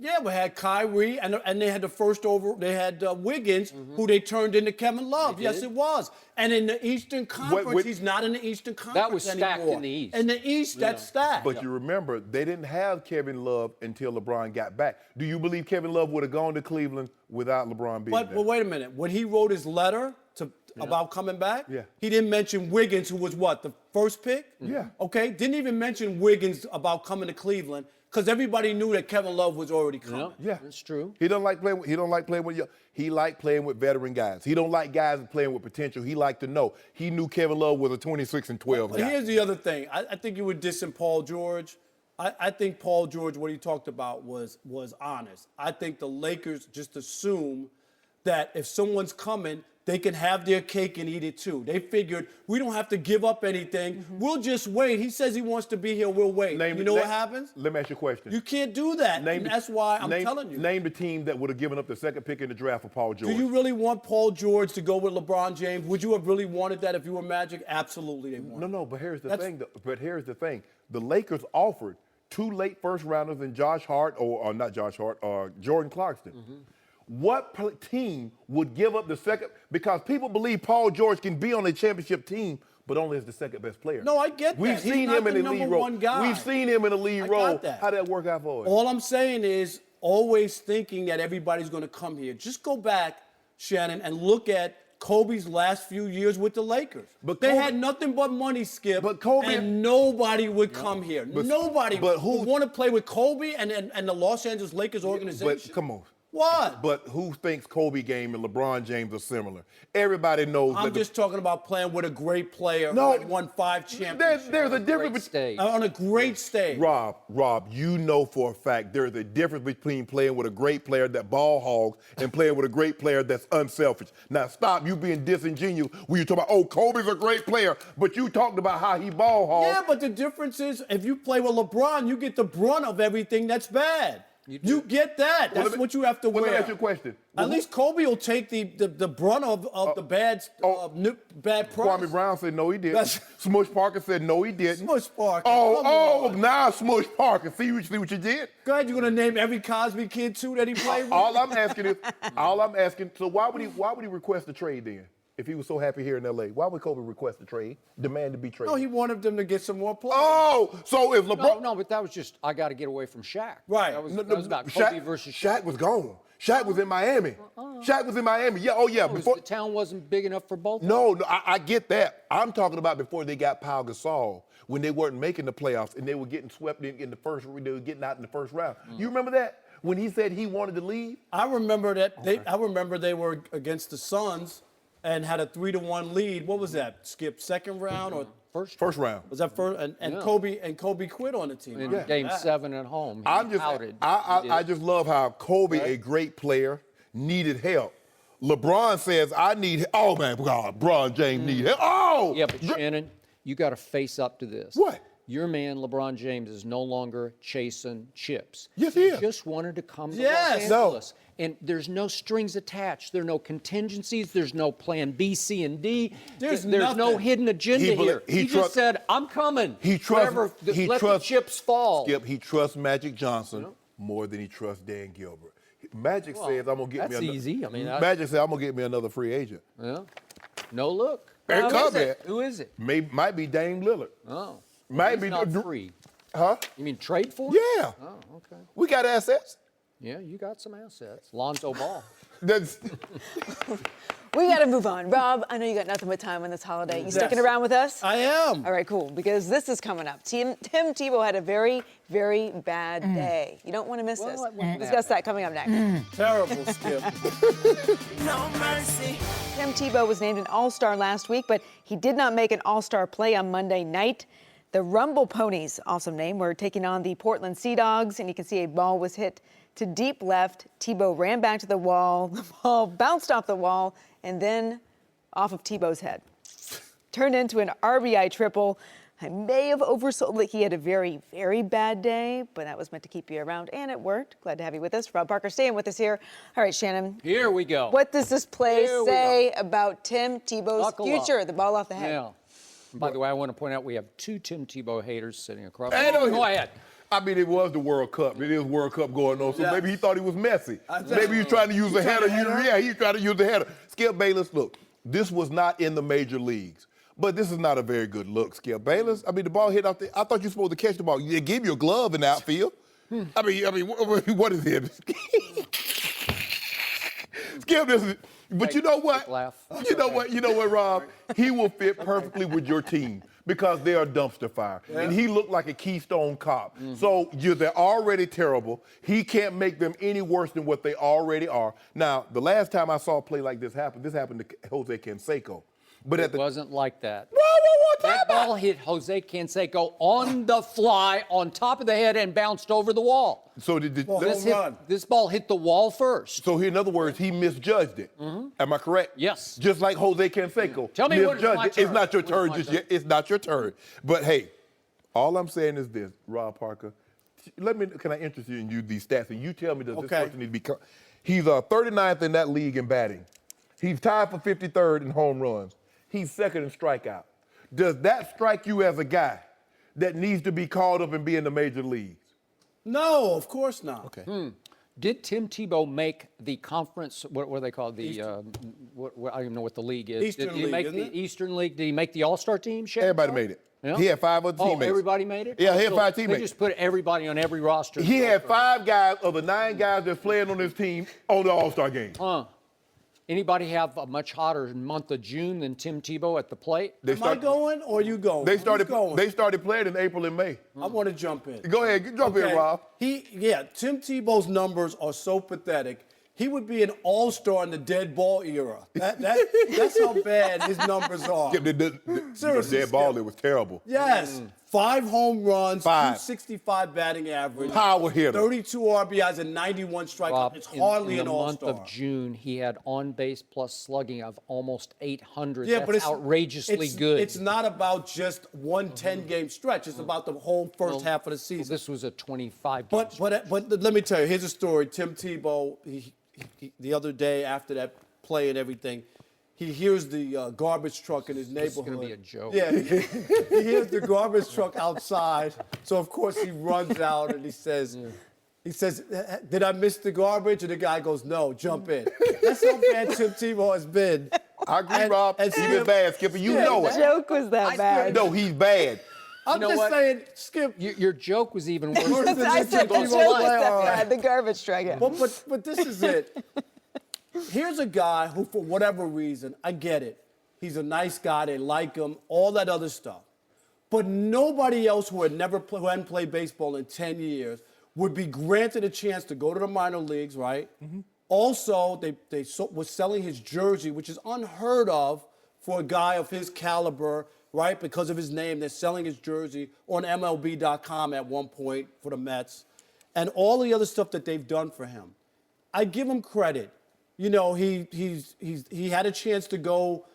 Yeah, we had Kyrie, and they had the first over. They had Wiggins, who they turned into Kevin Love. Yes, it was. And in the Eastern Conference, he's not in the Eastern Conference that was stacked anymore. in the East. In the East, that's stacked. But you remember, they didn't have Kevin Love until LeBron got back. Do you believe Kevin Love would have gone to Cleveland without LeBron being there? But wait a minute. When he wrote his letter about coming back, he didn't mention Wiggins, who was what, the first pick? Yeah. Okay, didn't even mention Wiggins about coming to Cleveland, because everybody knew that Kevin Love was already coming. Yeah, that's true. He don't like playing with He liked playing with veteran guys. He don't like guys playing with potential. He liked to know. He knew Kevin Love was a 26-12 guy. Here's the other thing. I think you were dissing Paul George. I think Paul George, what he talked about was honest. I think the Lakers just assume that if someone's coming, they can have their cake and eat it too. They figured, we don't have to give up anything. We'll just wait. He says he wants to be here. We'll wait. You know what happens? Let me ask you a question. You can't do that. And that's why I'm telling you. Name the team that would have given up the second pick in the draft for Paul George. Do you really want Paul George to go with LeBron James? Would you have really wanted that if you were Magic? Absolutely, they wanted. No, but here's the thing. The Lakers offered 2 late first rounders in Josh Hart, or not Josh Hart, or Jordan Clarkson. What team would give up the second? Because people believe Paul George can be on a championship team, but only as the second best player. No, I get that. We've He's seen not him in the the lead number role. one guy. We've seen him in the lead I role. got that. How'd that work out for him? All I'm saying is always thinking that everybody's going to come here. Just go back, Shannon, and look at Kobe's last few years with the Lakers. But they Kobe- had nothing but money, Skip. But Kobe- and nobody would come here. Nobody would want to play with Kobe and the Los Angeles Lakers organization. But come on. What? But who thinks Kobe game and LeBron James are similar? Everybody knows I'm that. just talking about playing with a great player No, who won 5 championships. There's a difference between. On a great stage. Rob, you know for a fact there's a difference between playing with a great player that ball hogs and playing with a great player that's unselfish. Now stop you being disingenuous when you talk about, oh, Kobe's a great player, but you talked about how he ball hogs. Yeah, but the difference is if you play with LeBron, you get the brunt of everything that's bad. You get that. That's what you have to wear. Let me ask you a question. At least Kobe will take the brunt of the bad press. Kwame Brown said no, he didn't. Smush Parker said no, he didn't. Smush Parker. Now Smush Parker. See what you did? Go ahead, you're gonna name every Cosby kid too that he played with. All I'm asking. So why would he request a trade then? If he was so happy here in L.A., why would Kobe request a trade, demand to be traded? No, he wanted them to get some more players. Oh, so if LeBron... No, but that was just, I got to get away from Shaq. Right. That was about Kobe versus Shaq was gone. Shaq was in Miami. Shaq was in Miami. Yeah, before... The town wasn't big enough for both. No, I get that. I'm talking about before they got Pau Gasol, when they weren't making the playoffs and they were getting swept in the first, they were getting out in the first round. You remember that? When he said he wanted to leave? I remember that. I remember they were against the Suns and had a 3-1 lead. What was that? Skip second round or first round? Was that first? And Kobe quit on the team. In Game 7 at home, I just love how Kobe, a great player, needed help. LeBron says, "I need." Oh man, God, LeBron James need help. Oh, yeah, but Shannon, you got to face up to this. What? Your man, LeBron James, is no longer chasing chips. Yes, he is. He just wanted to come to Los Angeles. And there's no strings attached. There are no contingencies. There's no plan B, C, and D. There's no hidden agenda here. He just said, I'm coming. Let the chips fall. Skip, he trusts Magic Johnson more than he trusts Dan Gilbert. Magic says, I'm going to get me another. That's easy. I mean, Magic says, I'm going to get me another free agent. Yeah. No look. Who is it? Might be Dame Lillard. Oh. Might be not free. Huh? You mean trade for? Yeah. Oh, okay. We got assets. Yeah, you got some assets. Lonzo Ball. We got to move on. Rob, I know you got nothing but time on this holiday. You sticking around with us? I am. All right, cool, because this is coming up. Tim Tebow had a very, very bad day. You don't want to miss this. We'll discuss that coming up next. Terrible, Skip. No mercy. Tim Tebow was named an All-Star last week, but he did not make an All-Star play on Monday night. The Rumble Ponies, awesome name, were taking on the Portland Sea Dogs, and you can see a ball was hit to deep left. Tebow ran back to the wall. The ball bounced off the wall and then off of Tebow's head. Turned into an RBI triple. I may have oversold that he had a very, very bad day, but that was meant to keep you around, and it worked. Glad to have you with us. Rob Parker staying with us here. All right, Shannon. Here we go. What does this play say about Tim Tebow's future? The ball off the head. Yeah. By the way, I want to point out we have 2 Tim Tebow haters sitting across. Go ahead. I mean, it was the World Cup. It is World Cup going on, so maybe he thought he was messy. Maybe he was trying to use a header. Yeah, he was trying to use a header. Skip Bayless, look, this was not in the major leagues, but this is not a very good look, Skip Bayless. I mean, the ball hit out there. I thought you were supposed to catch the ball. They gave you a glove in the outfield. I mean, what is it? Skip, this is. But you know what? You know what, Rob? He will fit perfectly with your team because they are dumpster fire. Yeah. And he looked like a Keystone Cop. So they're already terrible. He can't make them any worse than what they already are. Now, the last time I saw a play like this happened to Jose Canseco. But it wasn't like that. Whoa, that ball hit Jose Canseco on the fly, on top of the head, and bounced over the wall. So this ball hit the wall first. So in other words, he misjudged it. Am I correct? Yes. Just like Jose Canseco. Tell me what is my turn. It's not your turn just yet. It's not your turn. But hey, all I'm saying is this, Rob Parker. Can I interest you in these stats? And you tell me, does this person need to be? He's 39th in that league in batting. He's tied for 53rd in home runs. He's second in strikeout. Does that strike you as a guy that needs to be called up and be in the major leagues? No, of course not. Okay. Did Tim Tebow make the conference? What are they called? The I don't even know what the league is. Eastern Did he League, make isn't the it? Eastern League? Did he make the All-Star team? Shaq? Everybody made it. Yeah. He had 5 other teammates. Oh, everybody made it? Yeah, he had So 5 They teammates. just put everybody on every roster. He had 5 guys of the 9 guys that's playing on his team on the All-Star game. Anybody have a much hotter month of June than Tim Tebow at the plate? Am I going or you going? They Who's started. going? They started playing in April and May. I want to jump in. Go ahead, jump in, Rob. Tim Tebow's numbers are so pathetic. He would be an all-star in the dead ball era. That's how bad his numbers are. Seriously, dead ball, it was terrible. Yes. 5 home runs, 5. 265 batting average. Power hitter. 32 RBIs and 91 strikeouts. Rob, It's hardly in an all-star. the month of June, he had on-base plus slugging of almost 800. Yeah, That's but it's outrageously good. It's not about just one 10-game stretch. It's about the whole first half of the season. This was a 25-game But let me tell you, here's a story. Tim Tebow, the other day after that play and everything, he hears the garbage truck in his neighborhood. This is going to be a joke. Yeah, he hears the garbage truck outside. So, of course, he runs out and he says, did I miss the garbage? And the guy goes, no, jump in. That's how bad Tim Tebow has been. I agree, Rob. He's been bad, Skipper. You know it. The joke was that bad. No, he's bad. I'm just saying, Skip. Your joke was even worse. I said the joke was that bad. The garbage truck. Yeah. But this is it. Here's a guy who, for whatever reason, I get it. He's a nice guy. They like him. All that other stuff. But nobody else who hadn't played baseball in 10 years would be granted a chance to go to the minor leagues, right? Mm-hmm. Also, they was selling his jersey, which is unheard of for a guy of his caliber, right? Because of his name, they're selling his jersey on MLB.com at one point for the Mets, and all the other stuff that they've done for him. I give him credit. You know, he had a chance to go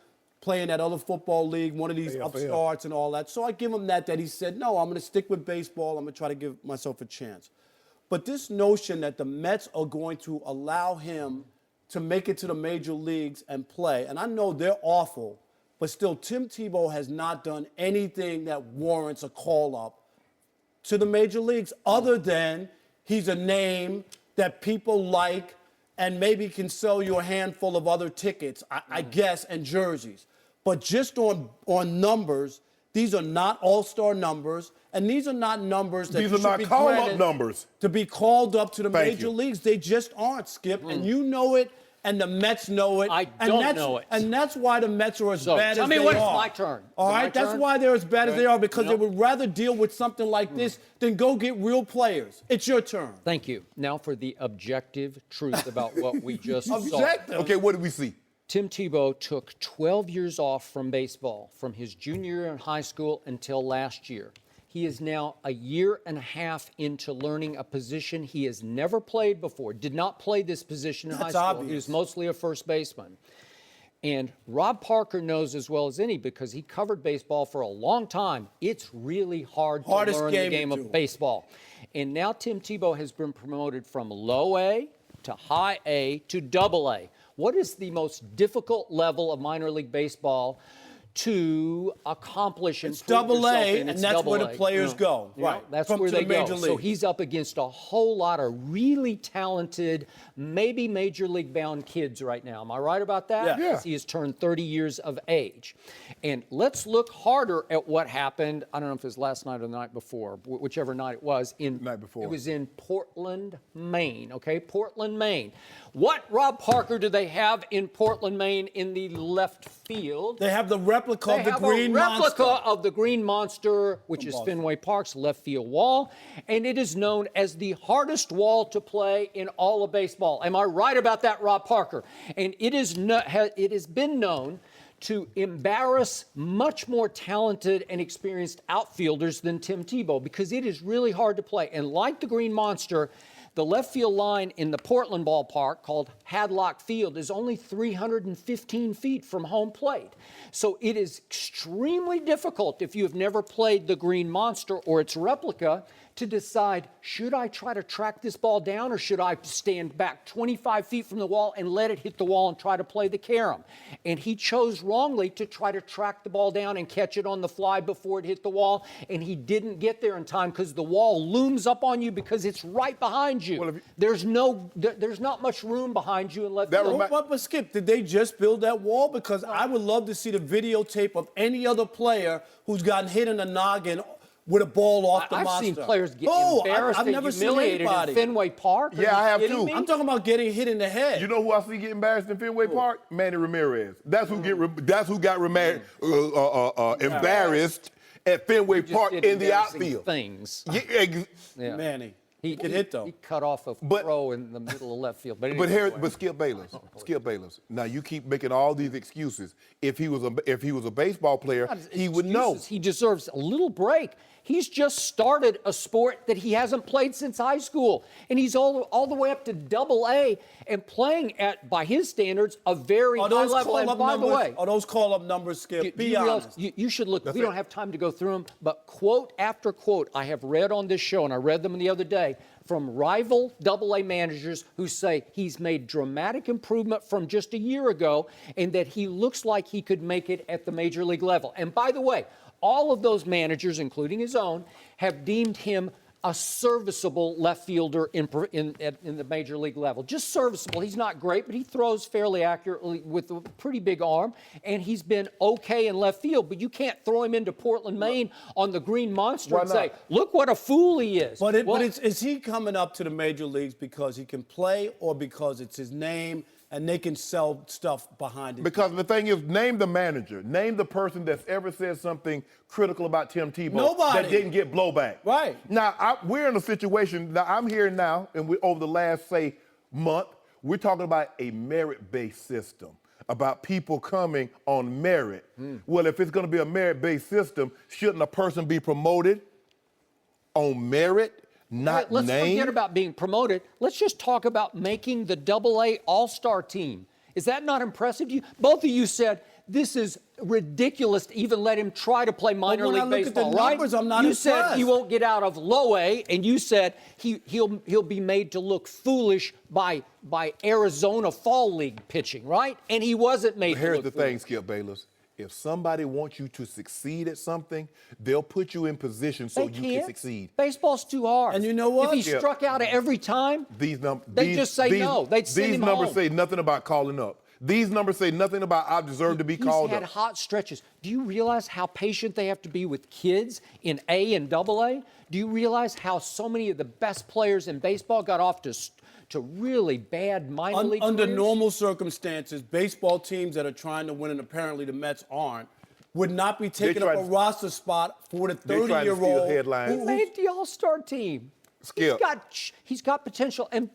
play in that other football league, one of these upstarts and all that. So I give him that he said, no, I'm going to stick with baseball. I'm going to try to give myself a chance. But this notion that the Mets are going to allow him to make it to the major leagues and play, and I know they're awful, but still Tim Tebow has not done anything that warrants a call-up to the major leagues other than he's a name that people like and maybe can sell you a handful of other tickets, I guess, and jerseys. But just on numbers, these are not all-star numbers, and these are not numbers that these are not call-up numbers to be called up to the major leagues. They just aren't, Skip, and you know it, and the Mets know it. I don't know it. And that's why the Mets are as bad as they are. Tell me when it's my turn. All right, that's why they're as bad as they are, because they would rather deal with something like this than go get real players. It's your turn. Thank you. Now for the objective truth about what we just saw. Okay, what did we see? Tim Tebow took 12 years off from baseball, from his junior year in high school until last year. He is now a year and a half into learning a position he has never played before, did not play this position in high school. Obvious. He was mostly a first baseman. And Rob Parker knows as well as any, because he covered baseball for a long time, it's really hard to learn the game of baseball. And now Tim Tebow has been promoted from low A to high A to double A. What is the most difficult level of minor league baseball to accomplish and prove double yourself A, in? and that's where the players go. Right. That's where they go. So he's up against a whole lot of really talented, maybe major league bound kids right now. Am I right about that? Yeah. He has turned 30 years of age. And let's look harder at what happened. I don't know if it was last night or the night before, whichever night it was. Night before. It was in Portland, Maine. Okay, Portland, Maine. What, Rob Parker, do they have in Portland, Maine in the left field? They have the replica of the Green Monster. Replica of the Green Monster, which is Fenway Park's left field wall, and it is known as the hardest wall to play in all of baseball. Am I right about that, Rob Parker? And it has been known to embarrass much more talented and experienced outfielders than Tim Tebow, because it is really hard to play. And like the Green Monster, the left field line in the Portland ballpark, called Hadlock Field, is only 315 feet from home plate. So it is extremely difficult, if you have never played the Green Monster or its replica, to decide, should I try to track this ball down, or should I stand back 25 feet from the wall and let it hit the wall and try to play the carom? And he chose wrong. wrongly to try to track the ball down and catch it on the fly before it hit the wall, and he didn't get there in time because the wall looms up on you because it's right behind you. Well, there's not much room behind you in left field. But Skip, did they just build that wall? Because I would love to see the videotape of any other player who's gotten hit in the noggin with a ball off the I've monster. seen players get embarrassed I've and never humiliated seen anybody. in Fenway Park. Yeah, I have too. Me? I'm talking about getting hit in the head. You know who I see get embarrassed in Fenway Park? Manny Ramirez. That's who got embarrassed at Fenway Park in the outfield. Things. Yeah. Manny. He get hit though. He cut off a throw in the middle of left field. But Skip Bayless. Now you keep making all these excuses. If he was a baseball player, he would know. He deserves a little break. He's just started a sport that he hasn't played since high school, and he's all the way up to Double-A and playing at, by his standards, a very high level. And by the way, are those call-up numbers, Skip? Be honest. You should look. We don't have time to go through them, but quote after quote I have read on this show, and I read them the other day, from rival Double-A managers who say he's made dramatic improvement from just a year ago and that he looks like he could make it at the major league level. And by the way, all of those managers, including his own, have deemed him a serviceable left fielder in the major league level. Just serviceable. He's not great, but he throws fairly accurately with a pretty big arm, and he's been okay in left field. But you can't throw him into Portland, Maine on the Green Monster and say, look what a fool he is. But is he coming up to the major leagues because he can play or because it's his name and they can sell stuff behind it? Because the thing is, name the manager. Name the person that's ever said something critical about Tim Tebow Nobody. that didn't get blowback. Right. Now, we're in a situation, now I'm here now, and over the last, say, month, we're talking about a merit-based system, about people coming on merit. Well, if it's going to be a merit-based system, shouldn't a person be promoted on merit? Let's forget about being promoted. Let's just talk about making the Double-A All-Star team. Is that not impressive to you? Both of you said this is ridiculous to even let him try to play minor league baseball, right? Numbers, I'm not you impressed. said he won't get out of low A, and you said he'll be made to look foolish by Arizona Fall League pitching, right? And he wasn't made to look foolish. Here's the thing, Skip Bayless. If somebody wants you to succeed at something, they'll put you in position so you can succeed. Baseball's too hard. And you know what? If he struck out every time, they'd just say no. They'd send him home. These numbers say nothing about calling up. These numbers say nothing about I deserve to be called up. He's had hot stretches. Do you realize how patient they have to be with kids in A and Double-A? Do you realize how so many of the best players in baseball got off to really bad minor league Under careers? normal circumstances, baseball teams that are trying to win, and apparently the Mets aren't, would not be taking up a roster spot for the 30-year-old. Who made the All-Star team? Skip. He's got potential. And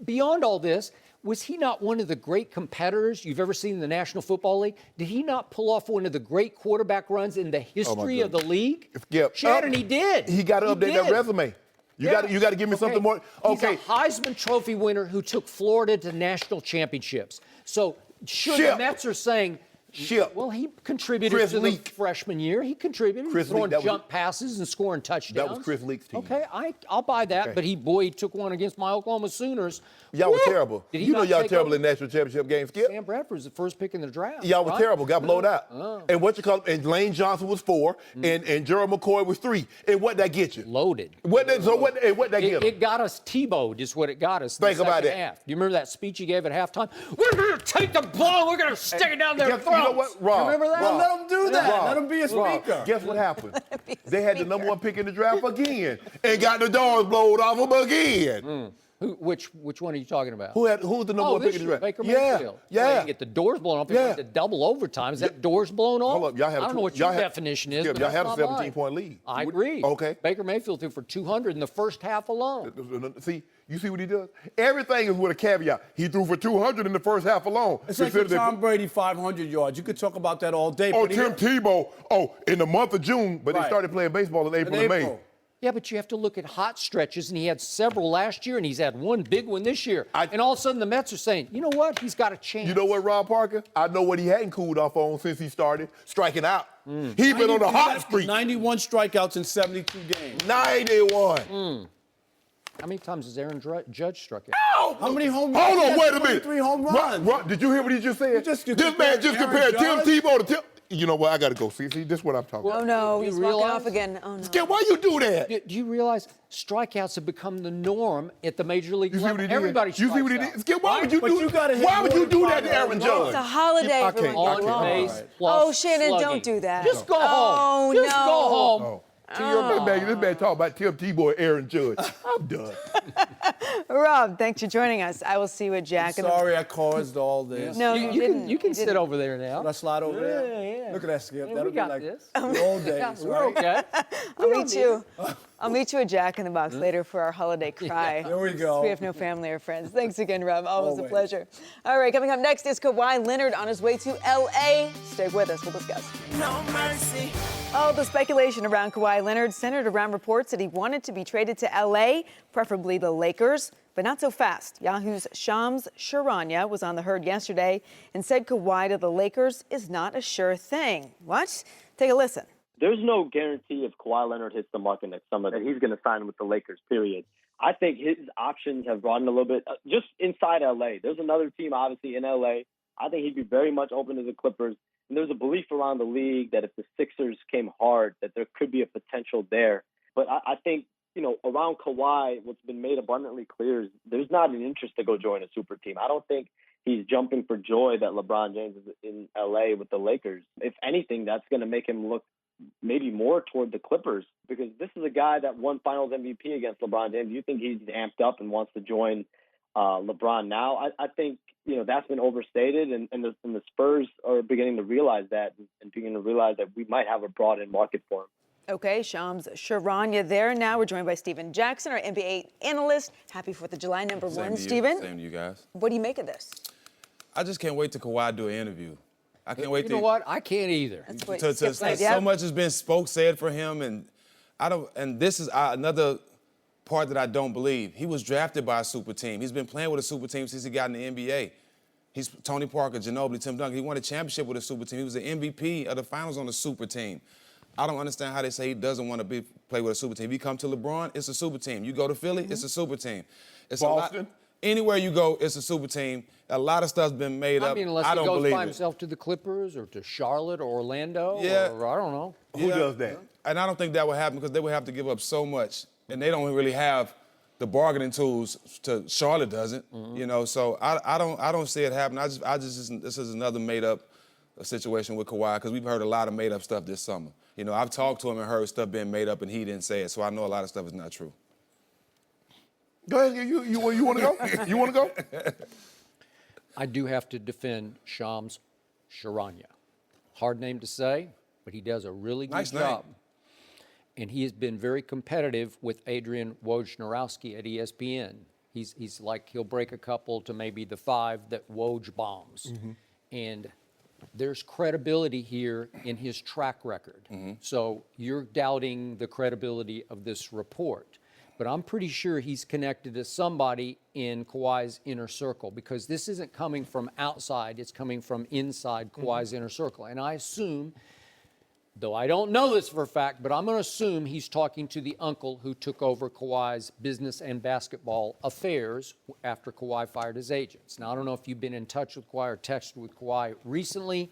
beyond all this, was he not one of the great competitors you've ever seen in the National Football League? Did he not pull off one of the great quarterback runs in the history of the league? Skip. Shannon, he did. He got to update that resume. You got to give me something more. Okay. He's a Heisman Trophy winner who took Florida to national championships. So sure, the Mets are saying, well, he contributed to the freshman year. He contributed, throwing jump passes and scoring touchdowns. That was Chris Leak's team. Okay, I'll buy that. But he took one against my Oklahoma Sooners. Y'all were terrible. You know y'all terrible in national championship games, Skip. Sam Bradford's the first pick in the draft. Y'all were terrible. Got blowed out. And Lane Johnson was 4, and Gerald McCoy was 3. And what that get you? Loaded. What that get It got us Tebowed is what it got us. Think about it. Half. Do you remember that speech he gave at halftime? We're going to take the ball. We're going to stick it down their throats. You know what, Rob? Remember that? Well, let him do that. Rob, Let him be a speaker. Guess what happened? They had the number 1 pick in the draft again and got the doors blown off them again. Which one are you talking about? Who was the number 1 pick in the draft? Baker Mayfield. Yeah. Well, you get the doors blown off. You get the double overtime. Is that doors blown off? Hold up. Y'all I don't know what your definition is. Y'all had a 17-point lead. I agree. Okay. Baker Mayfield threw for 200 in the first half alone. See, you see what he does? Everything is with a caveat. He threw for 200 in the first half alone. It's like the Tom Brady 500 yards. You could talk about that all day. Tim Tebow, in the month of June, but they started playing baseball in April and May. Yeah, but you have to look at hot stretches, and he had several last year, and he's had one big one this year. And all of a sudden, the Mets are saying, you know what? He's got a chance. You know what, Rob Parker? I know what he hadn't cooled off on since he started striking out. He's been on a hot streak. 91 strikeouts in 72 games. 91. How many times has Aaron Judge struck out? Oh! How many home runs? Hold on, wait a minute. 23 home runs. Did you hear what he just said? This man just compared Tim Tebow to Tim. You know what? I got to go. See, this is what I'm talking about. Oh, no, he's walking realize? off again. Oh, no. Skip, why you do that? Do you realize strikeouts have become the norm at the major league You see level? what he did? Everybody You see what he strikes did? Skip, why would you But do you gotta hit Why would more you than do 5 that to Aaron home Judge? runs. It's a holiday I for can't. my I can't. lungs. Plus Oh, Shannon, slugging. don't do that. Just go Oh, home. Just no. go home. Oh. To your This man talking about Tim Tebow and Aaron Judge. I'm done. Rob, thanks for joining us. I will see you at Jack. Sorry I caused all this. No, you didn't. You can sit didn't. over there now. Can I slide over there? Yeah. Look at that, Skip. Yeah, That'll we got be like this. the old days, Yeah, we're right? okay. I'll meet you at Jack in the Box later for our holiday cry. There we go. We have no family or friends. Thanks again, Rob. Always a Always. pleasure. All right, coming up next is Kawhi Leonard on his way to L.A. Stay with us. We'll discuss. No mercy. Oh, the speculation around Kawhi Leonard centered around reports that he wanted to be traded to L.A., preferably the Lakers, but not so fast. Yahoo's Shams Charania was on the herd yesterday and said Kawhi to the Lakers is not a sure thing. What? Take a listen. There's no guarantee if Kawhi Leonard hits the market next summer that he's going to sign with the Lakers, period. I think his options have broadened a little bit just inside L.A. There's another team, obviously, in L.A. I think he'd be very much open to the Clippers. And there's a belief around the league that if the Sixers came hard, that there could be a potential there. But I think, around Kawhi, what's been made abundantly clear is there's not an interest to go join a super team. I don't think he's jumping for joy that LeBron James is in L.A. with the Lakers. If anything, that's going to make him look maybe more toward the Clippers, because this is a guy that won Finals MVP against LeBron James. You think he's amped up and wants to join LeBron now? I think that's been overstated, and the Spurs are beginning to realize that and beginning to realize that we might have a broadened market for him. Okay, Shams Charania there. Now we're joined by Stephen Jackson, our NBA analyst. Happy 4th of July, number one, Stephen. Same to you guys. What do you make of this? I just can't wait till Kawhi do an interview. I can't wait. You know what? I can't either. That's what to Skip said, yeah. So much has been said for him, and I don't. And this is another part that I don't believe. He was drafted by a super team. He's been playing with a super team since he got in the NBA. He's Tony Parker, Ginobili, Tim Duncan. He won a championship with a super team. He was the MVP of the finals on a super team. I don't understand how they say he doesn't want to play with a super team. You come to LeBron, it's a super team. You go to Philly, it's a super team. It's Boston? Anywhere you go, it's a super team. A lot of stuff's been made up. I mean, unless I he don't goes believe by it. himself to the Clippers or to Charlotte or Orlando, Yeah. or I don't know. Who does that? And I don't think that would happen because they would have to give up so much, and they don't really have the bargaining tools to Charlotte doesn't. So I don't see it happen. This is another made up situation with Kawhi because we've heard a lot of made up stuff this summer. I've talked to him and heard stuff being made up, and he didn't say it, so I know a lot of stuff is not true. Go ahead. You want to go? You want to go? I do have to defend Shams Charania. Hard name to say, but he does a really good Nice name. job. And he has been very competitive with Adrian Wojnarowski at ESPN. He's like, he'll break a couple to maybe the 5 that Woj bombs. And there's credibility here in his track record. So you're doubting the credibility of this report. But I'm pretty sure he's connected to somebody in Kawhi's inner circle, because this isn't coming from outside, it's coming from inside Kawhi's inner circle. And I assume, though I don't know this for a fact, but I'm going to assume he's talking to the uncle who took over Kawhi's business and basketball affairs after Kawhi fired his agents. Now, I don't know if you've been in touch with Kawhi or texted with Kawhi recently,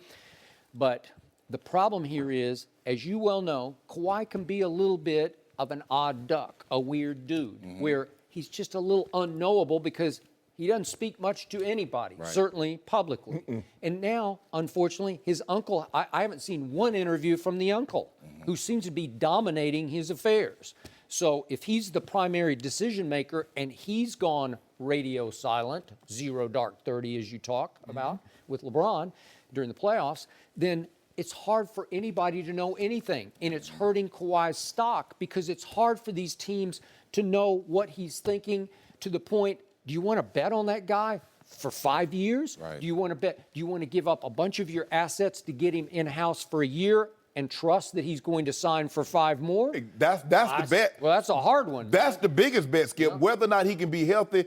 but the problem here is, as you well know, Kawhi can be a little bit of an odd duck, a weird dude, where he's just a little unknowable because he doesn't speak much to anybody, certainly publicly. And now, unfortunately, his uncle, I haven't seen one interview from the uncle, who seems to be dominating his affairs. So if he's the primary decision maker and he's gone radio silent, 0 dark 30 as you talk about with LeBron during the playoffs, then it's hard for anybody to know anything. And it's hurting Kawhi's stock because it's hard for these teams to know what he's thinking, to the point, do you want to bet on that guy for 5 years? Right. Do you want to bet? Do you want to give up a bunch of your assets to get him in-house for a year and trust that he's going to sign for 5 more? That's the bet. Well, that's a hard one. That's the biggest bet, Skip. Yeah. Whether or not he can be healthy,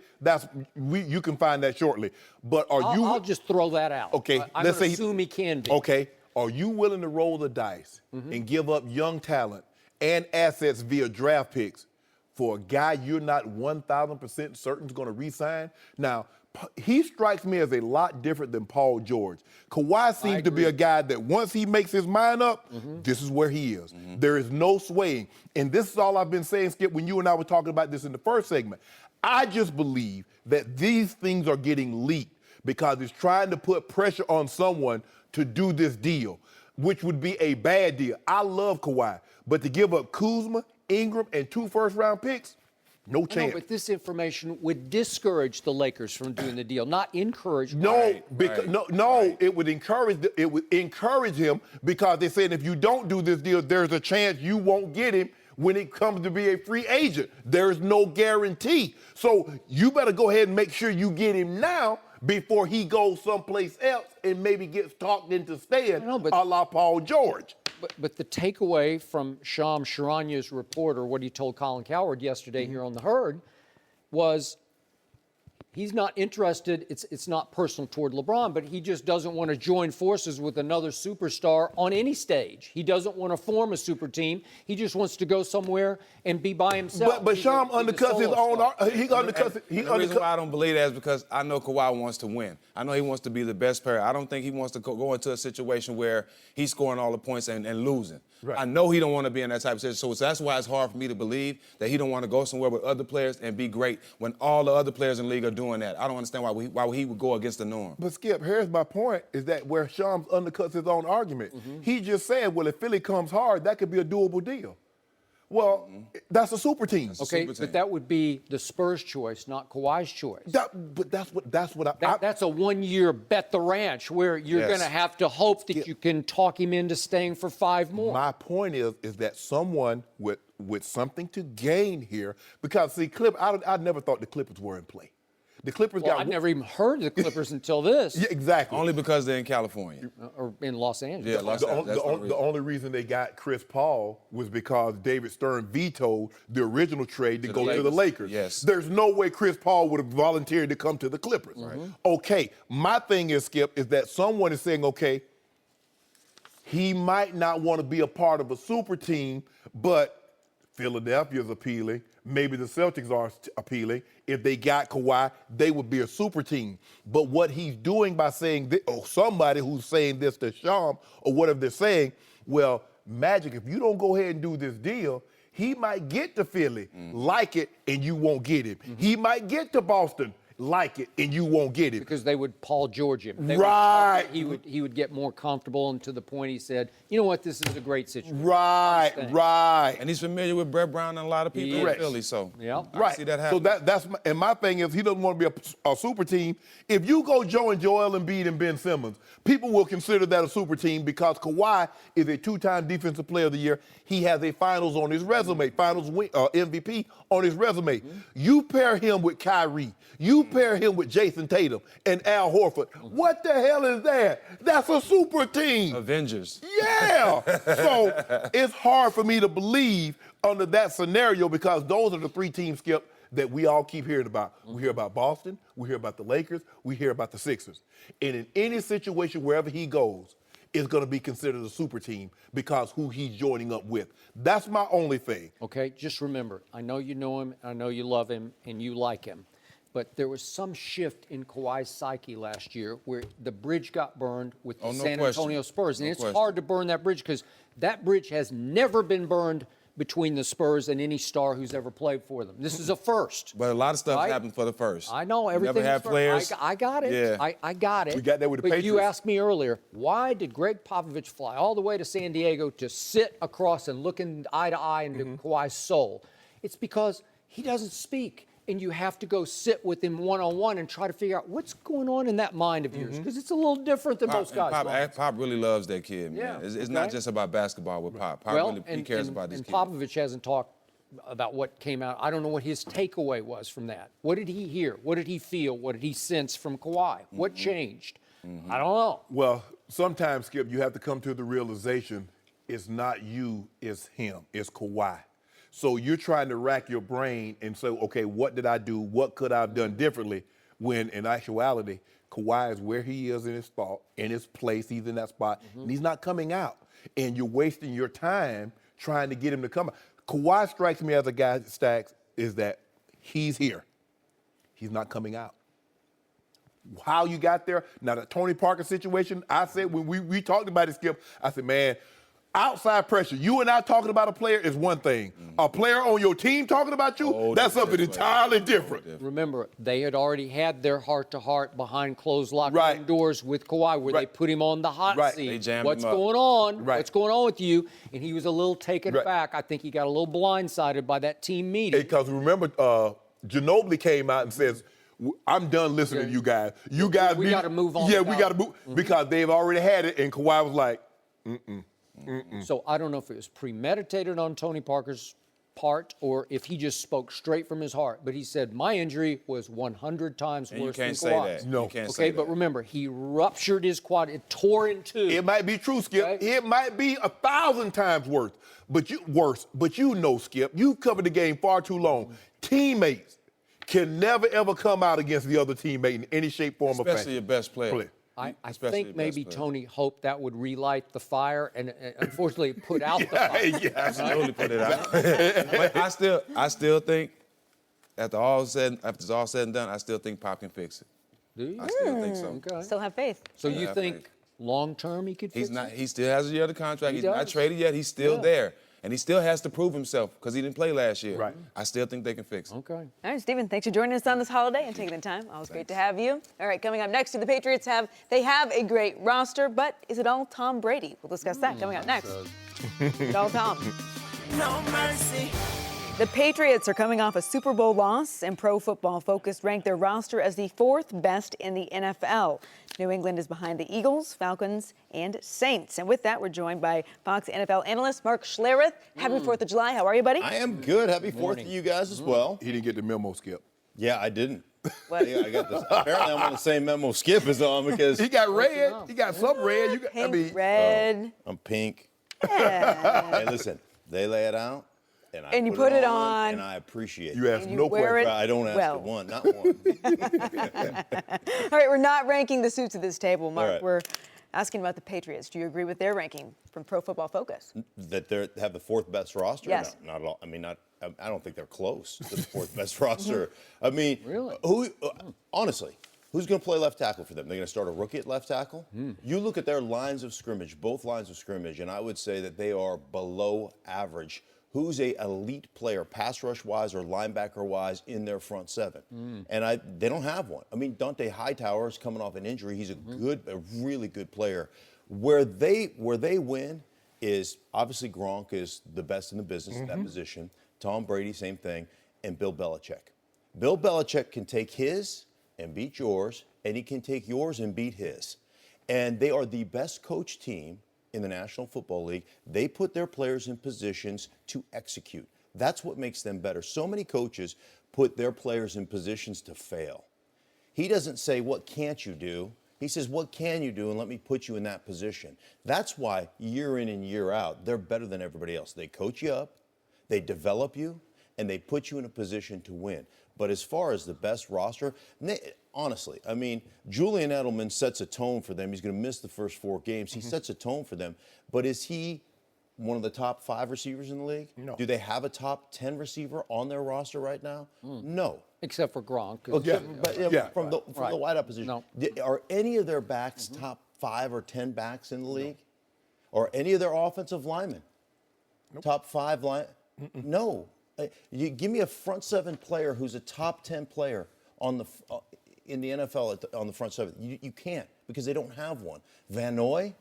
you can find that shortly. But I'll just throw that out. Okay, I'm let's going say to assume he can be. Okay, are you willing to roll the dice and give up young talent and assets via draft picks for a guy you're not 1,000% certain is going to re-sign. Now, he strikes me as a lot different than Paul George. Kawhi seems to be a guy that once he makes his mind up, this is where he is. There is no swaying. And this is all I've been saying, Skip, when you and I were talking about this in the first segment. I just believe that these things are getting leaked because it's trying to put pressure on someone to do this deal, which would be a bad deal. I love Kawhi, but to give up Kuzma, Ingram, and 2 first-round picks, no chance. No, but this information would discourage the Lakers from doing the deal, not encourage. No, it would encourage him because they said if you don't do this deal, there's a chance you won't get him when it comes to be a free agent. There's no guarantee. So you better go ahead and make sure you get him now before he goes someplace else and maybe gets talked into staying, a la Paul George. But the takeaway from Shams Charania's report, or what he told Colin Cowherd yesterday here on The Herd, was he's not interested. It's not personal toward LeBron, but he just doesn't want to join forces with another superstar on any stage. He doesn't want to form a super team. He just wants to go somewhere and be by himself. But Shams undercuts his own. The reason why I don't believe that is because I know Kawhi wants to win. I know he wants to be the best player. I don't think he wants to go into a situation where he's scoring all the points and losing. Right. I know he don't want to be in that type of situation. So that's why it's hard for me to believe that he don't want to go somewhere with other players and be great when all the other players in the league are doing that. I don't understand why he would go against the norm. But Skip, here's my point, is that where Shams undercuts his own argument. He just said, well, if Philly comes hard, that could be a doable deal. Well, that's a super team. But that would be the Spurs' choice, not Kawhi's choice. That's a one-year bet the ranch where you're going to have to hope that you can talk him into staying for 5 more. My point is that someone with something to gain here, because see, I never thought the Clippers were in play. The Clippers I'd never even heard of the Clippers until this. Yeah, exactly. Only because they're in California. Or in Los Angeles. Yeah, Los Angeles. The only reason they got Chris Paul was because David Stern vetoed the original trade to go to the Lakers. Yes. There's no way Chris Paul would have volunteered to come to the Clippers. Okay, my thing is, Skip, is that someone is saying, okay, he might not want to be a part of a super team, but Philadelphia's appealing. Maybe the Celtics are appealing. If they got Kawhi, they would be a super team. But what he's doing by saying this, or somebody who's saying this to Shams, or whatever they're saying, well, Magic, if you don't go ahead and do this deal, he might get to Philly, like it, and you won't get him. He might get to Boston, like it, and you won't get it. Because they would Paul George him. Right. He would get more comfortable, and to the point he said, you know what, this is a great situation. Right. And he's familiar with Brett Brown and a lot of people in Philly, so I see that happen. So that's my thing is he doesn't want to be a super team. If you go join Joel Embiid and Ben Simmons, people will consider that a super team because Kawhi is a 2-time Defensive Player of the Year. He has a Finals on his resume, Finals MVP on his resume. You pair him with Kyrie. You pair him with Jason Tatum and Al Horford. What the hell is that? That's a super team. Avengers. Yeah. So it's hard for me to believe under that scenario because those are the 3 teams, Skip, that we all keep hearing about. We hear about Boston, we hear about the Lakers, we hear about the Sixers. And in any situation, wherever he goes, it's going to be considered a super team because who he's joining up with. That's my only thing. Okay, just remember, I know you know him, I know you love him, and you like him. But there was some shift in Kawhi's psyche last year where the bridge got burned with the San Antonio Spurs. And it's hard to burn that bridge because that bridge has never been burned between the Spurs and any star who's ever played for them. This is a first. But a lot of stuff happened for the first. I know, everything. Never had players. I got it. Yeah. I got it. We got that with the But Patriots. you asked me earlier, why did Greg Popovich fly all the way to San Diego to sit across and look in eye to eye into Kawhi's soul? It's because he doesn't speak. And you have to go sit with him one-on-one and try to figure out what's going on in that mind of yours. Because it's a little different than most guys' Pop really loves that kid, man. Yeah, it's not just about basketball with Pop. Pop really cares about these kids. And Popovich hasn't talked about what came out. I don't know what his takeaway was from that. What did he hear? What did he feel? What did he sense from Kawhi? What changed? I don't know. Well, sometimes, Skip, you have to come to the realization it's not you, it's him, it's Kawhi. So you're trying to rack your brain and say, okay, what did I do? What could I have done differently? When in actuality, Kawhi is where he is in his thought, in his place, he's in that spot, and he's not coming out. And you're wasting your time trying to get him to come out. Kawhi strikes me as a guy, Stacks, is that he's here. He's not coming out. How you got there? Now, the Tony Parker situation, I said when we talked about it, Skip, I said, man, outside pressure, you and I talking about a player is one thing. A player on your team talking about you, that's something entirely different. Remember, they had already had their heart-to-heart behind closed locker room doors with Kawhi, where they put him on the hot seat. They jammed What's him up. going on? What's going on with you? And he was a little taken aback. I think he got a little blindsided by that team meeting. Because remember, Ginobili came out and says, I'm done listening to you guys. You guys, we got to move on. Yeah, we got to move because they've already had it, and Kawhi was like, So I don't know if it was premeditated on Tony Parker's part or if he just spoke straight from his heart. But he said, my injury was 100 times And worse you can't than say Kawhi's. that. No. You can't say Okay, that. but remember, he ruptured his quad. It tore in two. it might be true, Skip. It might be 1,000 times worse. But you know, Skip, you covered the game far too long. Teammates can never, ever come out against the other teammate in any shape, form, or fashion. Especially your best player. I think maybe Tony hoped that would relight the fire, and unfortunately it put out the fire. Yeah, Absolutely put it out. But I still think, after all said and done, I still think Pop can fix it. Do you? I still think so. Okay. Still have faith. So you think long-term he could fix He's not. it? He still has a year of the contract. He He's not does. traded yet. He's still there. And he still has to prove himself because he didn't play last year. Right. I still think they can fix it. Okay. All right, Stephen, thanks for joining us on this holiday and taking the time. Always great to have you. All right, coming up next, the Patriots have a great roster, but is it all Tom Brady? We'll discuss that coming up next. It's all Tom. No mercy. The Patriots are coming off a Super Bowl loss, and Pro Football Focus ranked their roster as the 4th best in the NFL. New England is behind the Eagles, Falcons, and Saints. And with that, we're joined by Fox NFL analyst Mark Schlereth. Happy 4th of July. How are you, buddy? I am good. Happy 4th to you guys as well. He didn't get the memo, Skip. Yeah, I didn't. What? Yeah, I got this. Apparently, I'm on the same memo Skip is on because He got red. He got some red. You got, Pink, red. I'm pink. Yeah. Hey, listen, they lay it out, and I And you put it on. and I appreciate You it. asked And you no wear question. it I don't ask well. it one, not one. All right, we're not ranking the suits at this table, Mark. right. We're asking about the Patriots. Do you agree with their ranking from Pro Football Focus? That they have the 4th best roster? Yes. No, not at all. I mean, I don't think they're close to the 4th best roster. I mean, Really? Honestly, who's going to play left tackle for them? They're going to start a rookie at left tackle? You look at their lines of scrimmage, both lines of scrimmage, and I would say that they are below average. Who's a elite player, pass rush wise or linebacker wise, in their front seven? And they don't have one. I mean, Dante Hightower is coming off an injury. He's a really good player. Where they win is obviously Gronk is the best in the business at that position. Tom Brady, same thing, and Bill Belichick. Bill Belichick can take his and beat yours, and he can take yours and beat his. And they are the best coach team in the National Football League. They put their players in positions to execute. That's what makes them better. So many coaches put their players in positions to fail. He doesn't say, what can't you do? He says, what can you do, and let me put you in that position. That's why year in and year out, they're better than everybody else. They coach you up, they develop you, and they put you in a position to win. But as far as the best roster, honestly, I mean, Julian Edelman sets a tone for them. He's going to miss the first 4 games. He sets a tone for them. But is he one of the top 5 receivers in the league? No. Do they have a top 10 receiver on their roster right now? No. Except for Gronk. But from the wideout position, No. are any of their backs top 5 or 10 backs in the league? Or any of their offensive linemen? Top 5 line? No. You give me a front 7 player who's a top 10 player on the in the NFL on the front 7. You can't because they don't have one. Van Noy,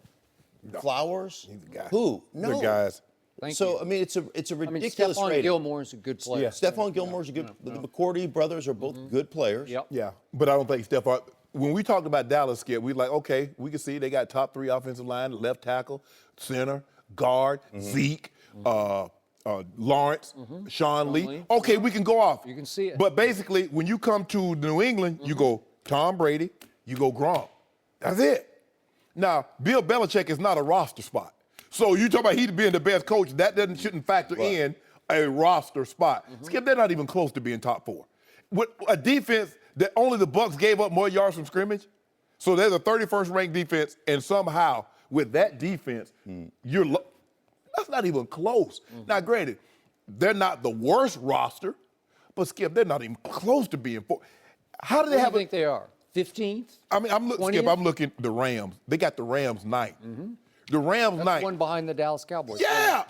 Flowers, He's a guy. who? No. They're guys. Thank So you. I mean, it's a I mean, ridiculous Stephon rating. Gilmore is a good player. Stephon Gilmore's a good. The McCourty brothers are both good players. Yep. Yeah, but I don't think Stephon. When we talked about Dallas, Skip, we like, okay, we can see they got top 3 offensive line, left tackle, center, guard, Zeke, Lawrence, Sean Lee. Okay, we can go off. You can see it. But basically, when you come to New England, you go Tom Brady, you go Gronk. That's it. Now, Bill Belichick is not a roster spot. So you talk about he being the best coach, that shouldn't factor in a roster spot. Skip, they're not even close to being top 4. With a defense that only the Bucs gave up more yards from scrimmage, so they're the 31st ranked defense, and somehow with that defense, that's not even close. Now, granted, they're not the worst roster, But Skip, they're not even close to being four. How do they What have? do you think they are? 15th? I mean, Skip, I'm looking at the Rams. They got the Rams ninth. The Rams ninth. One behind the Dallas Cowboys. Yeah.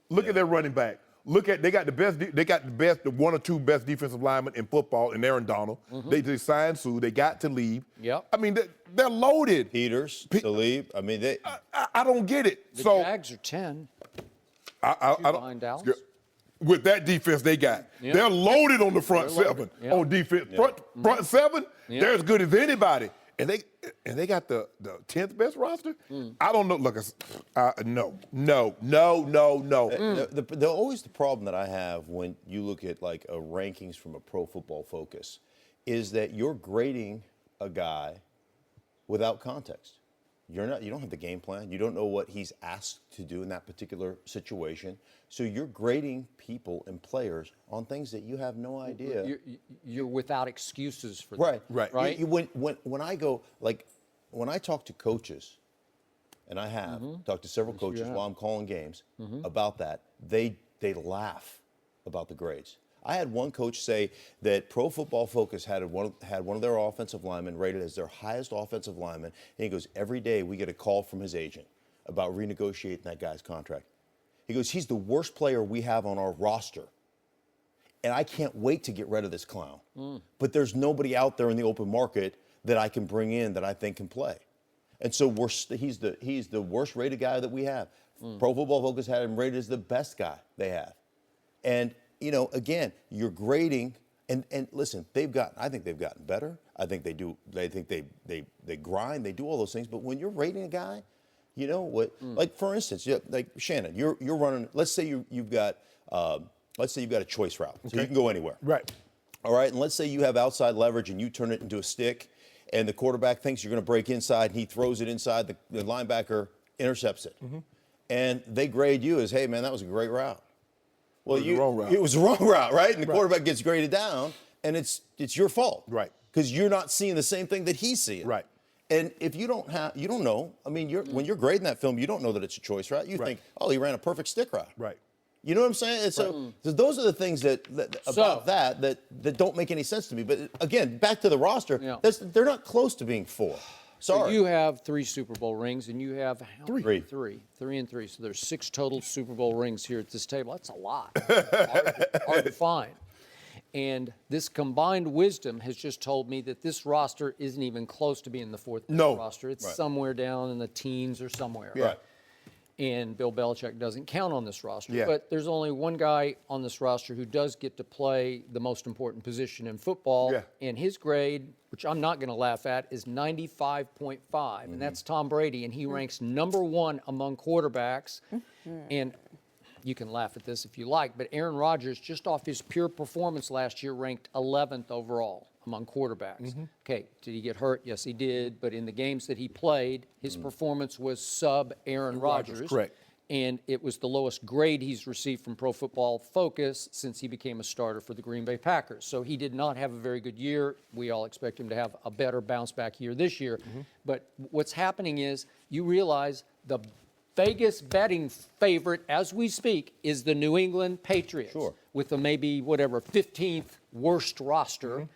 Look at their running back. They got the best. They got the one or two best defensive linemen in football, and Aaron Donald. They signed Sue. They got to leave. Yep. I mean, they're loaded. Peters, Talib. I mean, they. I don't get it. The So Jags are 10. I don't. Behind Dallas. With that defense they got, they're loaded on the front seven on defense. Front seven, they're as good as anybody, and they got the 10th best roster. I don't know. Look, no. Always the problem that I have when you look at like a rankings from a Pro Football Focus is that you're grading a guy without context. You don't have the game plan. You don't know what he's asked to do in that particular situation. So you're grading people and players on things that you have no idea. You're without excuses for that. Right. When I go, like, when I talk to coaches, and I have talked to several coaches while I'm calling games about that, they laugh about the grades. I had one coach say that Pro Football Focus had one of their offensive linemen rated as their highest offensive lineman, and he goes, every day we get a call from his agent about renegotiating that guy's contract. He goes, he's the worst player we have on our roster, and I can't wait to get rid of this clown. But there's nobody out there in the open market that I can bring in that I think can play. And so he's the worst rated guy that we have. Pro Football Focus had him rated as the best guy they have. And again, you're grading, and listen, I think they've gotten better. I think they do. They think they grind. They do all those things. But when you're rating a guy, you know what? Like for instance, like Shannon, you're running. Let's say you've got a choice route, so you can go anywhere. Right. All right, and let's say you have outside leverage and you turn it into a stick, and the quarterback thinks you're going to break inside, and he throws it inside. The linebacker intercepts it, and they grade you as, hey man, that was a great route. Well, it was the wrong route. It was the wrong route, right? And the quarterback gets graded down, and it's your fault, right? Because you're not seeing the same thing that he's seeing, right? And if you don't know. I mean, when you're grading that film, you don't know that it's a choice route. You think, oh, he ran a perfect stick route, right? You know what I'm saying? And so those are the things that don't make any sense to me. But again, back to the roster, they're not close to being four. Sorry. So you have 3 Super Bowl rings, and you have how many? 3. 3 and 3. So there's 6 total Super Bowl rings here at this table. That's a lot. hard to find. And this combined wisdom has just told me that this roster isn't even close to being the 4th best roster. It's somewhere down in the teens or somewhere. Right. And Bill Belichick doesn't count on this roster. Yeah. But there's only one guy on this roster who does get to play the most important position in football. Yeah. And his grade, which I'm not going to laugh at, is 95.5. And that's Tom Brady. And he ranks #1 among quarterbacks. And you can laugh at this if you like, but Aaron Rodgers, just off his pure performance last year, ranked 11th overall among quarterbacks. Okay, did he get hurt? Yes, he did. But in the games that he played, his performance was sub-Aaron Rodgers. Correct. And it was the lowest grade he's received from Pro Football Focus since he became a starter for the Green Bay Packers. So he did not have a very good year. We all expect him to have a better bounce-back year this year. But what's happening is you realize the Vegas betting favorite as we speak is the New England Patriots with the maybe 15th worst roster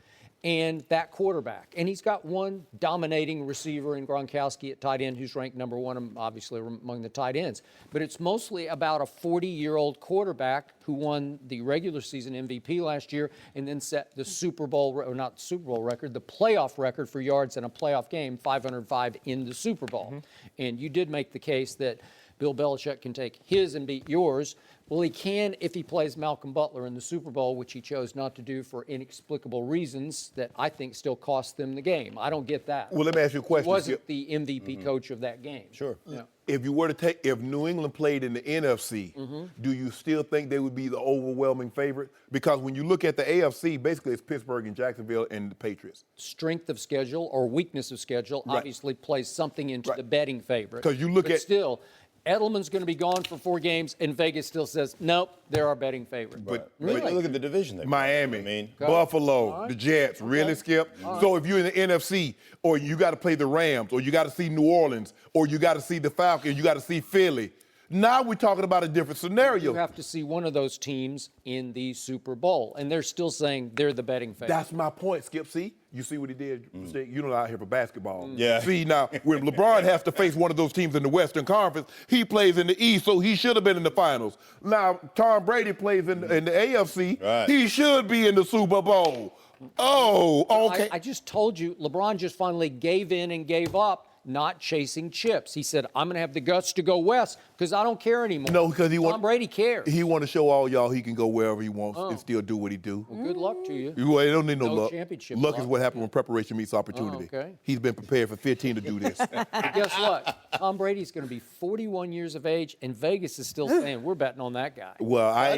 and that quarterback. And he's got one dominating receiver in Gronkowski at tight end who's ranked #1, obviously among the tight ends. But it's mostly about a 40-year-old quarterback who won the regular season MVP last year and then set the Super Bowl, or not Super Bowl record, the playoff record for yards in a playoff game, 505 in the Super Bowl. And you did make the case that Bill Belichick can take his and beat yours. Well, he can if he plays Malcolm Butler in the Super Bowl, which he chose not to do for inexplicable reasons that I think still cost them the game. I don't get that. Well, let me ask you a question. He wasn't the MVP coach of that game. Sure. Yeah. If New England played in the NFC, do you still think they would be the overwhelming favorite? Because when you look at the AFC, basically it's Pittsburgh and Jacksonville and the Patriots. Strength of schedule or weakness of schedule obviously plays something into the betting favorite. Because you look but still, Edelman's going to be gone for 4 games, and Vegas still says, nope, they're our betting favorite. But look at the division there. Miami, Buffalo, the Jets, really, Skip? So if you're in the NFC, or you got to play the Rams, or you got to see New Orleans, or you got to see the Falcons, you got to see Philly, Now we're talking about a different scenario. You have to see one of those teams in the Super Bowl, and they're still saying they're the betting favorite. That's my point, Skip. See? You see what he did? You know, out here for basketball. Yeah. See, now, when LeBron has to face one of those teams in the Western Conference, he plays in the East, so he should have been in the finals. Now, Tom Brady plays in the AFC. Right. He should be in the Super Bowl. Oh, okay. I just told you, LeBron just finally gave in and gave up, not chasing chips. He said, I'm going to have the guts to go west because I don't care anymore. No, because Tom Brady cares. He want to show all y'all he can go wherever he wants and still do what he do. Well, good luck to you. Well, he don't need no luck. Championship Luck is what happens when preparation meets opportunity. Oh, okay. He's been prepared for 15 to do this. But guess what? Tom Brady's going to be 41 years of age, and Vegas is still saying, we're betting on that guy. Well, I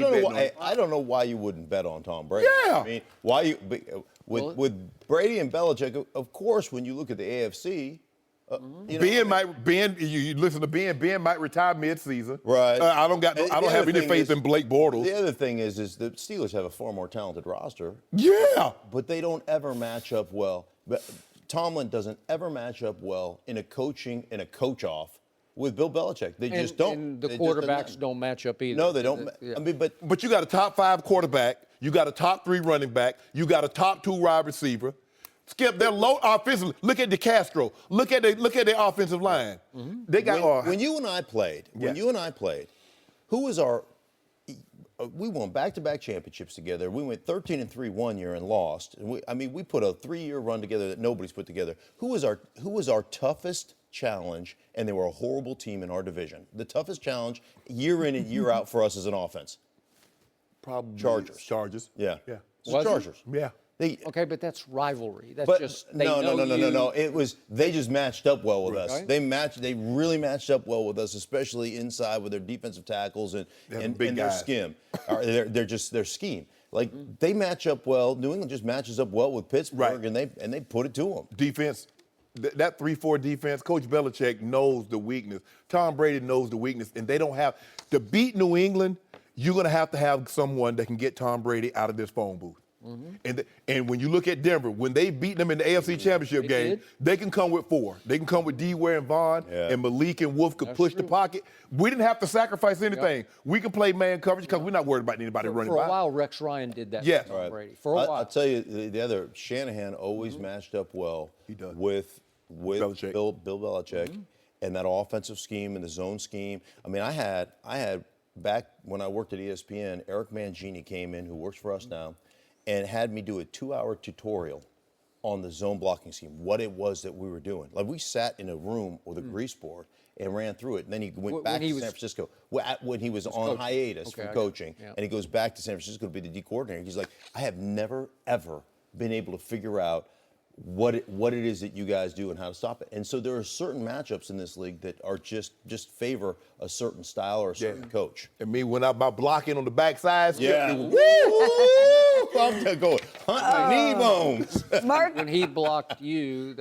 don't know why you wouldn't bet on Tom Brady. Yeah. I mean, why you with Brady and Belichick? Of course, when you look at the AFC. You listen to Ben might retire mid-season. Right. I don't have any faith in Blake Bortles. The other thing is the Steelers have a far more talented roster. Yeah. But they don't ever match up well. But Tomlin doesn't ever match up well in a coach-off with Bill Belichick. They just don't. And the quarterbacks don't match up either. No, they don't. Yeah. I mean, but you got a top 5 quarterback. You got a top 3 running back. You got a top 2 wide receiver. Skip, they're low offensively. Look at DeCastro. Look at their offensive line. They got when you and I played. Who was our? We won back-to-back championships together. We went 13-3 one year and lost. We put a 3-year run together that nobody's put together. Who was our toughest challenge? And they were a horrible team in our division. The toughest challenge year in and year out for us as an offense. Probably Chargers. Yeah. Yeah. The Chargers. Yeah. Okay, but that's rivalry. That's No. It was they just matched up well with us. They really matched up well with us, especially inside with their defensive tackles and their scheme. Their scheme. Like they match up well. New England just matches up well with Pittsburgh, and they put it to them. Defense. That 3-4 defense, Coach Belichick knows the weakness. Tom Brady knows the weakness, and they don't have to beat New England. You're going to have someone that can get Tom Brady out of this phone booth. And when you look at Denver, when they beat them in the AFC Championship game, they can come with 4. They can come with D-Ware and Vaughn, and Malik and Wolf could push the pocket. We didn't have to sacrifice anything. We can play man coverage because we're not worried about anybody running by. For a while, Rex Ryan did that Yes. to Tom Brady. For a while. I'll tell you, the other, Shanahan always matched up well with Belichick. Bill Belichick and that offensive scheme and the zone scheme. I mean, I had back when I worked at ESPN, Eric Mangini came in, who works for us now, and had me do a 2-hour tutorial on the zone blocking scheme, what it was that we were doing. Like we sat in a room with a grease board and ran through it. And then he went back to San Francisco when he was on hiatus from coaching. And he goes back to San Francisco to be the D coordinator. He's like, I have never, ever been able to figure out what it is that you guys do and how to stop it. And so there are certain matchups in this league that are just favor a certain style or a certain coach. And me, when I'm blocking on the backside, I'm going hunting knee bones. Mark, when he blocked you,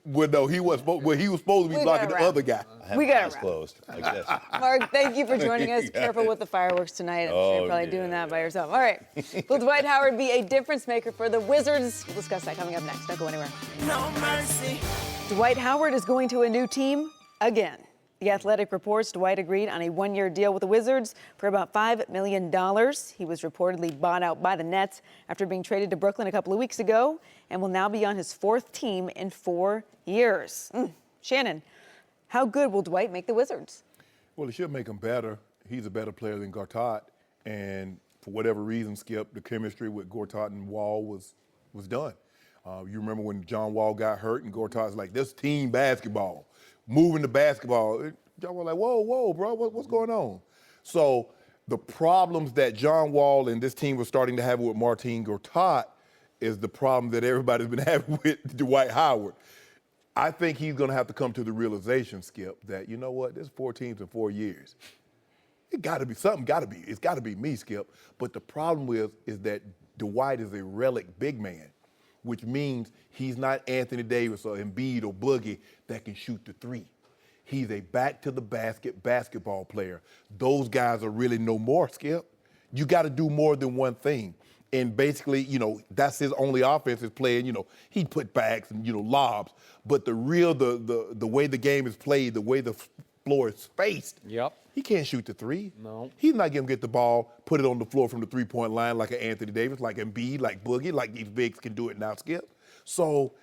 he was supposed to be blocking the other guy. We got it closed. I guess. Mark, thank you for joining us. Careful with the fireworks tonight. I'm sure you're probably doing that by yourself. All right. Will Dwight Howard be a difference maker for the Wizards? We'll discuss that coming up next. Don't go anywhere. No mercy. Dwight Howard is going to a new team again. The Athletic reports Dwight agreed on a 1-year deal with the Wizards for about $5 million. He was reportedly bought out by the Nets after being traded to Brooklyn a couple of weeks ago and will now be on his 4th team in 4 years. Shannon, how good will Dwight make the Wizards? Well, it should make him better. He's a better player than Gortat. And for whatever reason, Skip, the chemistry with Gortat and Wall was done. You remember when John Wall got hurt and Gortat's like, this team basketball, moving the basketball. John was like, whoa, bro, what's going on? So the problems that John Wall and this team was starting to have with Martin Gortat is the problem that everybody's been having with Dwight Howard. I think he's going to have to come to the realization, Skip, that, you know what, there's 4 teams in 4 years. It's got to be me, Skip. But the problem is that Dwight is a relic big man, which means he's not Anthony Davis or Embiid or Boogie that can shoot the 3. He's a back-to-the-basket basketball player. Those guys are really no more, Skip. You got to do more than one thing. And basically, that's his only offense is playing, he put backs and, lobs. But the way the game is played, the way the floor is spaced. Yep. He can't shoot the three. No. He's not going to get the ball, put it on the floor from the three-point line like an Anthony Davis, like Embiid, like Boogie, like these bigs can do it now, Skip. So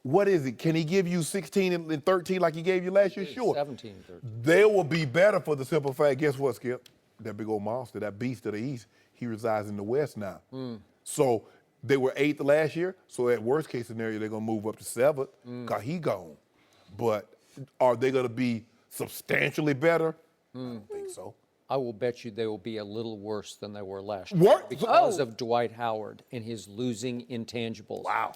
what is it? Can he give you 16 and 13 like he gave you last year? Sure. 17 and 13. They will be better for the simple fact, guess what, Skip? That big old monster, that beast of the East, he resides in the West now. So they were 8th last year, so at worst case scenario, they're going to move up to 7th because he gone. But are they going to be substantially better? I don't think so. I will bet you they will be a little worse than they were last year. What? Because of Dwight Howard and his losing intangibles. Wow.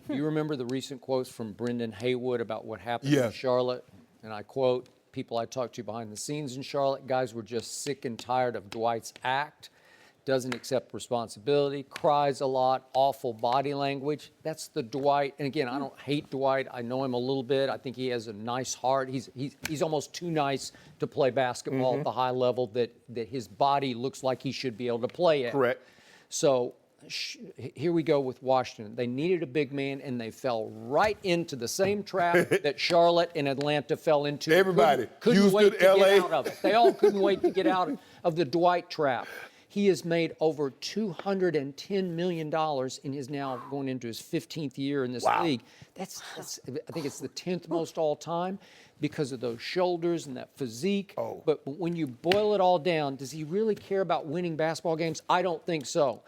Do you remember the recent quotes from Brendan Haywood about what happened Yeah. in Charlotte? And I quote, people I talked to behind the scenes in Charlotte, guys were just sick and tired of Dwight's act, doesn't accept responsibility, cries a lot, awful body language. That's the Dwight. And again, I don't hate Dwight. I know him a little bit. I think he has a nice heart. He's almost too nice to play basketball at the high level that his body looks like he should be able to play at. Correct. So here we go with Washington. They needed a big man, and they fell right into the same trap that Charlotte and Atlanta fell into. Everybody. Couldn't Houston, wait to LA. get out of it. They all couldn't wait to get out of the Dwight trap. He has made over $210 million in his now going into his 15th year in this league. That's I think it's the 10th most all time because of those shoulders and that physique. But when you boil it all down, does he really care about winning basketball games? I don't think so.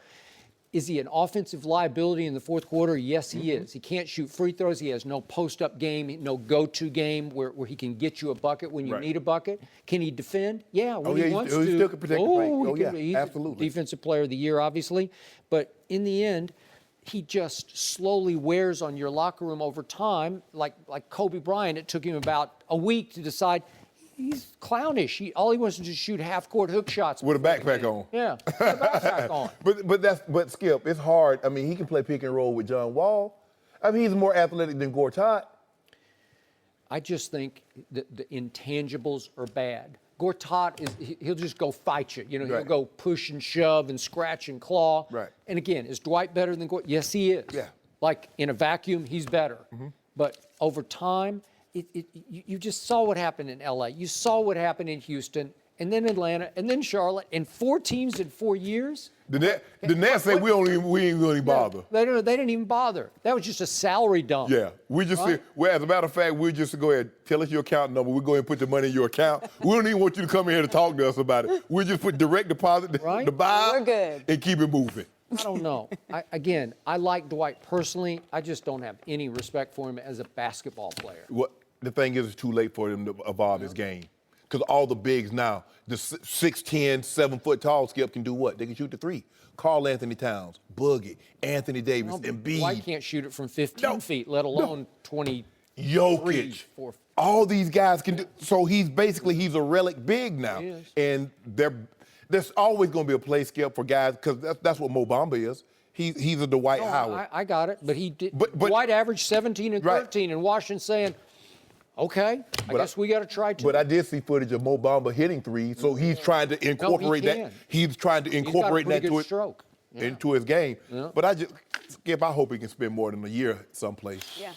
Is he an offensive liability in the fourth quarter? Yes, he is. He can't shoot free throws. He has no post-up game, no go-to game where he can get you a bucket when you need a bucket. Can he defend? Yeah, when he wants to. He still can protect the paint. He's absolutely. Defensive Player of the Year, obviously. But in the end, he just slowly wears on your locker room over time. Like Kobe Bryant, it took him about a week to decide he's clownish. All he wants to do is shoot half-court hook shots. With a backpack on. Yeah, with a backpack on. But Skip, it's hard. I mean, he can play pick and roll with John Wall. I mean, he's more athletic than Gortat. I just think that the intangibles are bad. Gortat he'll just go fight you. You know, he'll go push and shove and scratch and claw. Right. And again, is Dwight better than Gortat? Yes, he is. Yeah. Like in a vacuum, he's better. But over time, you just saw what happened in L.A. You saw what happened in Houston, and then Atlanta, and then Charlotte, and 4 teams in 4 years. The Nets say we ain't going to bother. They didn't even bother. That was just a salary dump. Yeah, we just say, well, as a matter of fact, we just go ahead, tell us your account number. We'll go ahead and put the money in your account. We don't even want you to come in here to talk to us about it. We'll just put direct deposit, the buy, We're good. and keep it moving. I don't know. I like Dwight personally. I just don't have any respect for him as a basketball player. The thing is, it's too late for him to evolve his game. Because all the bigs now, the 6'10", 7-foot tall Skip can do what? They can shoot the three. Karl Anthony Towns, Boogie, Anthony Davis, Embiid. Dwight can't shoot it from 15 feet, let alone 20. Jokic. All these guys can do. So he's a relic big now. He is. And there's always going to be a play, Skip, for guys, because that's what Mo Bamba is. He's a Dwight Howard. I got it, but he did. Dwight averaged 17 and 13, and Washington saying, okay, I guess we got to try to. But I did see footage of Mo Bamba hitting threes, so he's trying to incorporate that. He's trying to incorporate that into his game. Yeah. But Skip, I hope he can spend more than a year someplace. Yeah.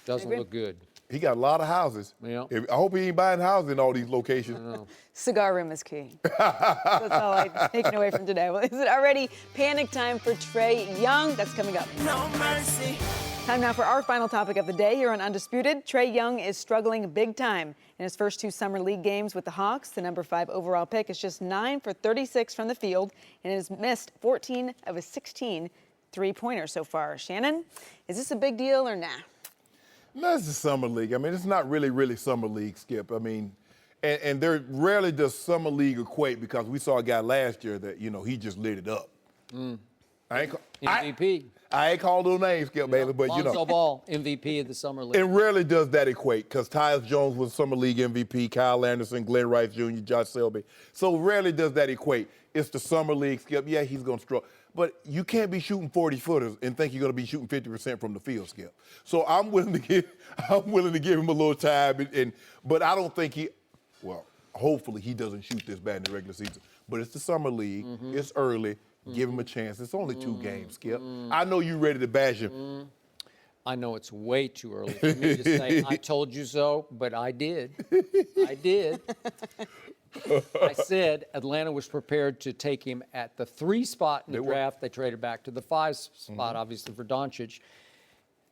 Doesn't look good. He got a lot of houses. Yeah. I hope he ain't buying houses in all these locations. Cigar room is key. That's all I've taken away from today. Well, is it already panic time for Trae Young? That's coming up. No mercy. Time now for our final topic of the day here on Undisputed. Trae Young is struggling big time in his first 2 summer league games with the Hawks. The number 5 overall pick is just 9 for 36 from the field and has missed 14 of his 16 three-pointers so far. Shannon, is this a big deal or nah? No, it's the summer league. I mean, it's not really summer league, Skip. I mean, and there rarely does summer league equate because we saw a guy last year that, he just lit it up. MVP. I ain't called no names, Skip Bayless, but Lonzo Ball, MVP of the summer league. It rarely does that equate because Tyus Jones was summer league MVP, Kyle Anderson, Glenn Rice Jr., Josh Selby. So rarely does that equate. It's the summer league, Skip. Yeah, he's going to struggle. But you can't be shooting 40-footers and think you're going to be shooting 50% from the field, Skip. So I'm willing to give him a little time, but I don't think hopefully he doesn't shoot this bad in the regular season. But it's the summer league. It's early. Give him a chance. It's only 2 games, Skip. I know you're ready to bash him. I know it's way too early for me to say I told you so, but I did. I did. I said Atlanta was prepared to take him at the 3 spot in the draft. They traded back to the 5 spot, obviously, for Doncic.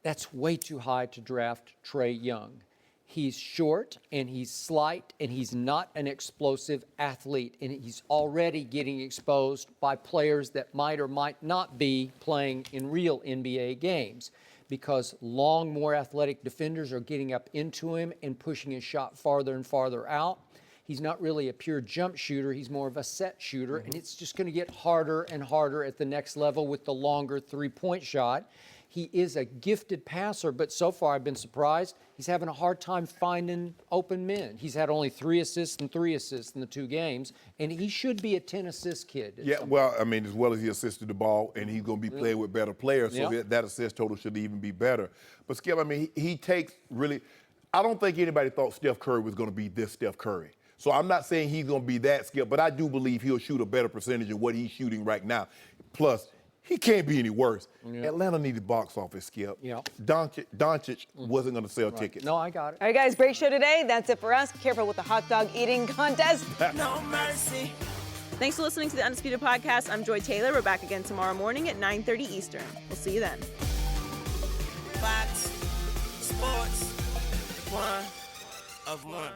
That's way too high to draft Trae Young. He's short, and he's slight, and he's not an explosive athlete, and he's already getting exposed by players that might or might not be playing in real NBA games because long, more athletic defenders are getting up into him and pushing his shot farther and farther out. He's not really a pure jump shooter. He's more of a set shooter, and it's just going to get harder and harder at the next level with the longer three-point shot. He is a gifted passer, but so far I've been surprised. He's having a hard time finding open men. He's had only 3 assists and 3 assists in the 2 games, and he should be a 10-assist kid. Yeah, well, I mean, as well as he assisted the ball, and he's going to be playing with better players, so that assist total should even be better. But, Skip, I mean, he takes really – I don't think anybody thought Steph Curry was going to be this Steph Curry. So I'm not saying he's going to be that, Skip, but I do believe he'll shoot a better percentage of what he's shooting right now. Plus, he can't be any worse. Atlanta needed box office, Skip. Doncic wasn't going to sell tickets. No, I got it. All right, guys, great show today. That's it for us. Careful with the hot dog eating contest. No mercy. Thanks for listening to the Undisputed Podcast. I'm Joy Taylor. We're back again tomorrow morning at 9:30 Eastern. We'll see you then. Fox Sports 1 of 1.